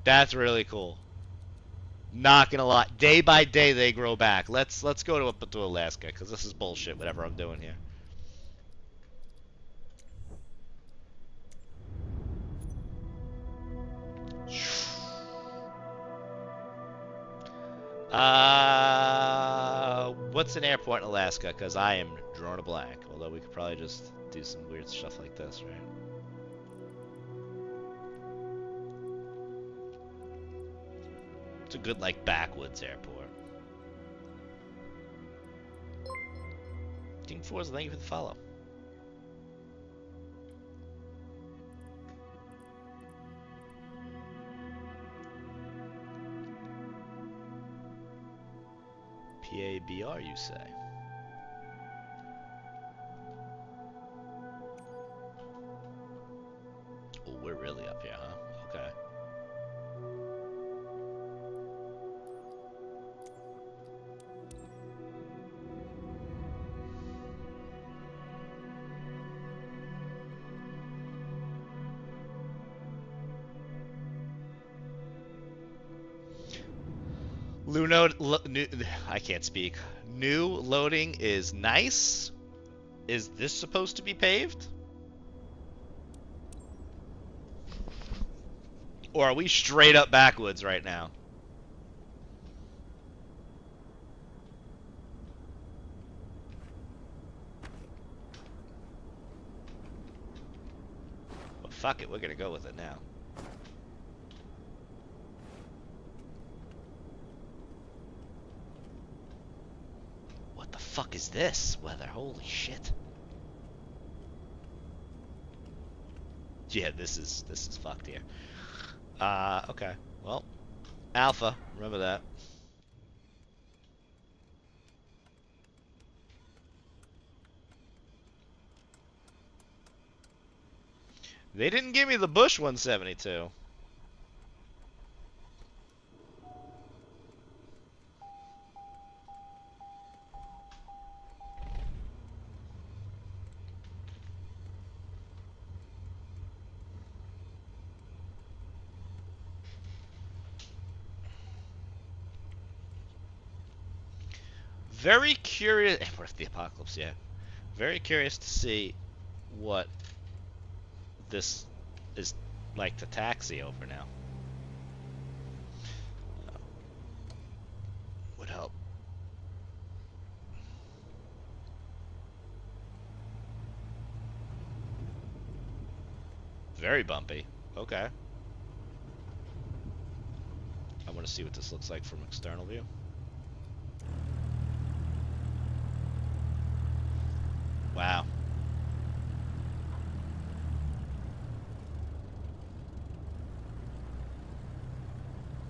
That's really cool. Not gonna lie. Day by day they grow back. Let's go up to Alaska, because this is bullshit, whatever I'm doing here. What's an airport in Alaska? Because I am drawing a blank. Although we could probably just do some weird stuff like this, right? It's a good, like, backwoods airport. King Forza, thank you for the follow. PABR, you say? Oh, we're really up here, huh? Okay. I can't speak. New loading is nice. Is this supposed to be paved? Or are we straight up backwoods right now? Well, fuck it, we're gonna go with it now. What the fuck is this weather? Holy shit. Yeah, this is fucked here. Okay. Well, Alpha, remember that. They didn't give me the Bush 172. Very curious. What if the apocalypse? Yeah. Very curious to see what this is like to taxi over now. Would help. Very bumpy. Okay. I want to see what this looks like from external view. Wow.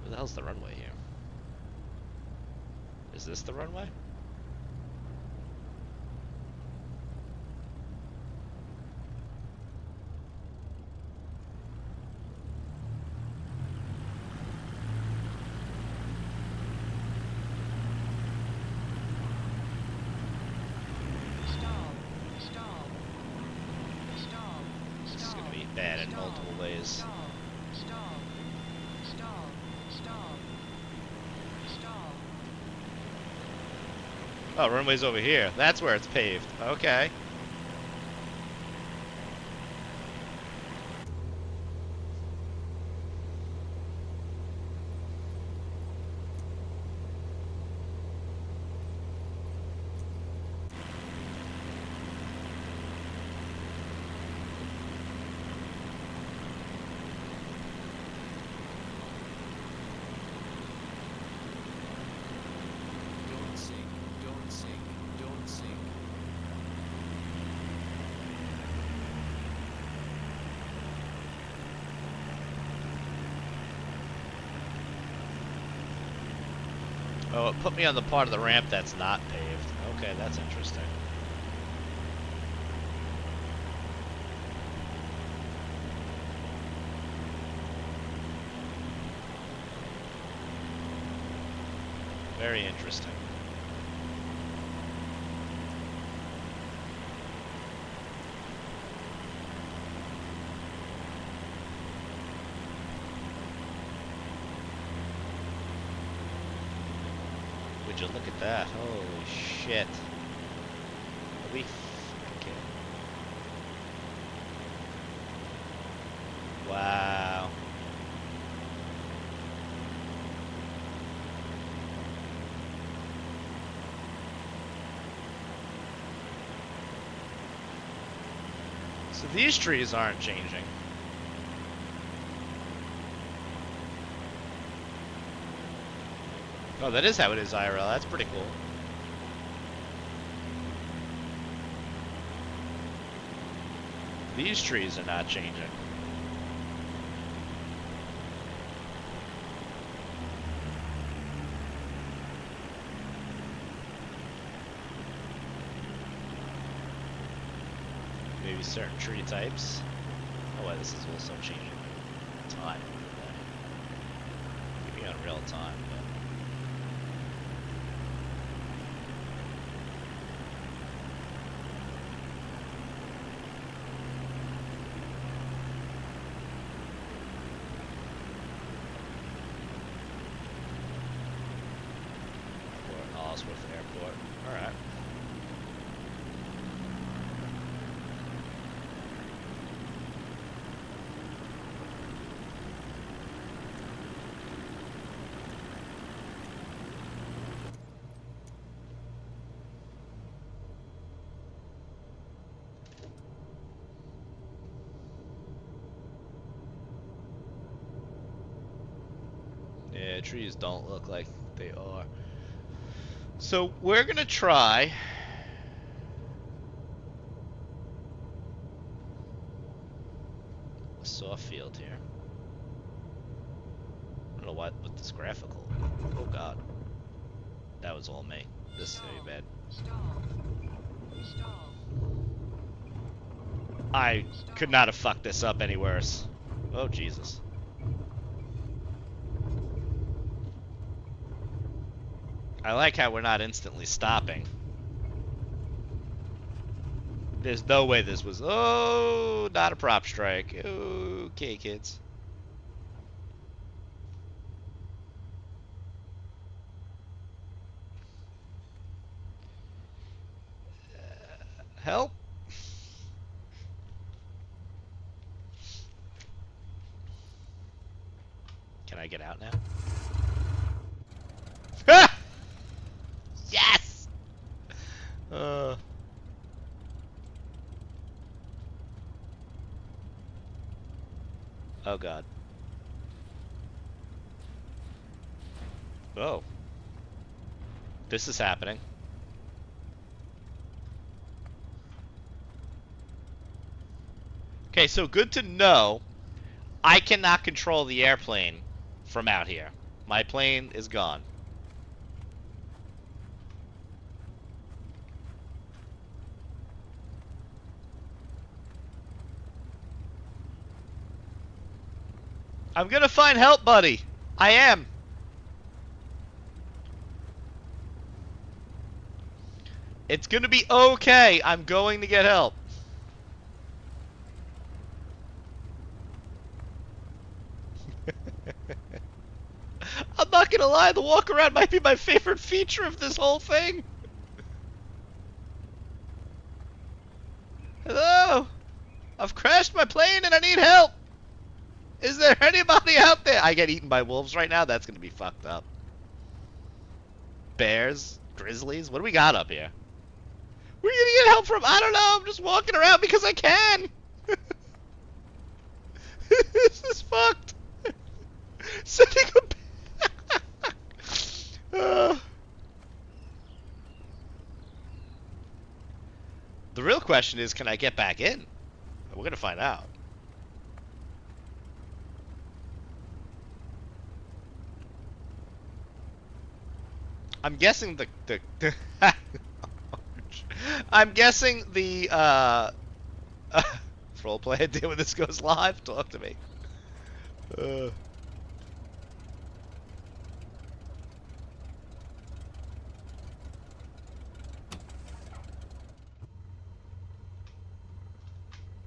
Where the hell's the runway here? Is this the runway? Bad in multiple ways. Oh, runway's over here. That's where it's paved. Okay. Oh, it put me on the part of the ramp that's not paved. Okay, that's interesting. Very interesting. Would you look at that? Holy shit. Are we okay. Wow. So these trees aren't changing. Oh, that is how it is IRL. That's pretty cool. These trees are not changing. Maybe certain tree types. Oh, wait, this is also changing time. Maybe on real time, but. Osworth Airport. Alright. Yeah, trees don't look like they are. So we're gonna try a soft field here. I don't know what with this graphical. Oh god. That was all me. This is gonna be bad. I could not have fucked this up any worse. Oh Jesus. I like how we're not instantly stopping. There's no way this was... Oh, not a prop strike. Okay, kids. Help? Can I get out now? Ah! Yes! Oh god. Oh. This is happening. Okay, so good to know. I cannot control the airplane from out here. My plane is gone. I'm gonna find help, buddy. I am. It's gonna be okay. I'm going to get help. I'm not gonna lie, the walk around might be my favorite feature of this whole thing. Hello? I've crashed my plane and I need help. Is there anybody out there? I get eaten by wolves right now? That's gonna be fucked up. Bears? Grizzlies? What do we got up here? Where are you gonna get help from? I don't know. I'm just walking around because I can. This is fucked. Sending a... The real question is, can I get back in? We're gonna find out. I'm guessing the I'm guessing the roleplay idea when this goes live. Talk to me.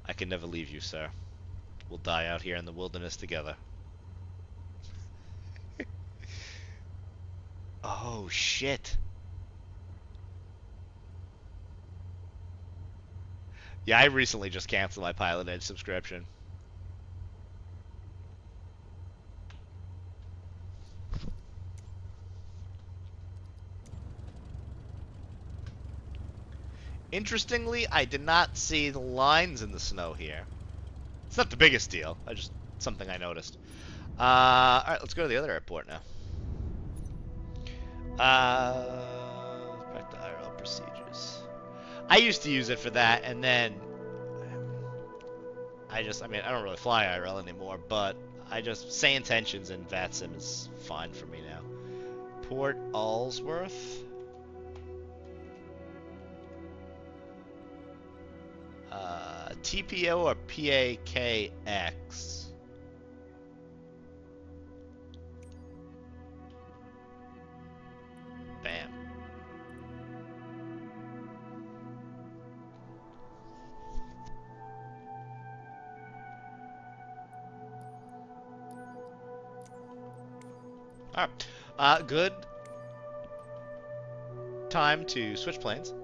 I can never leave you, sir. We'll die out here in the wilderness together. Oh, Oh, shit. Yeah, I recently just canceled my Pilot Edge subscription. Interestingly, I did not see the lines in the snow here. It's not the biggest deal. Something I noticed. Alright, let's go to the other airport now. Back to IRL procedures. I used to use it for that, and then I don't really fly IRL anymore, but say intentions in VATSIM is fine for me now. Port Allsworth. TPO or PAKX? Bam. Alright. Good time to switch planes.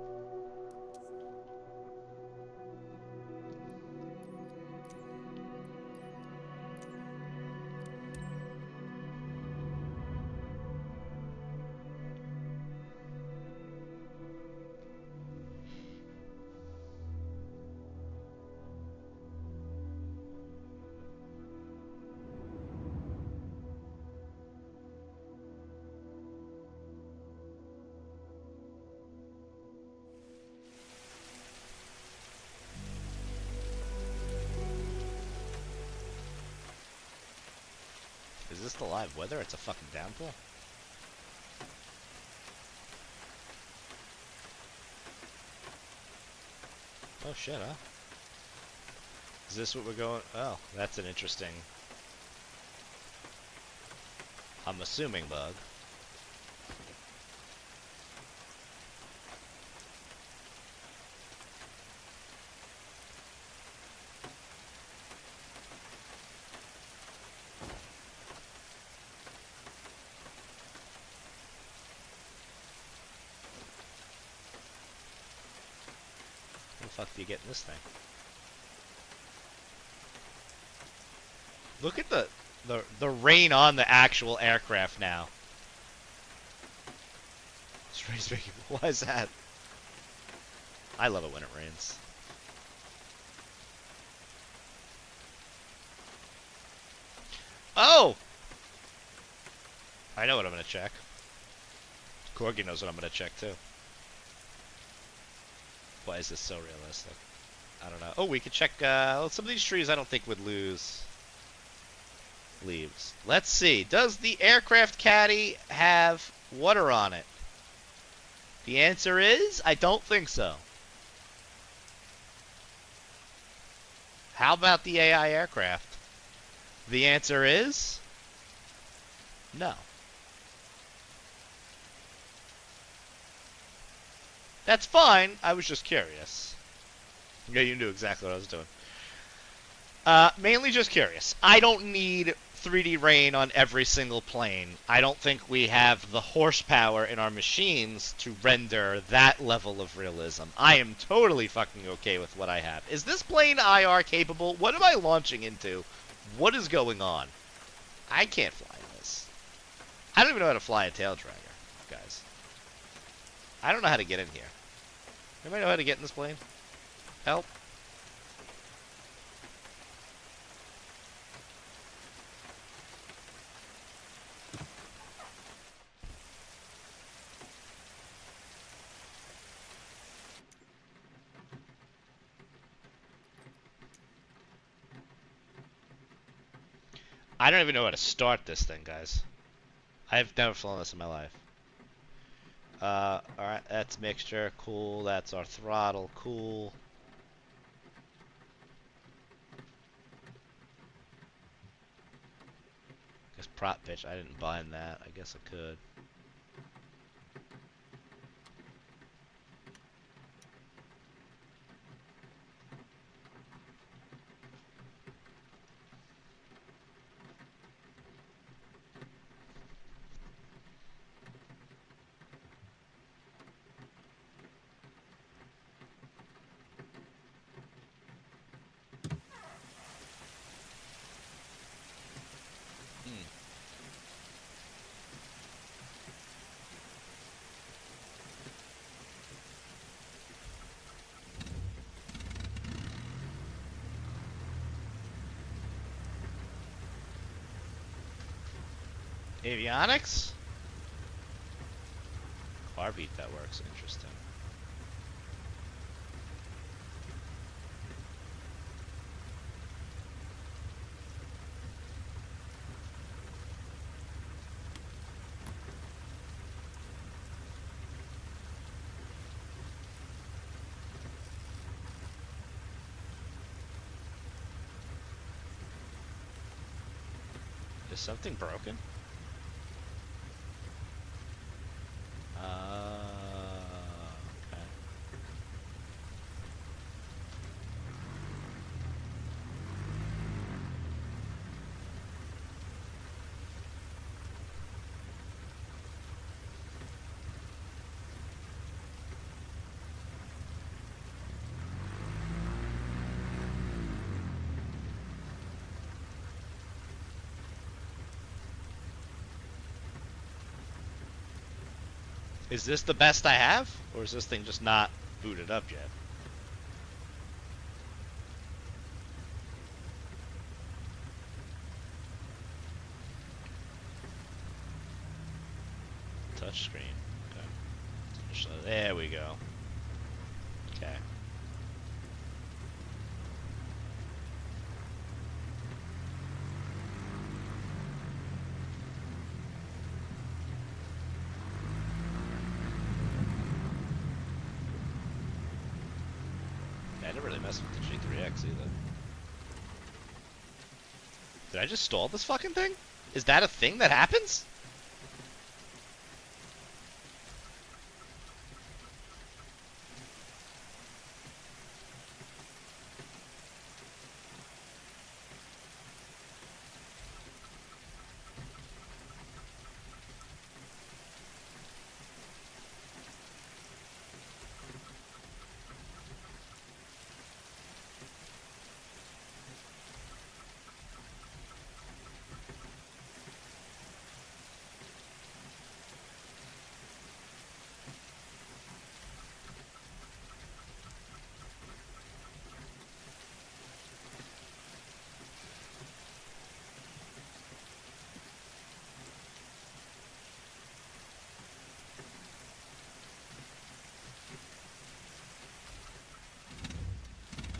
Is this the live weather? It's a fucking downpour. Oh shit, huh? Is this what we're going? Oh, that's an interesting, I'm assuming, bug. How the fuck do you get in this thing? Look at the rain on the actual aircraft now. This rain's making. Why is that? I love it when it rains. Oh! I know what I'm gonna check. Corgi knows what I'm gonna check too. Why is this so realistic? I don't know. Oh, we could check some of these trees I don't think would lose leaves. Let's see. Does the aircraft caddy have water on it? The answer is, I don't think so. How about the AI aircraft? The answer is no. That's fine. I was just curious. Yeah, you knew exactly what I was doing. Mainly just curious. I don't need 3D rain on every single plane. I don't think we have the horsepower in our machines to render that level of realism. I am totally fucking okay with what I have. Is this plane IR capable? What am I launching into? What is going on? I can't fly this. I don't even know how to fly a tail dragger, guys. I don't know how to get in here. Anybody know how to get in this plane? Help. I don't even know how to start this thing, guys. I've never flown this in my life. Alright, that's mixture, cool. That's our throttle, cool. Guess prop pitch, I didn't bind that. I guess I could. Avionics? Car beat that works. Interesting. Is something broken? Okay. Is this the best I have? Or is this thing just not booted up yet? Touchscreen. Okay. So there we go. Okay. I didn't really mess with the G3X either. Did I just stall this fucking thing? Is that a thing that happens?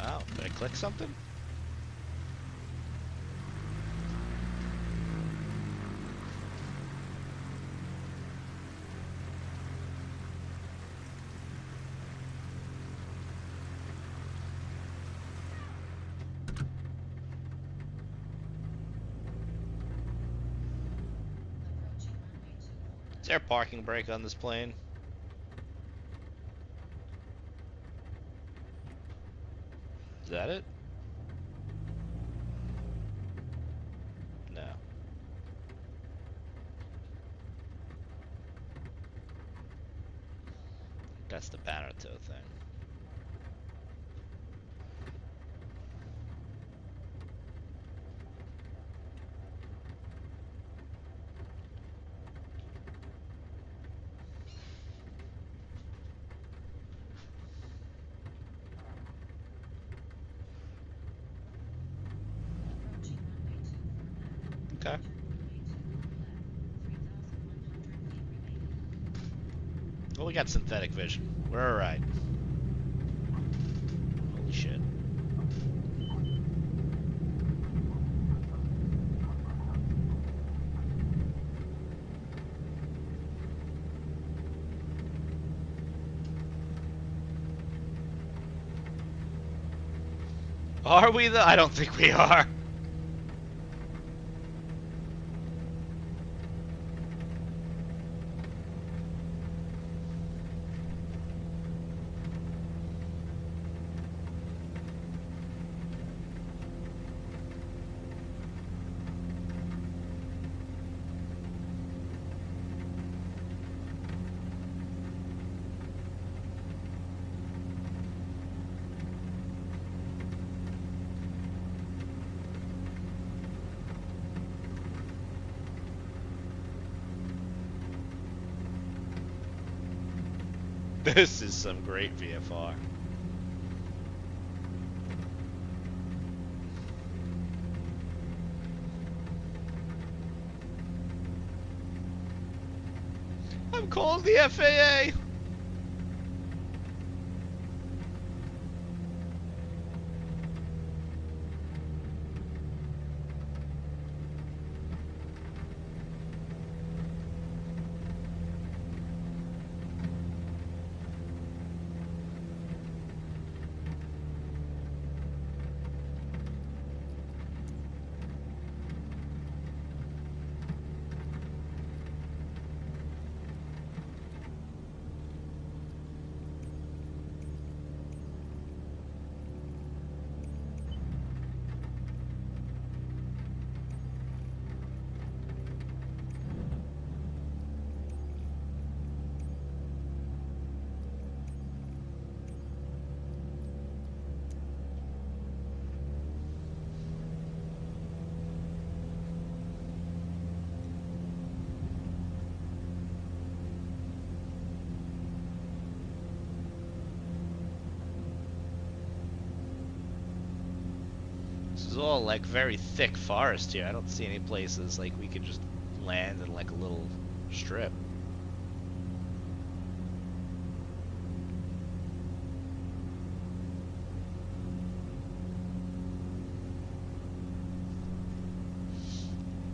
Oh, did I click something? Is there a parking brake on this plane? Is that it? No. That's the Panato thing. Okay. Well, we got synthetic vision. We're alright. Holy shit. Are we though? I don't think we are. This is some great VFR. I'm calling the FAA. This is all like very thick forest here. I don't see any places like we could just land in like a little strip.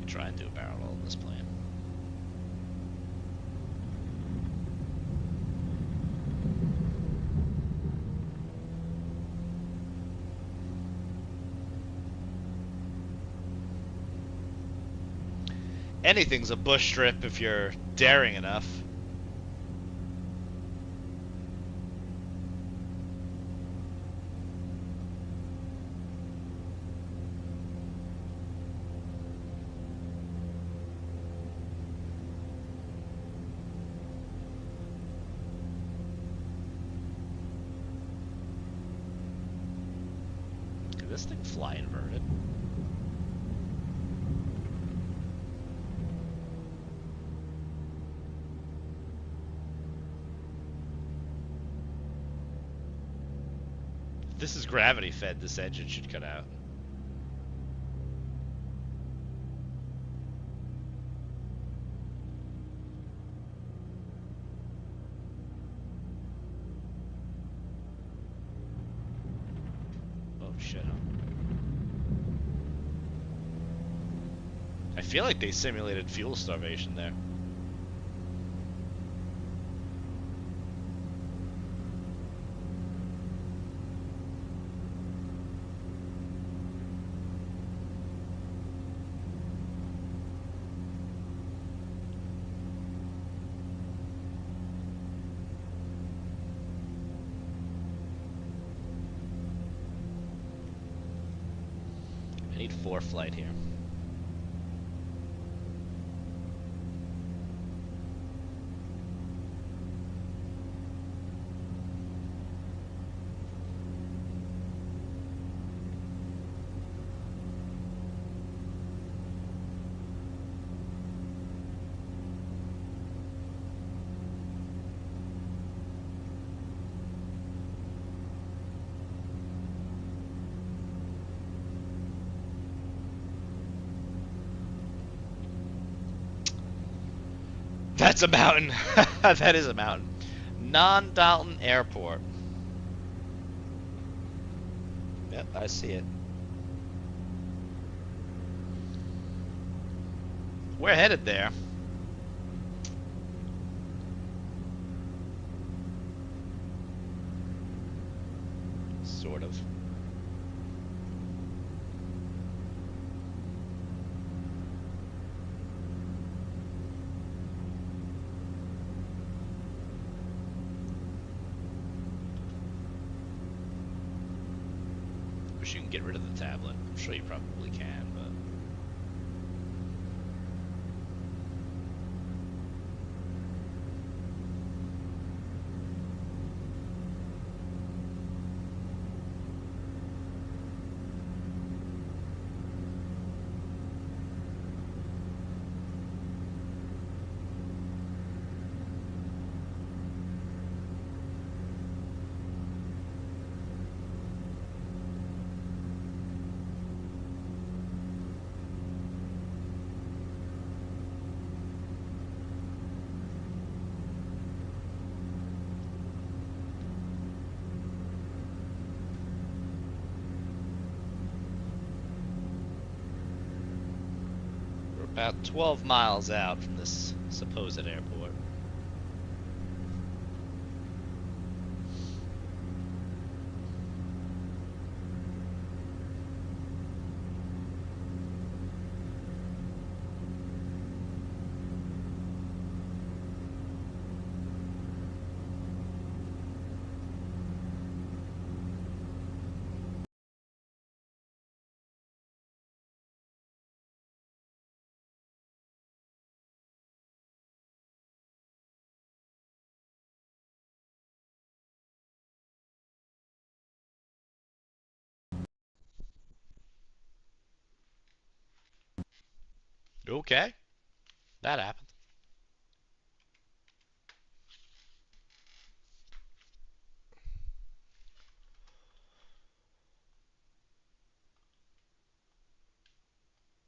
Try and do a barrel roll in this plan. Anything's a bush strip if you're daring enough. Could this thing fly inverted? If this is gravity fed, this engine should cut out. Oh shit. I feel like they simulated fuel starvation there. I need 4 flight here. That's a mountain. That is a mountain. Non-Dalton Airport. Yep, I see it. We're headed there. Sort of. Wish you can get rid of the tablet. I'm sure you probably can, but... About 12 miles out from this supposed airport. Okay, that happened.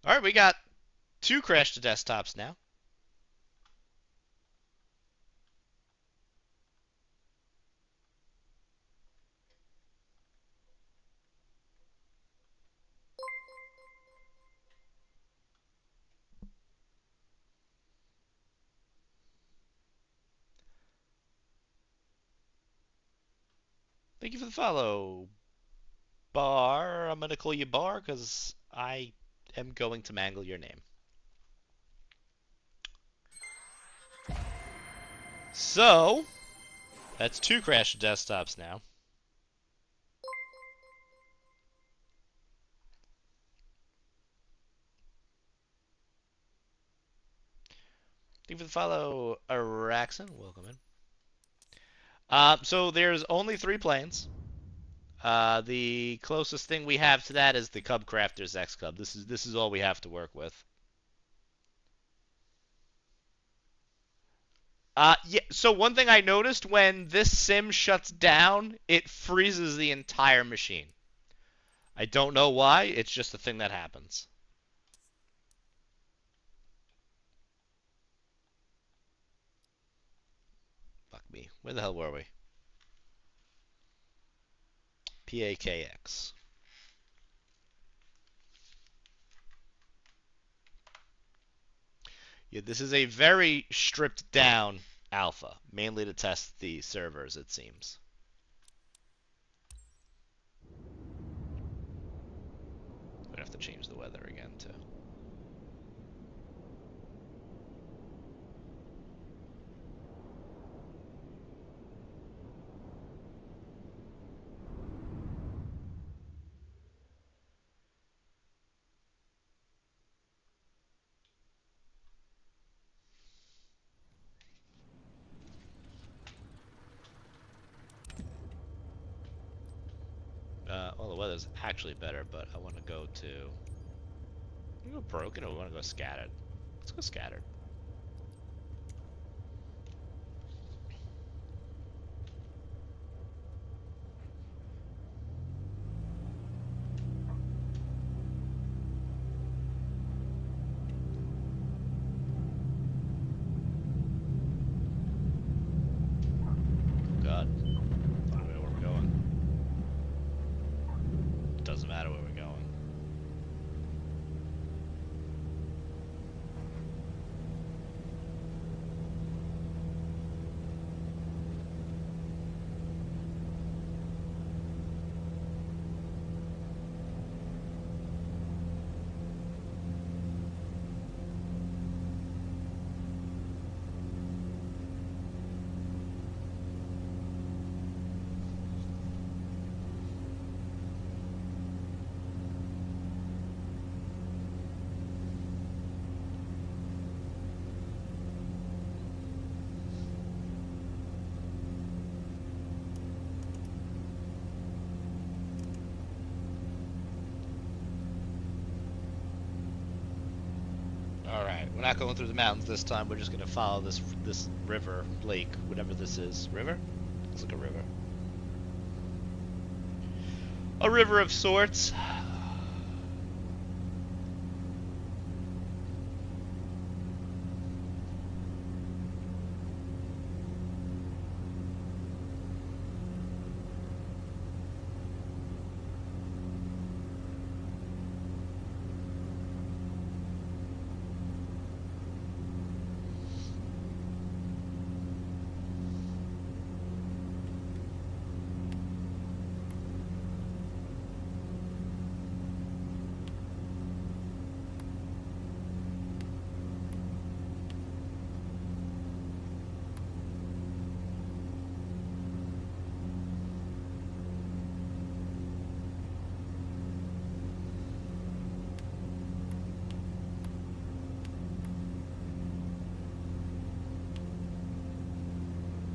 All right, we got 2 crash to desktops now. Thank you for the follow, Bar. I'm going to call you Bar because I am going to mangle your name. So, that's 2 crash to desktops now. Thank you for the follow, Araxon. Welcome in. So there's only 3 planes. The closest thing we have to that is the Cub Crafters X Cub. This is all we have to work with. Yeah. So one thing I noticed, when this sim shuts down, it freezes the entire machine. I don't know why. It's just a thing that happens. Fuck me. Where the hell were we? PAKX. Yeah, this is a very stripped down alpha, mainly to test the servers, it seems. I'm gonna have to change the weather again too. Well, the weather's actually better, but I want to go to... We go broken, or we want to go scattered? Let's go scattered. God. I don't know where we're going. It doesn't matter where we're going. Alright, we're not going through the mountains this time. We're just going to follow this river, lake, whatever this is. River? Looks like a river. A river of sorts.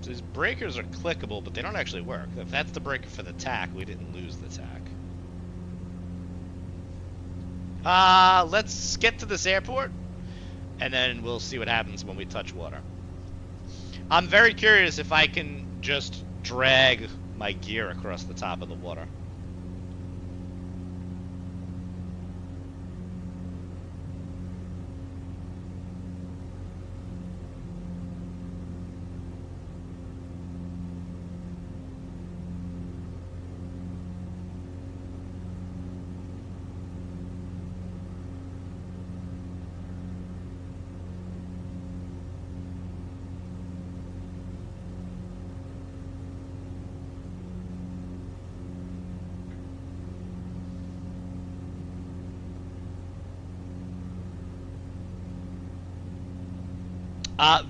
These breakers are clickable, but they don't actually work. If that's the breaker for the tack, we didn't lose the tack. Let's get to this airport, and then we'll see what happens when we touch water. I'm very curious if I can just drag my gear across the top of the water.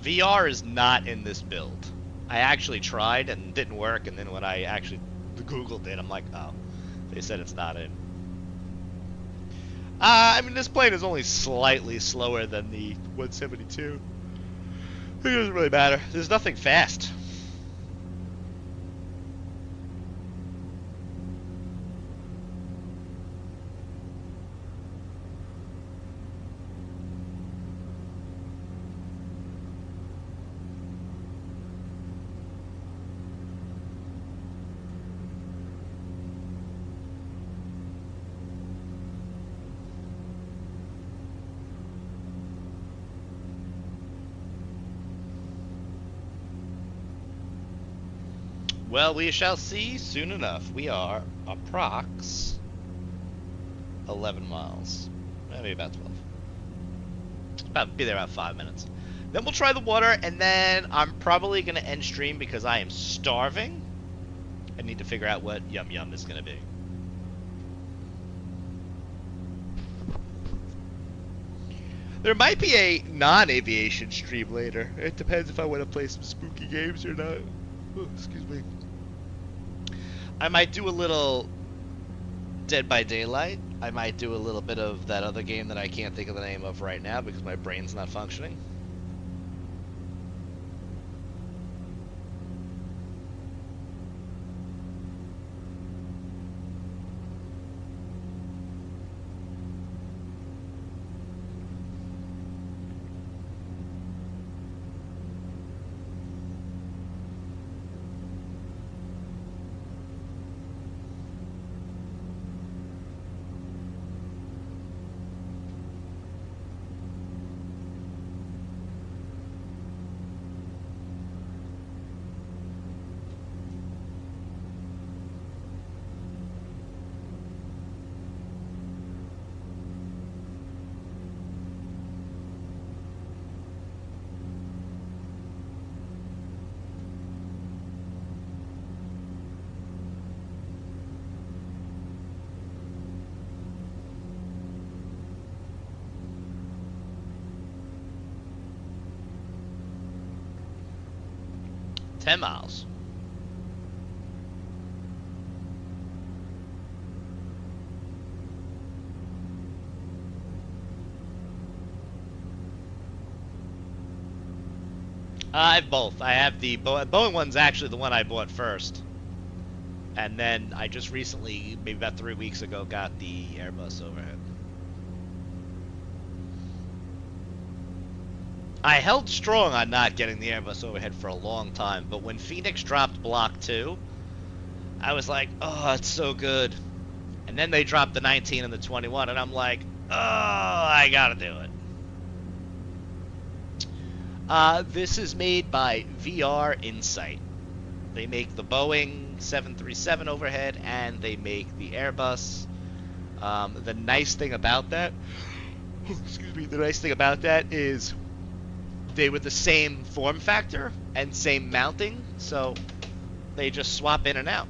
VR is not in this build. I actually tried and it didn't work, and then when I actually Googled it, I'm like, oh, they said it's not in. I mean, this plane is only slightly slower than the 172. It doesn't really matter. There's nothing fast. Well, we shall see soon enough. We are approx 11 miles. Maybe about 12. Be there about 5 minutes. Then we'll try the water, and then I'm probably going to end stream because I am starving. I need to figure out what Yum Yum is going to be. There might be a non-aviation stream later. It depends if I want to play some spooky games or not. Oh, excuse me. I might do a little Dead by Daylight. I might do a little bit of that other game that I can't think of the name of right now because my brain's not functioning. $10 miles. I have both. I have the Boeing one's actually the one I bought first. And then I just recently, maybe about 3 weeks ago, got the Airbus overhead. I held strong on not getting the Airbus overhead for a long time, but when Phoenix dropped Block 2, I was like, oh, it's so good. And then they dropped the 19 and the 21, and I'm like, oh, I gotta do it. This is made by VR Insight. They make the Boeing 737 overhead, and they make the Airbus. The nice thing about that, is they were the same form factor and same mounting, so they just swap in and out.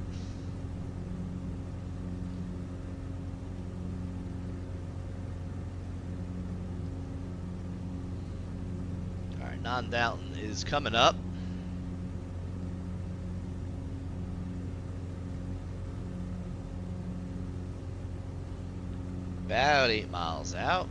Alright, Non-Dalton is coming up. About 8 miles out.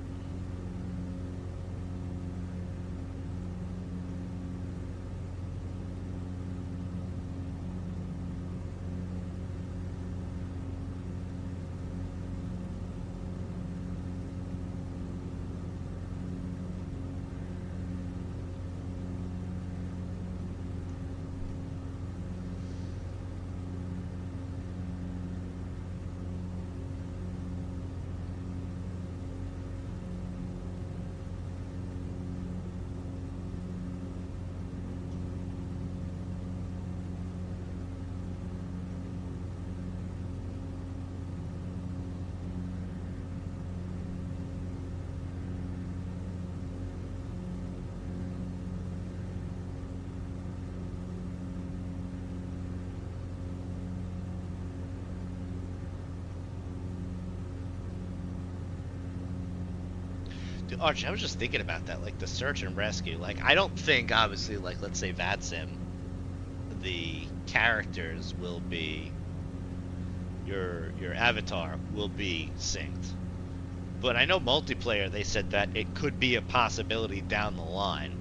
Archie, I was just thinking about that, like the search and rescue. Like, I don't think, obviously, like, let's say VATSIM, the characters will be, your avatar will be synced. But I know multiplayer, they said that it could be a possibility down the line.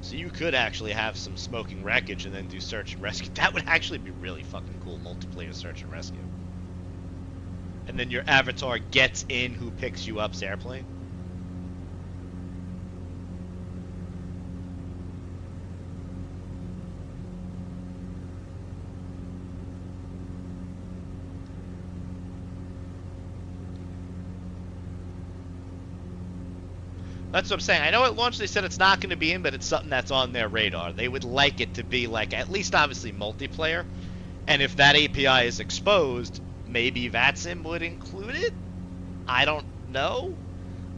So you could actually have some smoking wreckage and then do search and rescue. That would actually be really fucking cool, multiplayer search and rescue. And then your avatar gets in who picks you up's airplane. That's what I'm saying. I know at launch they said it's not going to be in, but it's something that's on their radar. They would like it to be like, at least obviously multiplayer. And if that API is exposed, maybe VATSIM would include it? I don't know.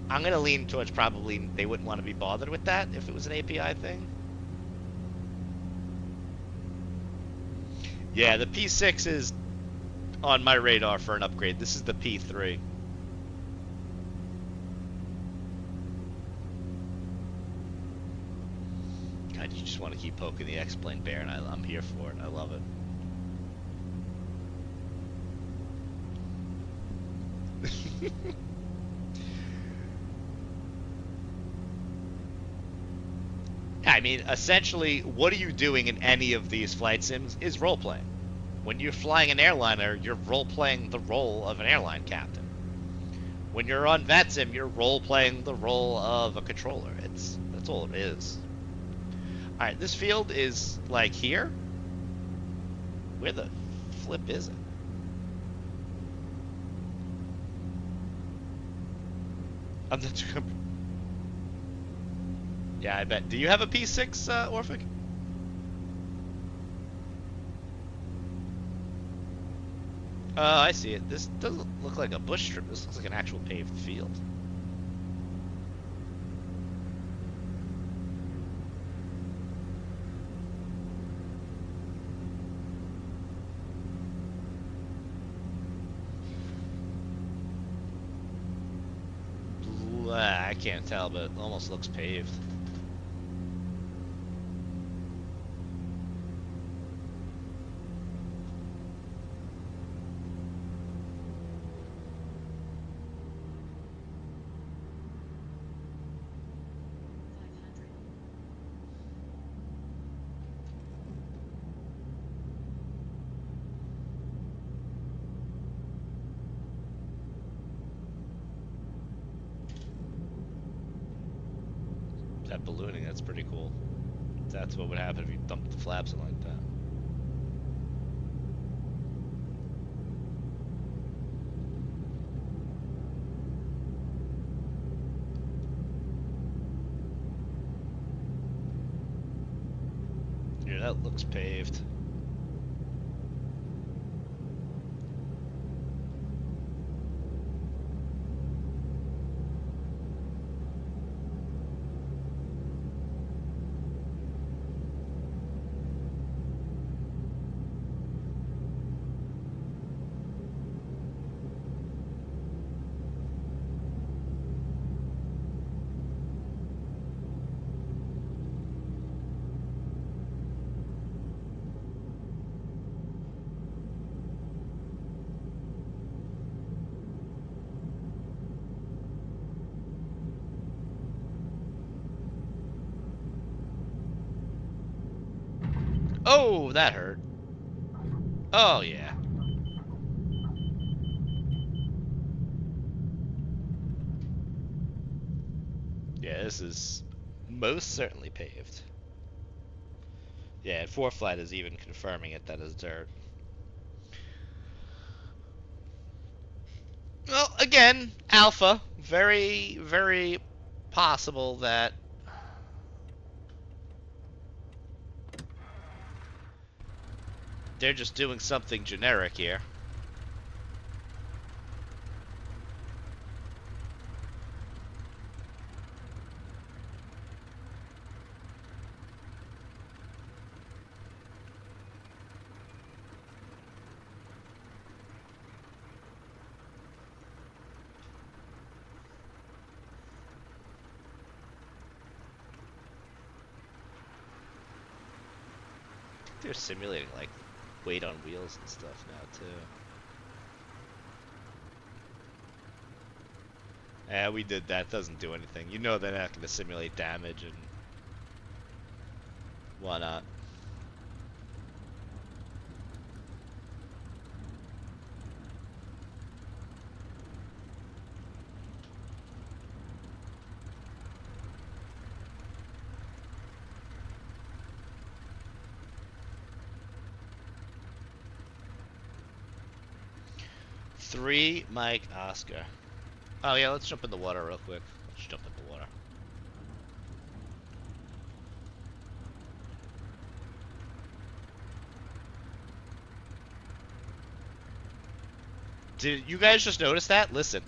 I'm going to lean towards probably they wouldn't want to be bothered with that if it was an API thing. Yeah, the P6 is on my radar for an upgrade. This is the P3. God, you just want to keep poking the X-Plane bear, and I'm here for it. I love it. I mean, essentially, what are you doing in any of these flight sims is role-playing. When you're flying an airliner, you're role-playing the role of an airline captain. When you're on VATSIM, you're role-playing the role of a controller. That's all it is. Alright, this field is, like, here? Where the flip is it? I'm not sure. Yeah, I bet. Do you have a P6, Orphic? I see it. This doesn't look like a bush strip. This looks like an actual paved field. I can't tell, but it almost looks paved. That ballooning, that's pretty cool. That's what would happen if you dumped the flaps in like that. Yeah, that looks paved. Oh, that hurt. Oh, yeah. Yeah, this is most certainly paved. Yeah, and ForeFlight is even confirming it that is dirt. Well, again, alpha. Very, very possible that they're just doing something generic here. think they're simulating like weight on wheels and stuff now too. Yeah, we did that. Doesn't do anything. You know they're not going to simulate damage and whatnot. Three, Mike, Oscar. Oh yeah, let's jump in the water real quick. Let's jump in the water. Did you guys just notice that? Listen.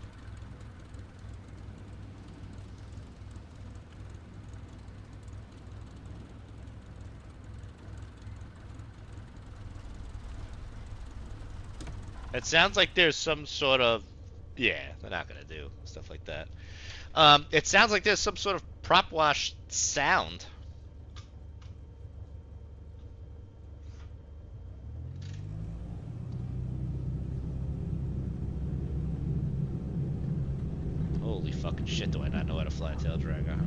It sounds like there's some sort of... Yeah, they're not gonna do stuff like that. It sounds like there's some sort of prop wash sound. Holy fucking shit, do I not know how to fly a tail dragger?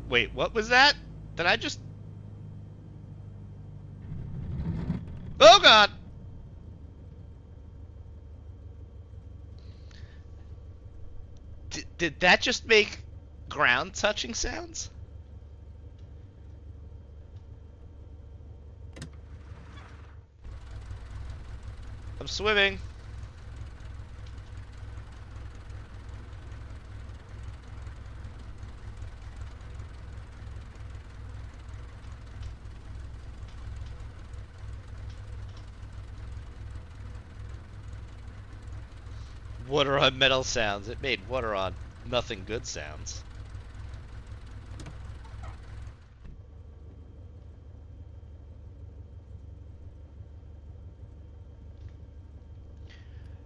Wait, what was that? Did I just... Oh god! Did that just make ground touching sounds? I'm swimming. Water on metal sounds. It made water on nothing good sounds.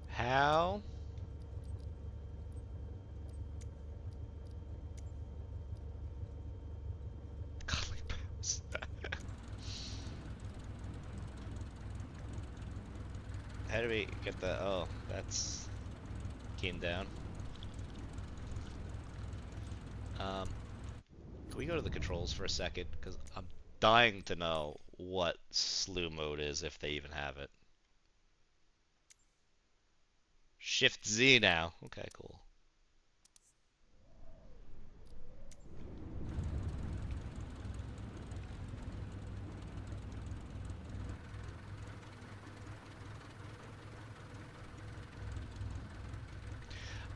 How? How do we get the... Oh, that's... Came down. Can we go to the controls for a second? Because I'm dying to know what slew mode is, if they even have it. Shift Z now. Okay, cool.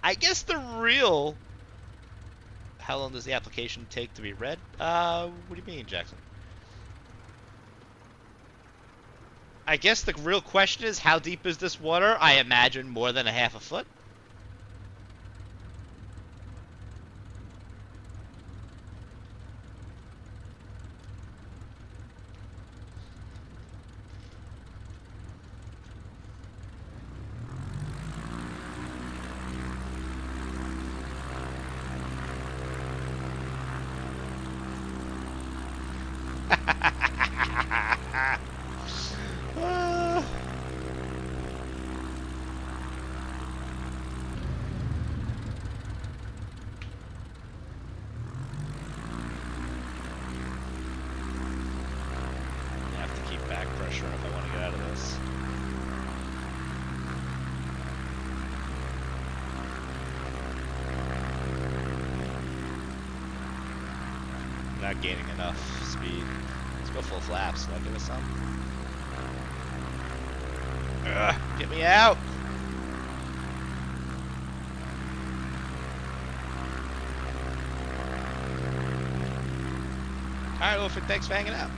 I guess the real... How long does the application take to be read? What do you mean, Jackson? I guess the real question is, how deep is this water? I imagine more than a half a foot. Not gaining enough speed. Let's go full flaps. Will that give us some? Get me out! Alright, Wolfie, thanks for hanging out.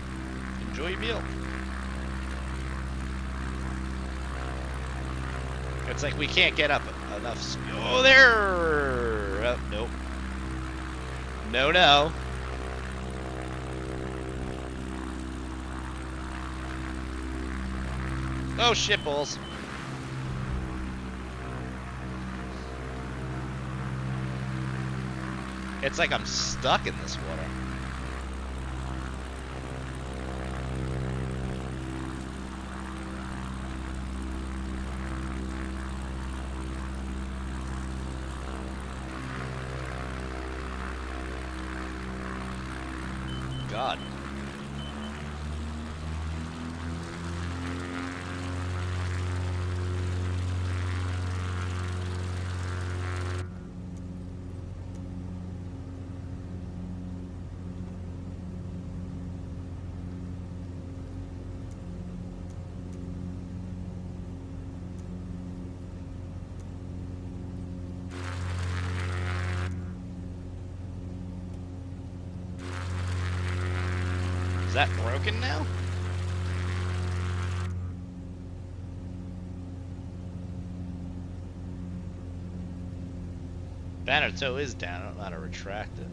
Enjoy your meal. It's like we can't get up enough. Oh, there! Oh, nope. No, no. Oh, shitballs. It's like I'm stuck in this water. God. Is that broken now? Banner toe is down. I don't know how to retract it.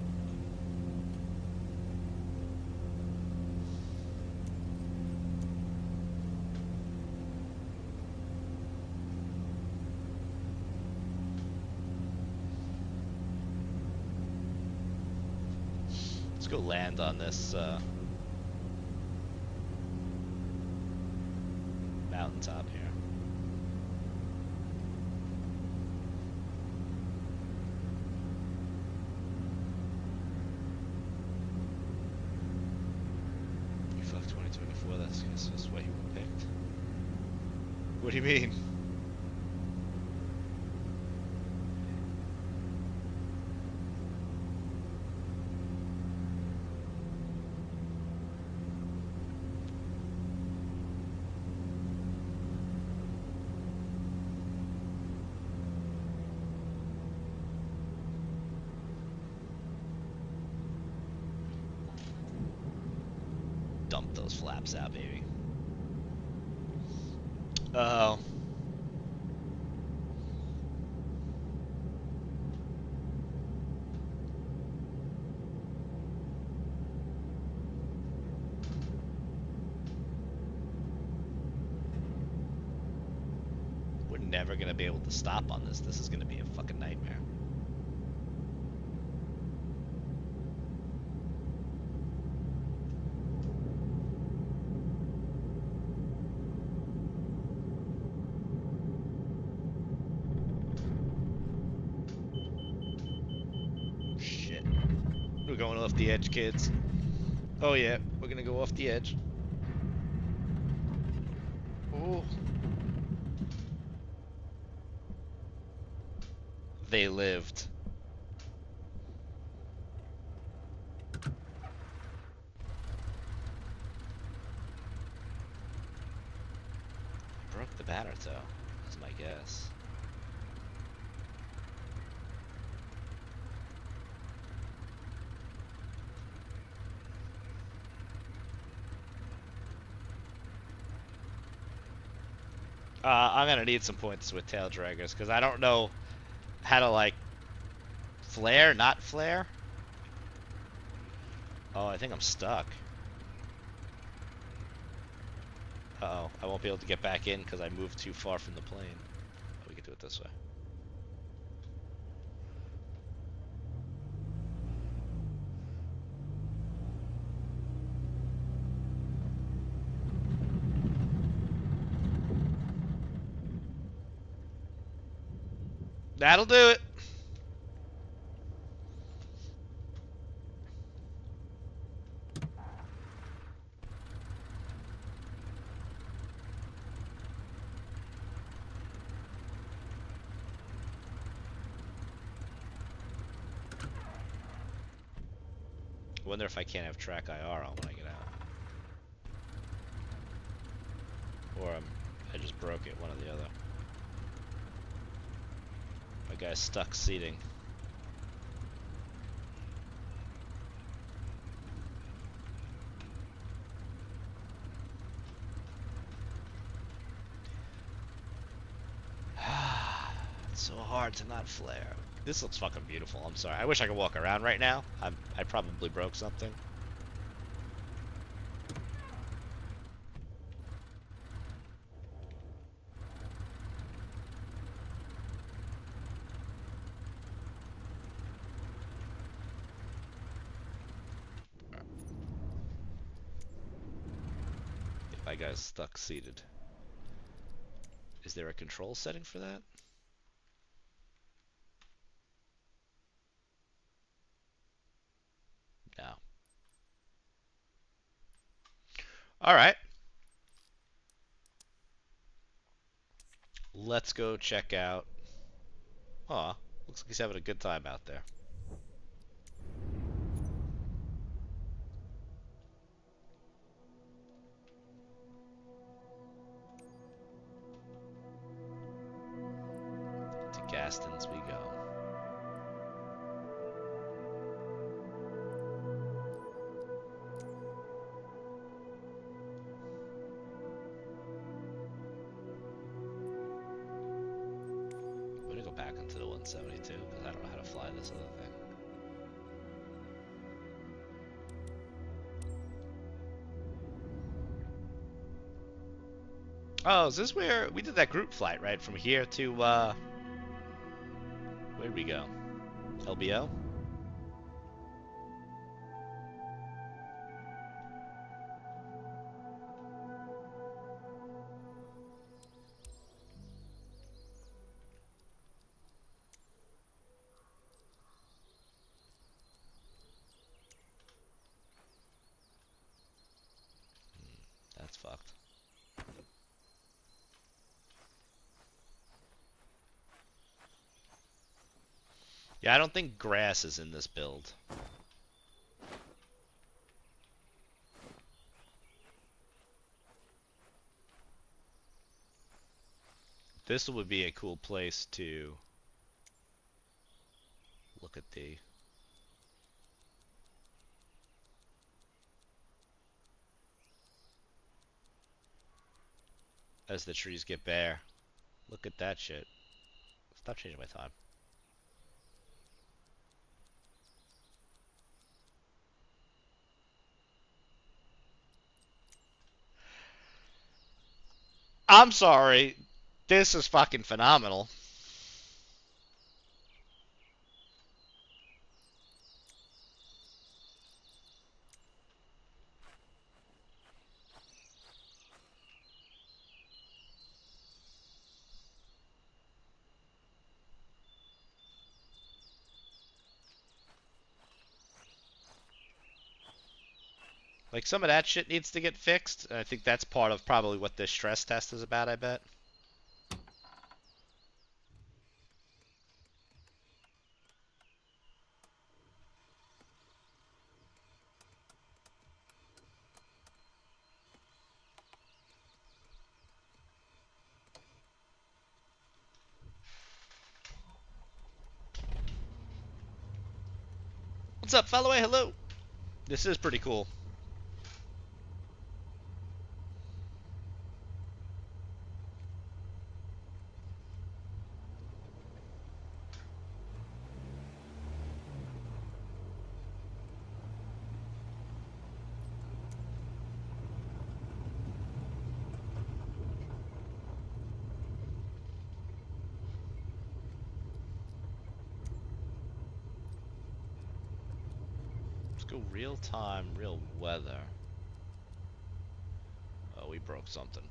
Let's go land on this mountaintop here. You fucked 2024, that's what you picked. What do you mean? Dump those flaps out, baby. Uh-oh. We're never gonna be able to stop on this. This is gonna be a fucking nightmare. We're going off the edge, kids. Oh yeah, we're gonna go off the edge. Oh. They lived. Broke the banner toe, is my guess. I'm gonna need some points with tail draggers because I don't know how to like flare, not flare. Oh, I think I'm stuck. Uh-oh, I won't be able to get back in because I moved too far from the plane. Oh, we can do it this way. That'll do it. Wonder if I can't have track IR on when I get out. Or I just broke it, one or the other. My guy's stuck seating. It's so hard to not flare. This looks fucking beautiful. I'm sorry. I wish I could walk around right now. I probably broke something. My guy's stuck seated. Is there a control setting for that? No. Alright. Let's go check out... Aw, looks like he's having a good time out there. To Gaston's we go. I'm gonna go back into the 172 because I don't know how to fly this other thing. Oh, is this where we did that group flight, right? From here to, where'd we go? LBO? That's fucked. Yeah, I don't think grass is in this build. This would be a cool place to look at the... as the trees get bare. Look at that shit. Stop changing my time. I'm sorry. This is fucking phenomenal. Like, some of that shit needs to get fixed. And I think that's part of probably what this stress test is about, I bet. What's up, Falloway? Hello. This is pretty cool. Let's go real time, real weather. Oh, we broke something.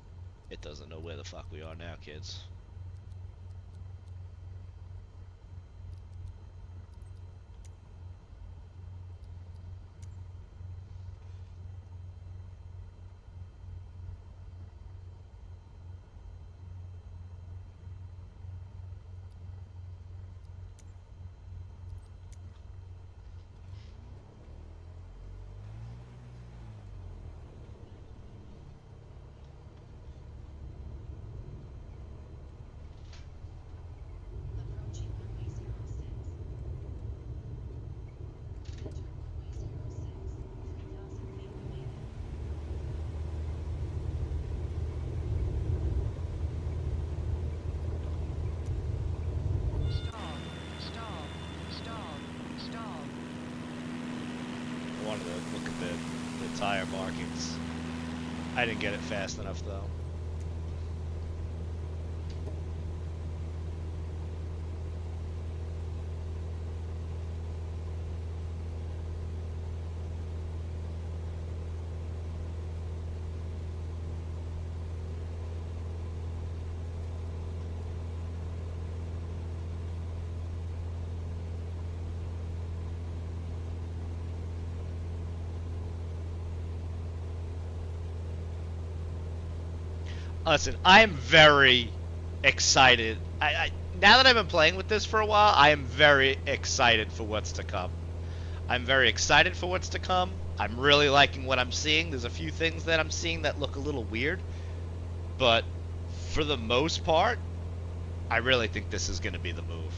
It doesn't know where the fuck we are now, kids. tire markings. I didn't get it fast enough though. Listen, I'm very excited. Now that I've been playing with this for a while, I am very excited for what's to come. I'm very excited for what's to come. I'm really liking what I'm seeing. There's a few things that I'm seeing that look a little weird, but for the most part, I really think this is going to be the move.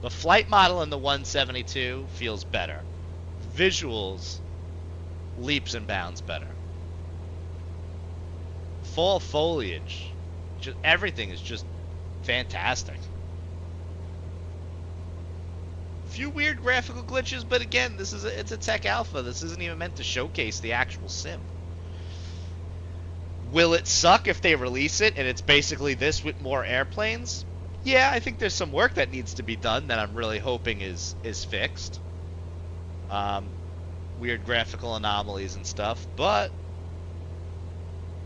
The flight model in the 172 feels better. Visuals leaps and bounds better. Fall foliage, just everything is just fantastic. Few weird graphical glitches, but again, it's a tech alpha. This isn't even meant to showcase the actual sim. Will it suck if they release it and it's basically this with more airplanes? Yeah, I think there's some work that needs to be done that I'm really hoping is fixed. Weird graphical anomalies and stuff, but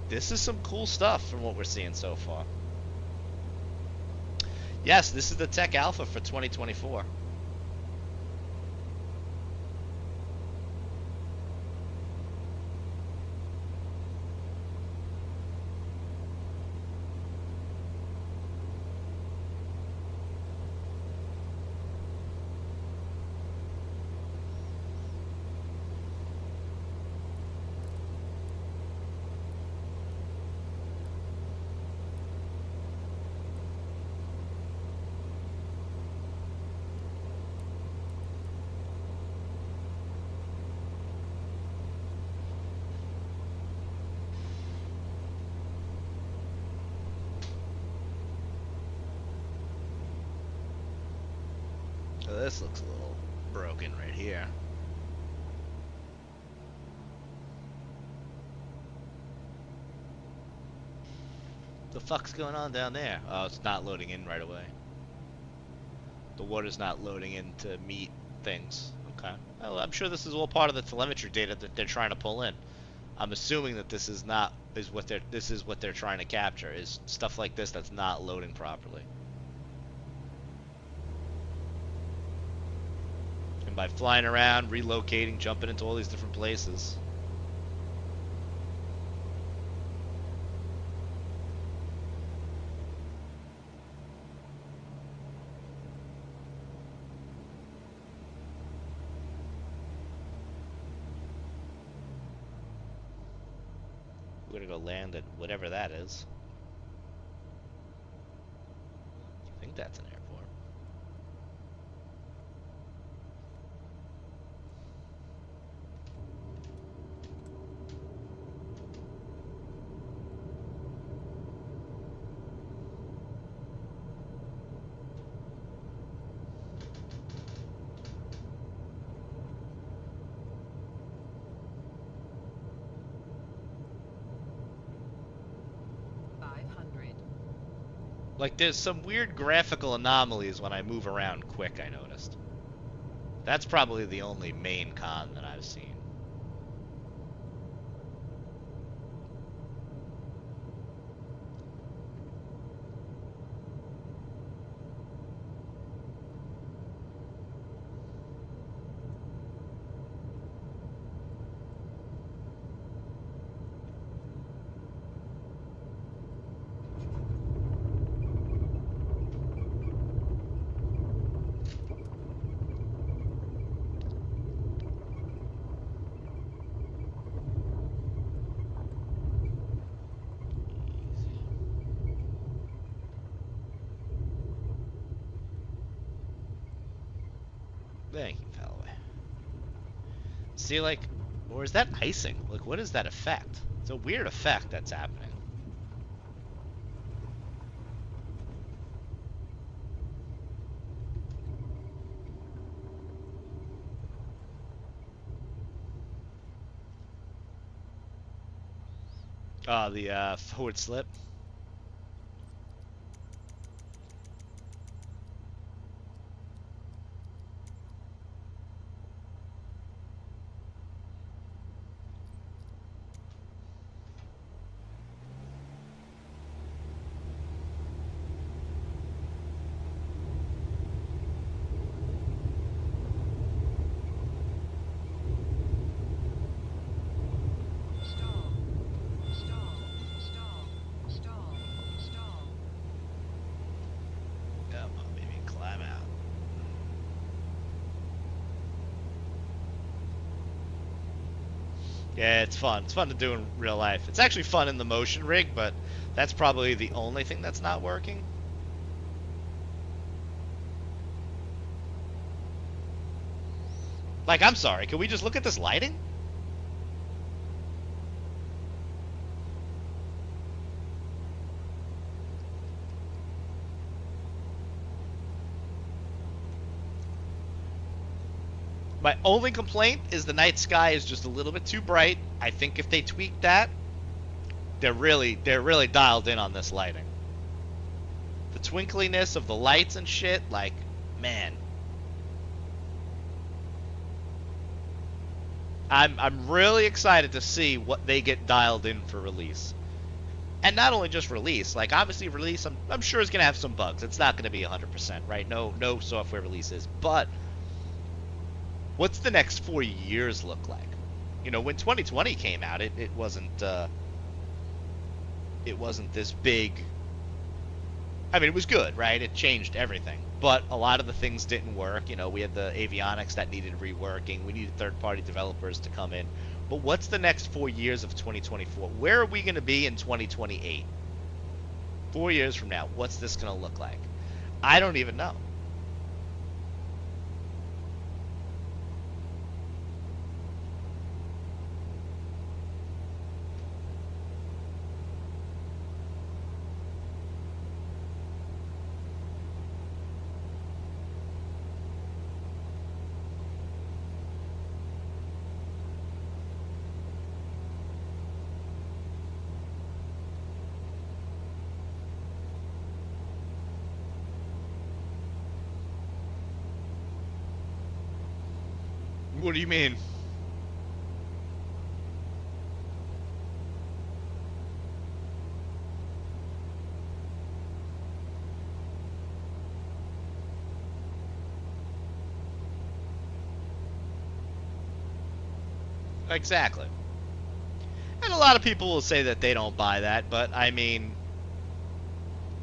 this is some cool stuff from what we're seeing so far. Yes, this is the tech alpha for 2024. So this looks a little broken right here. The fuck's going on down there? Oh, it's not loading in right away. The water's not loading in to meet things. Okay. Well, I'm sure this is all part of the telemetry data that they're trying to pull in. I'm assuming that this is what they're trying to capture, is stuff like this that's not loading properly. And by flying around, relocating, jumping into all these different places. We're gonna go land at whatever that is. I think that's an airport. Like, there's some weird graphical anomalies when I move around quick, I noticed. That's probably the only main con that I've seen. Thank you, Fallaway. See, like, or is that icing? Like, what is that effect? It's a weird effect that's happening. The forward slip. Yeah, it's fun. It's fun to do in real life. It's actually fun in the motion rig, but that's probably the only thing that's not working. Like, I'm sorry, can we just look at this lighting? My only complaint is the night sky is just a little bit too bright. I think if they tweak that, they're really dialed in on this lighting. The twinkliness of the lights and shit, like, man. I'm really excited to see what they get dialed in for release. And not only just release, like obviously release I'm sure it's going to have some bugs. It's not going to be 100%, right? No software releases, but what's the next 4 years look like? You know, when 2020 came out, it wasn't this big. I mean, it was good, right? It changed everything, but a lot of the things didn't work. You know, we had the avionics that needed reworking. We needed third-party developers to come in. But what's the next 4 years of 2024? Where are we going to be in 2028? 4 years from now, what's this going to look like? I don't even know. What do you mean? Exactly. And a lot of people will say that they don't buy that, but I mean,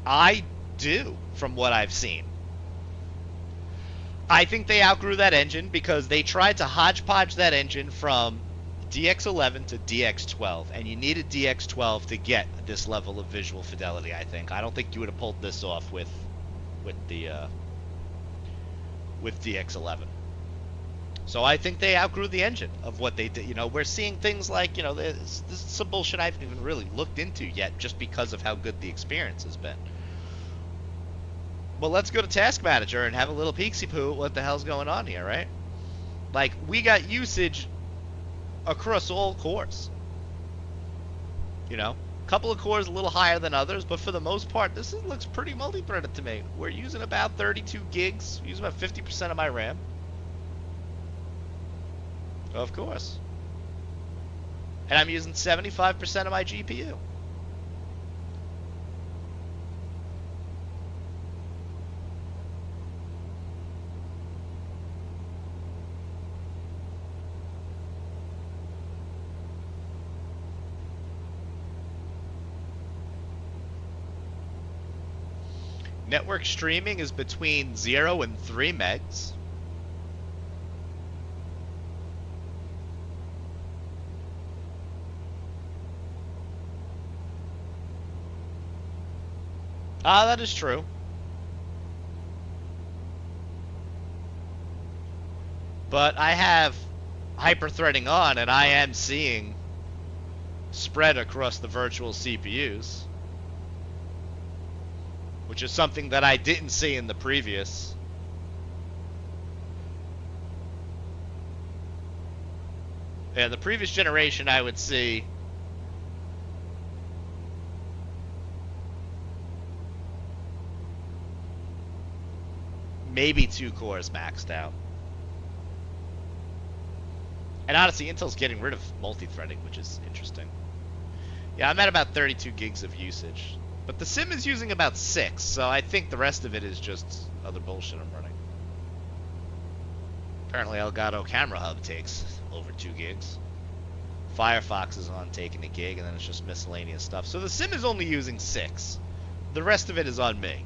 I do from what I've seen. I think they outgrew that engine because they tried to hodgepodge that engine from DX11 to DX12, and you needed DX12 to get this level of visual fidelity, I think. I don't think you would have pulled this off with DX11. So I think they outgrew the engine of what they did. You know, we're seeing things like, you know, this is some bullshit I haven't even really looked into yet just because of how good the experience has been. Well, let's go to Task Manager and have a little peeksy-poo at what the hell's going on here, right? Like, we got usage across all cores. You know? A couple of cores a little higher than others, but for the most part, this looks pretty multi-threaded to me. We're using about 32 gigs, using about 50% of my RAM. Of course. And I'm using 75% of my GPU. Network streaming is between 0 and 3 megs. Ah, that is true. But I have hyper-threading on, and I am seeing spread across the virtual CPUs, which is something that I didn't see in the previous. Yeah, the previous generation I would see maybe 2 cores maxed out. And honestly, Intel's getting rid of multi-threading, which is interesting. Yeah, I'm at about 32 gigs of usage. But the sim is using about 6, so I think the rest of it is just other bullshit I'm running. Apparently Elgato Camera Hub takes over 2 gigs. Firefox is on taking a gig, and then it's just miscellaneous stuff. So the sim is only using 6. The rest of it is on me.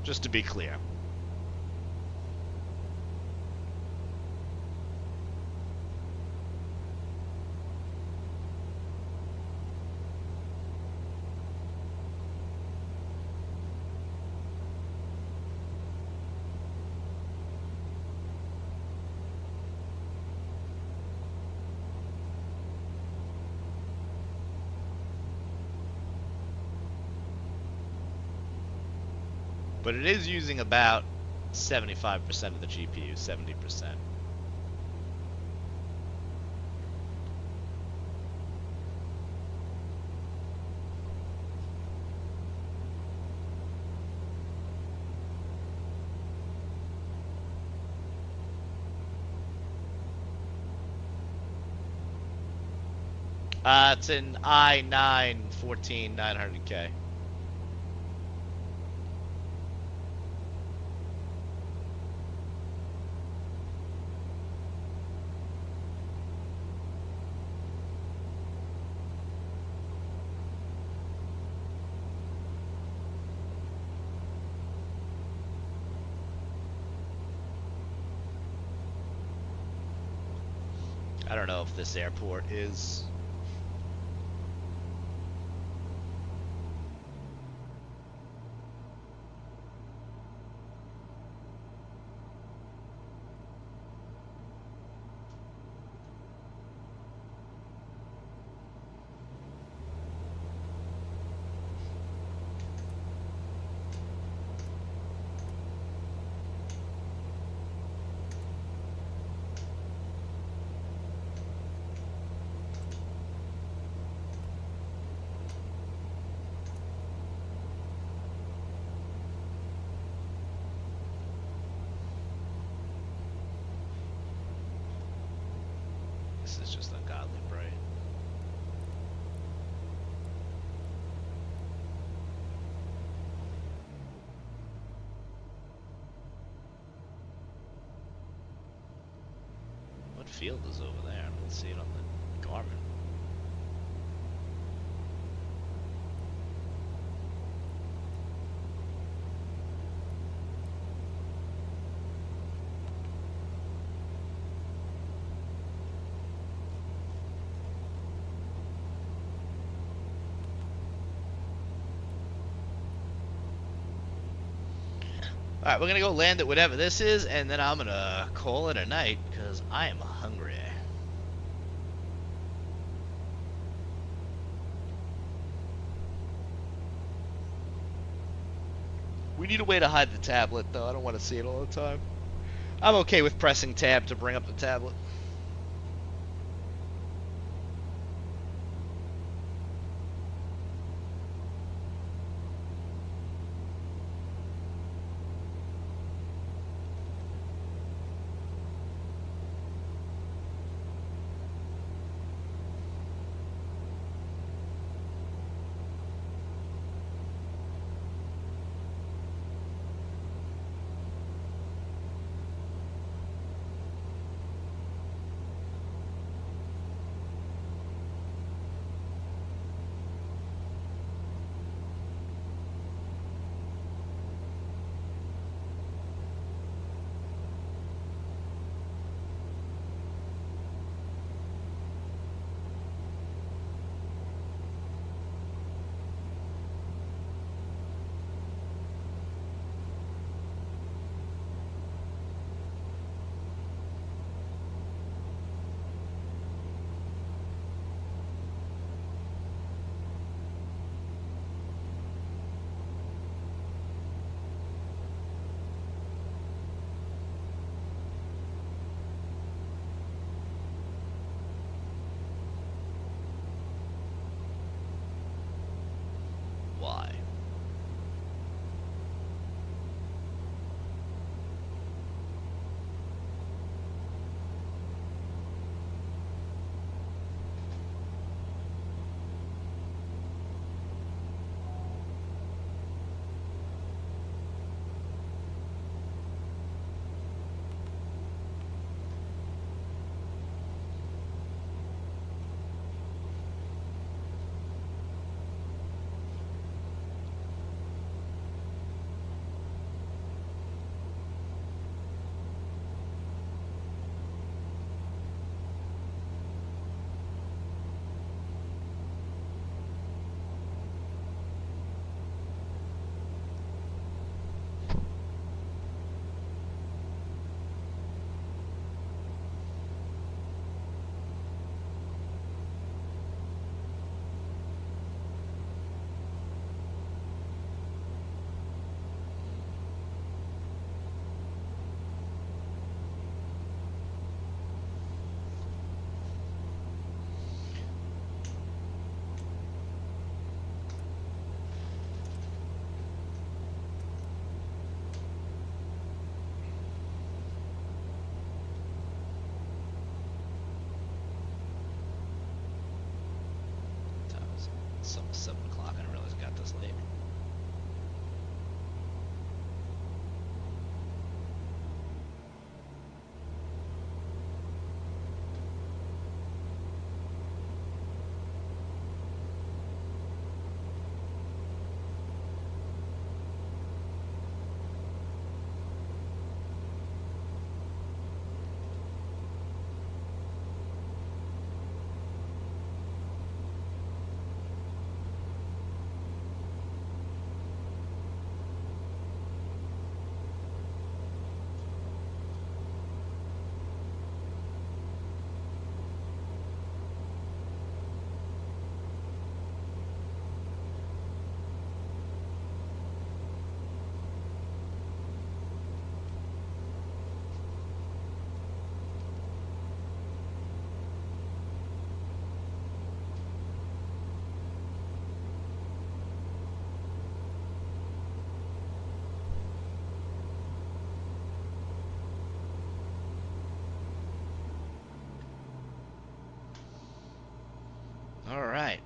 Just to be clear. But it is using about 75% of the GPU, 70%. It's an i9 14900K. I don't know if this airport is... This is just ungodly bright. What field is over there? I don't see it on the Garmin. Alright, we're gonna go land at whatever this is, and then I'm gonna call it a night, because I am hungry. We need a way to hide the tablet, though. I don't want to see it all the time. I'm okay with pressing tab to bring up the tablet. It's almost 7 o'clock. I didn't realize it got this late. All right.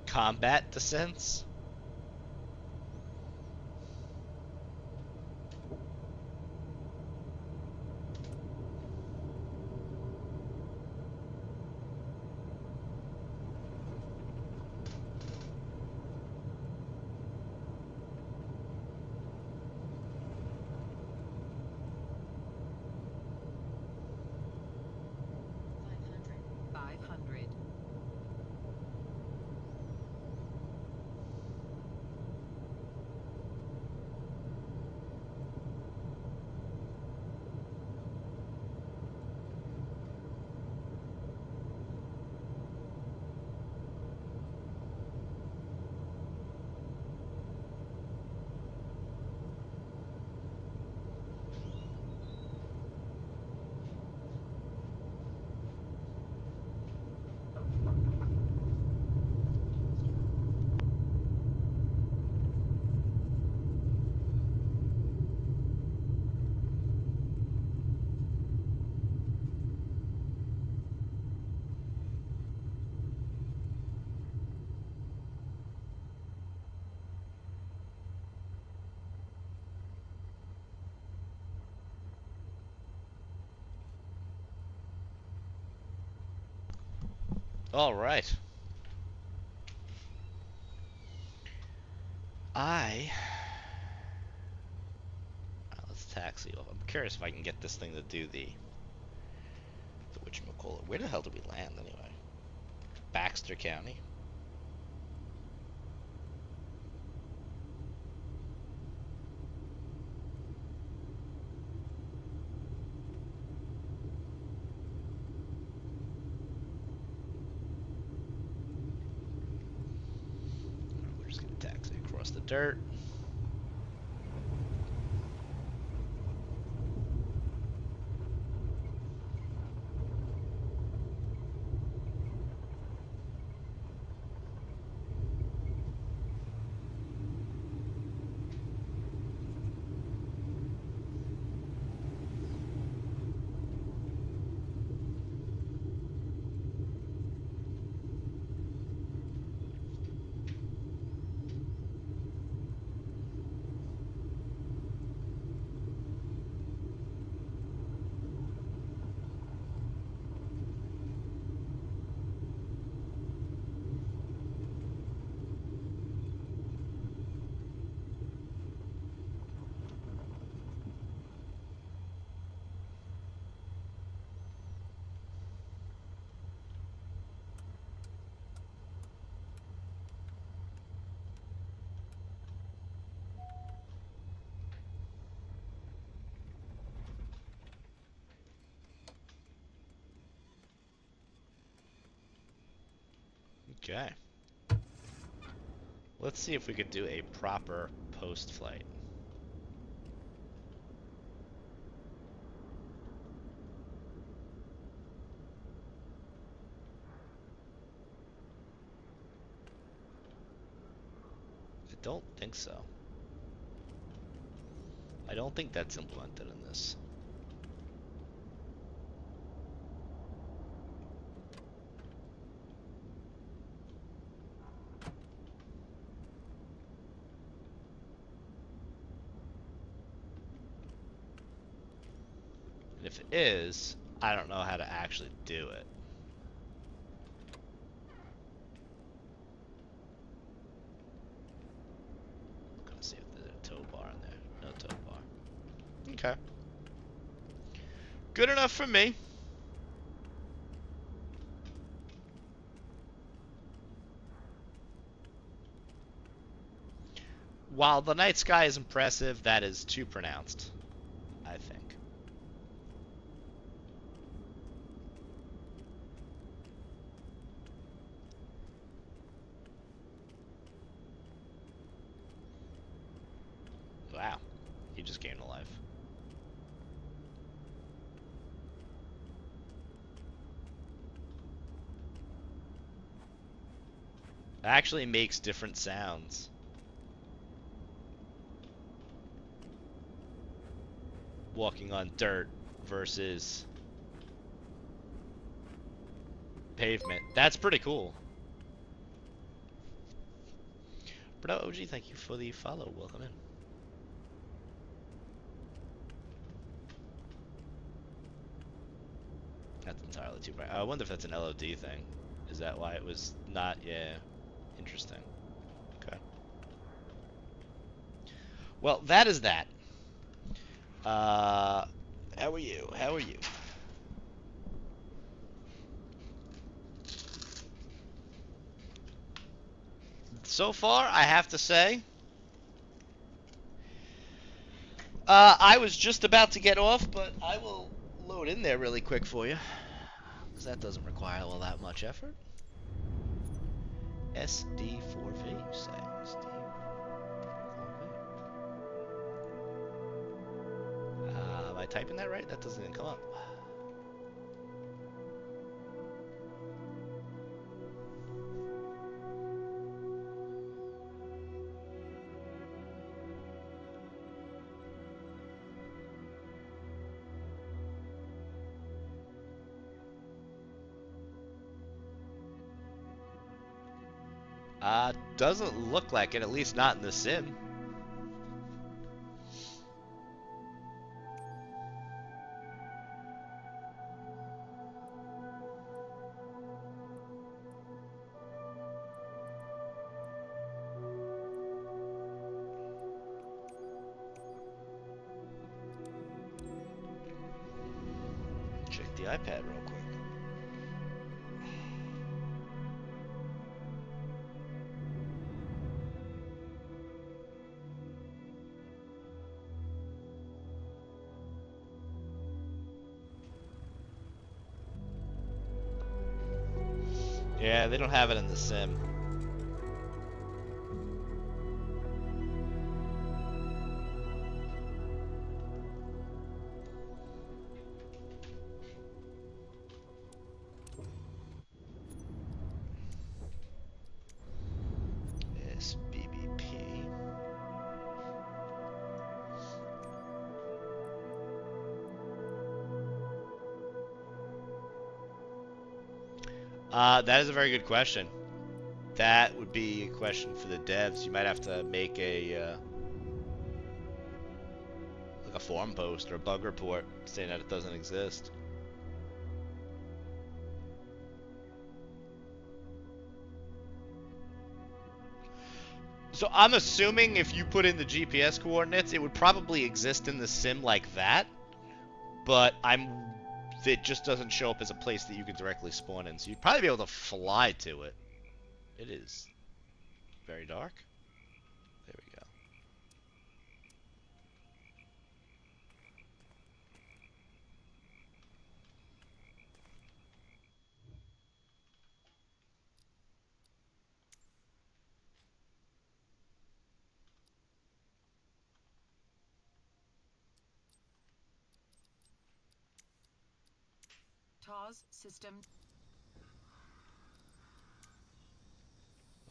Combat descents? All right. Let's taxi off. I'm curious if I can get this thing to do the whatchamacallit. Where the hell did we land anyway? Baxter County. We're just gonna taxi across the dirt. Okay. Let's see if we could do a proper post-flight. I don't think so. I don't think that's implemented in this. And if it is, I don't know how to actually do it. Gonna see if there's a tow bar in there. No tow bar. Okay. Good enough for me. While the night sky is impressive, that is too pronounced, I think. Wow, he just came to life. It actually makes different sounds. Walking on dirt versus pavement. That's pretty cool. Bro OG, thank you for the follow. Welcome in. That's entirely too bright. I wonder if that's an LOD thing. Is that why it was not? Yeah. Interesting. Okay. Well, that is that. How are you? How are you? So far, I have to say, I was just about to get off, but I will load in there really quick for you, because that doesn't require all that much effort. SD4V, you say? Am I typing that right? That doesn't even come up. Doesn't look like it, at least not in the sim. Check the iPad real quick. Yeah, they don't have it in the sim. SBBP. That is a very good question. That would be a question for the devs. You might have to make a like a forum post or a bug report saying that it doesn't exist. So I'm assuming if you put in the GPS coordinates, it would probably exist in the sim like that, but it just doesn't show up as a place that you can directly spawn in. So you'd probably be able to fly to it. It is very dark. There we go. TAWS system.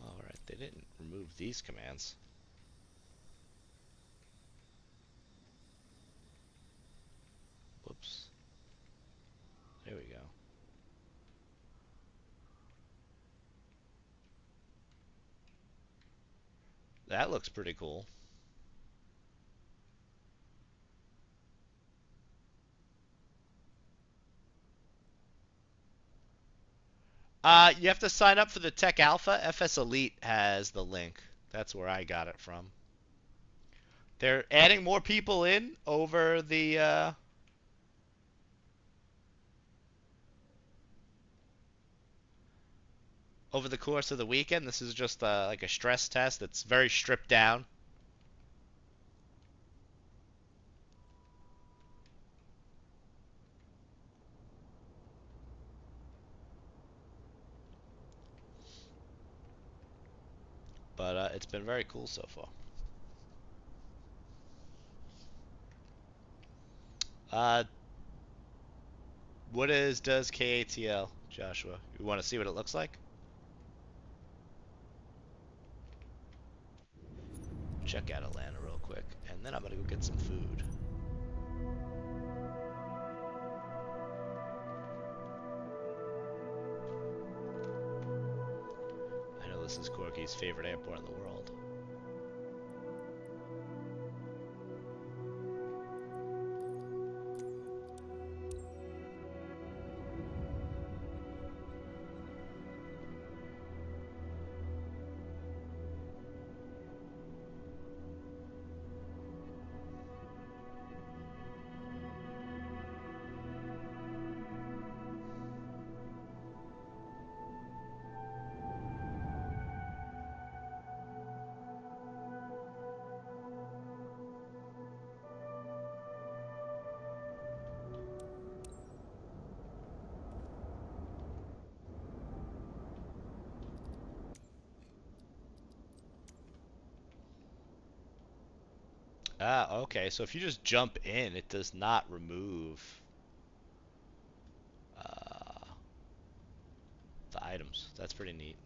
Alright, they didn't remove these commands. Whoops. There we go. That looks pretty cool. You have to sign up for the Tech Alpha. FS Elite has the link. That's where I got it from. They're adding more people in over the course of the weekend. This is just like a stress test. It's very stripped down. But it's been very cool so far. What does KATL, Joshua? You want to see what it looks like? Check out Atlanta real quick, and then I'm gonna go get some food. I know this is Corky's favorite airport in the world. Ah, okay. So if you just jump in, it does not remove the items. That's pretty neat.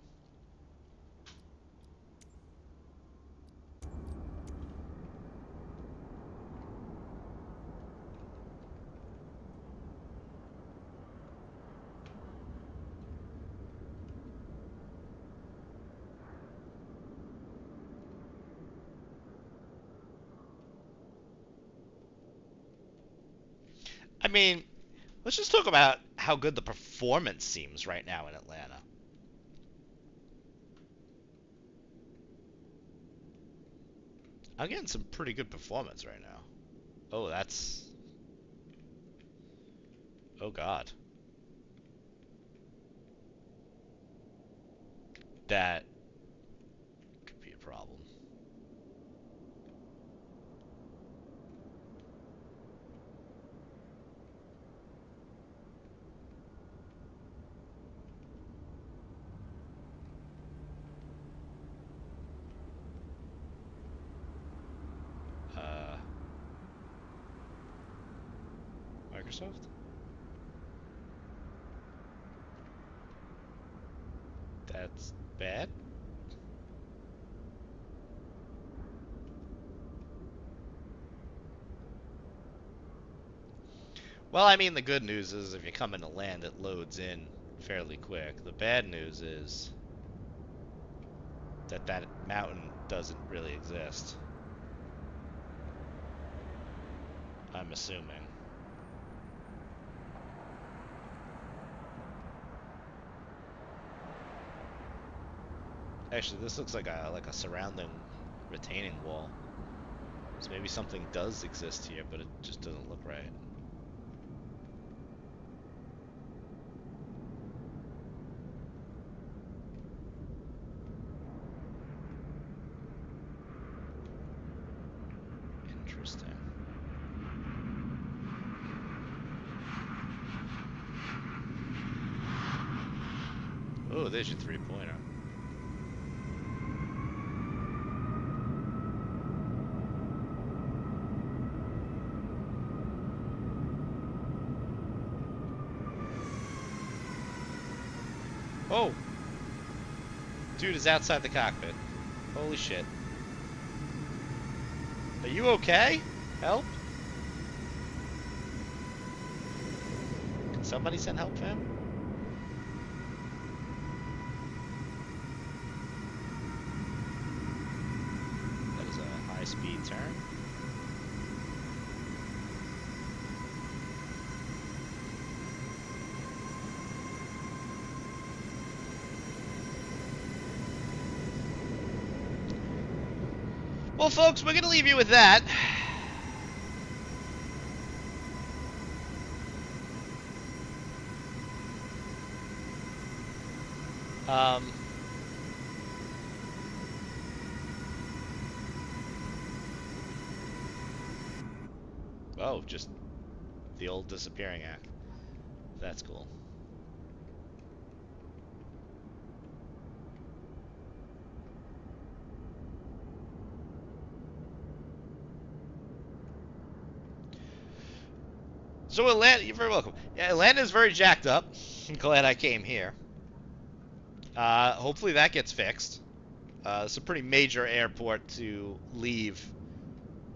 I mean, let's just talk about how good the performance seems right now in Atlanta. I'm getting some pretty good performance right now. Oh, that's... Oh, God. That could be a problem. Microsoft? That's bad? Well, I mean, the good news is if you come into land, it loads in fairly quick. The bad news is that that mountain doesn't really exist. I'm assuming. Actually, this looks like a surrounding retaining wall. So maybe something does exist here, but it just doesn't look right. Interesting. Oh, there's your three-pointer. Oh! Dude is outside the cockpit. Holy shit. Are you okay? Help? Can somebody send help for him? That is a high-speed turn. Well, folks, we're going to leave you with that. Oh, just the old disappearing act. That's cool. So Atlanta, you're very welcome. Yeah, Atlanta's very jacked up. I'm glad I came here. Hopefully that gets fixed. It's a pretty major airport to leave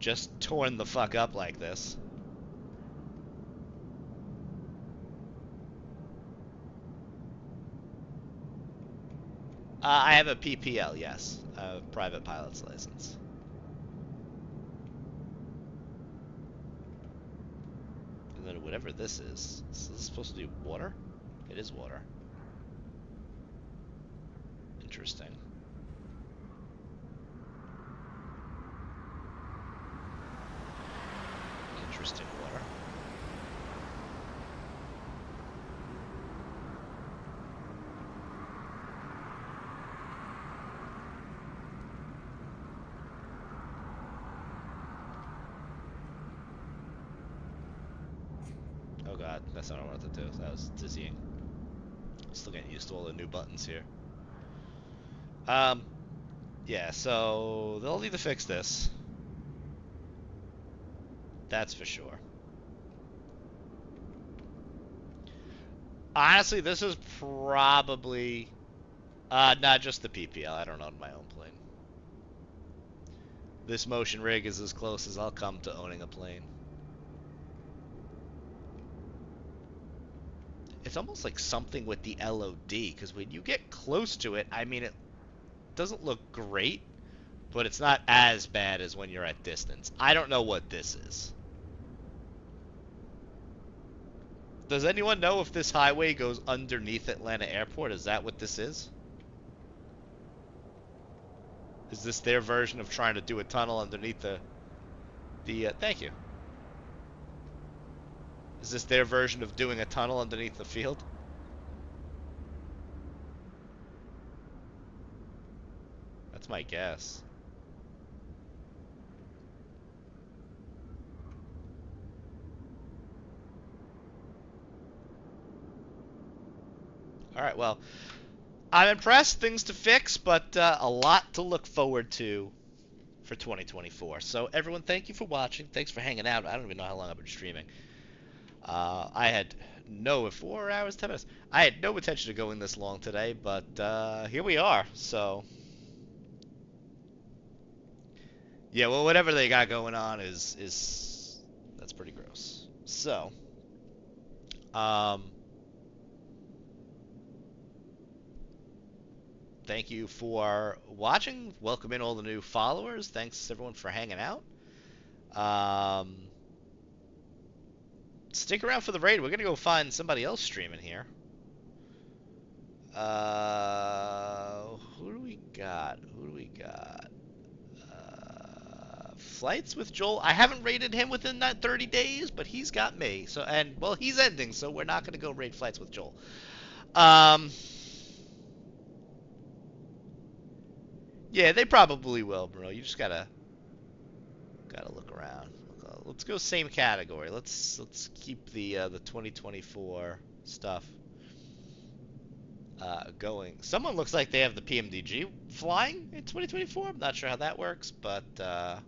just torn the fuck up like this. I have a PPL, yes. A private pilot's license. And then whatever this is this supposed to do water? It is water. Interesting. Interesting water. Oh god, that's not what I wanted to do. That was dizzying. Still getting used to all the new buttons here. Yeah, so they'll need to fix this. That's for sure. Honestly, this is probably not just the PPL. I don't own my own plane. This motion rig is as close as I'll come to owning a plane. It's almost like something with the LOD, because when you get close to it, I mean, it doesn't look great, but it's not as bad as when you're at distance. I don't know what this is. Does anyone know if this highway goes underneath Atlanta Airport? Is that what this is? Is this their version of trying to do a tunnel underneath the thank you. Is this their version of doing a tunnel underneath the field? That's my guess. Alright, well, I'm impressed. Things to fix, but a lot to look forward to for 2024. So, everyone, thank you for watching. Thanks for hanging out. I don't even know how long I've been streaming. I had no 4 hours, 10 minutes. I had no intention of going this long today, but here we are. So, yeah, well, whatever they got going on is that's pretty gross. So, thank you for watching. Welcome in all the new followers. Thanks everyone for hanging out. Stick around for the raid. We're gonna go find somebody else streaming here. Who do we got? Flights with Joel. I haven't raided him within that 30 days, but he's got me. So, and well, he's ending, so we're not gonna go raid flights with Joel. Yeah, they probably will, bro. You just gotta look around. Let's go same category. Let's keep the 2024 stuff going. Someone looks like they have the PMDG flying in 2024. I'm not sure how that works, but yeah.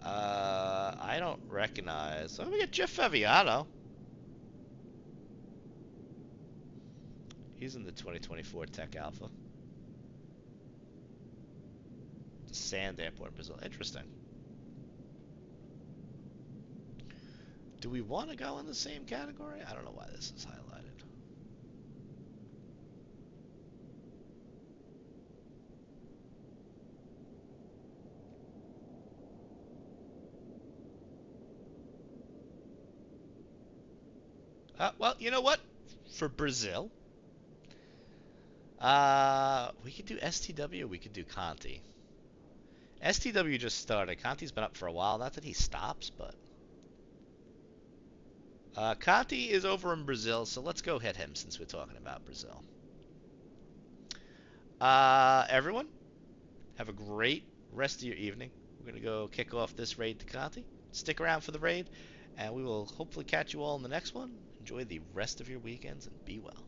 I don't recognize. Oh, we got Jeff Faviano. He's in the 2024 Tech Alpha. Sand Airport, Brazil. Interesting. Do we want to go in the same category? I don't know why this is highlighted. Well, you know what? For Brazil, we could do STW, we could do Conti. STW just started. Conti's been up for a while. Not that he stops, but... Conti is over in Brazil, so let's go hit him since we're talking about Brazil. Everyone, have a great rest of your evening. We're going to go kick off this raid to Conti. Stick around for the raid, and we will hopefully catch you all in the next one. Enjoy the rest of your weekends, and be well.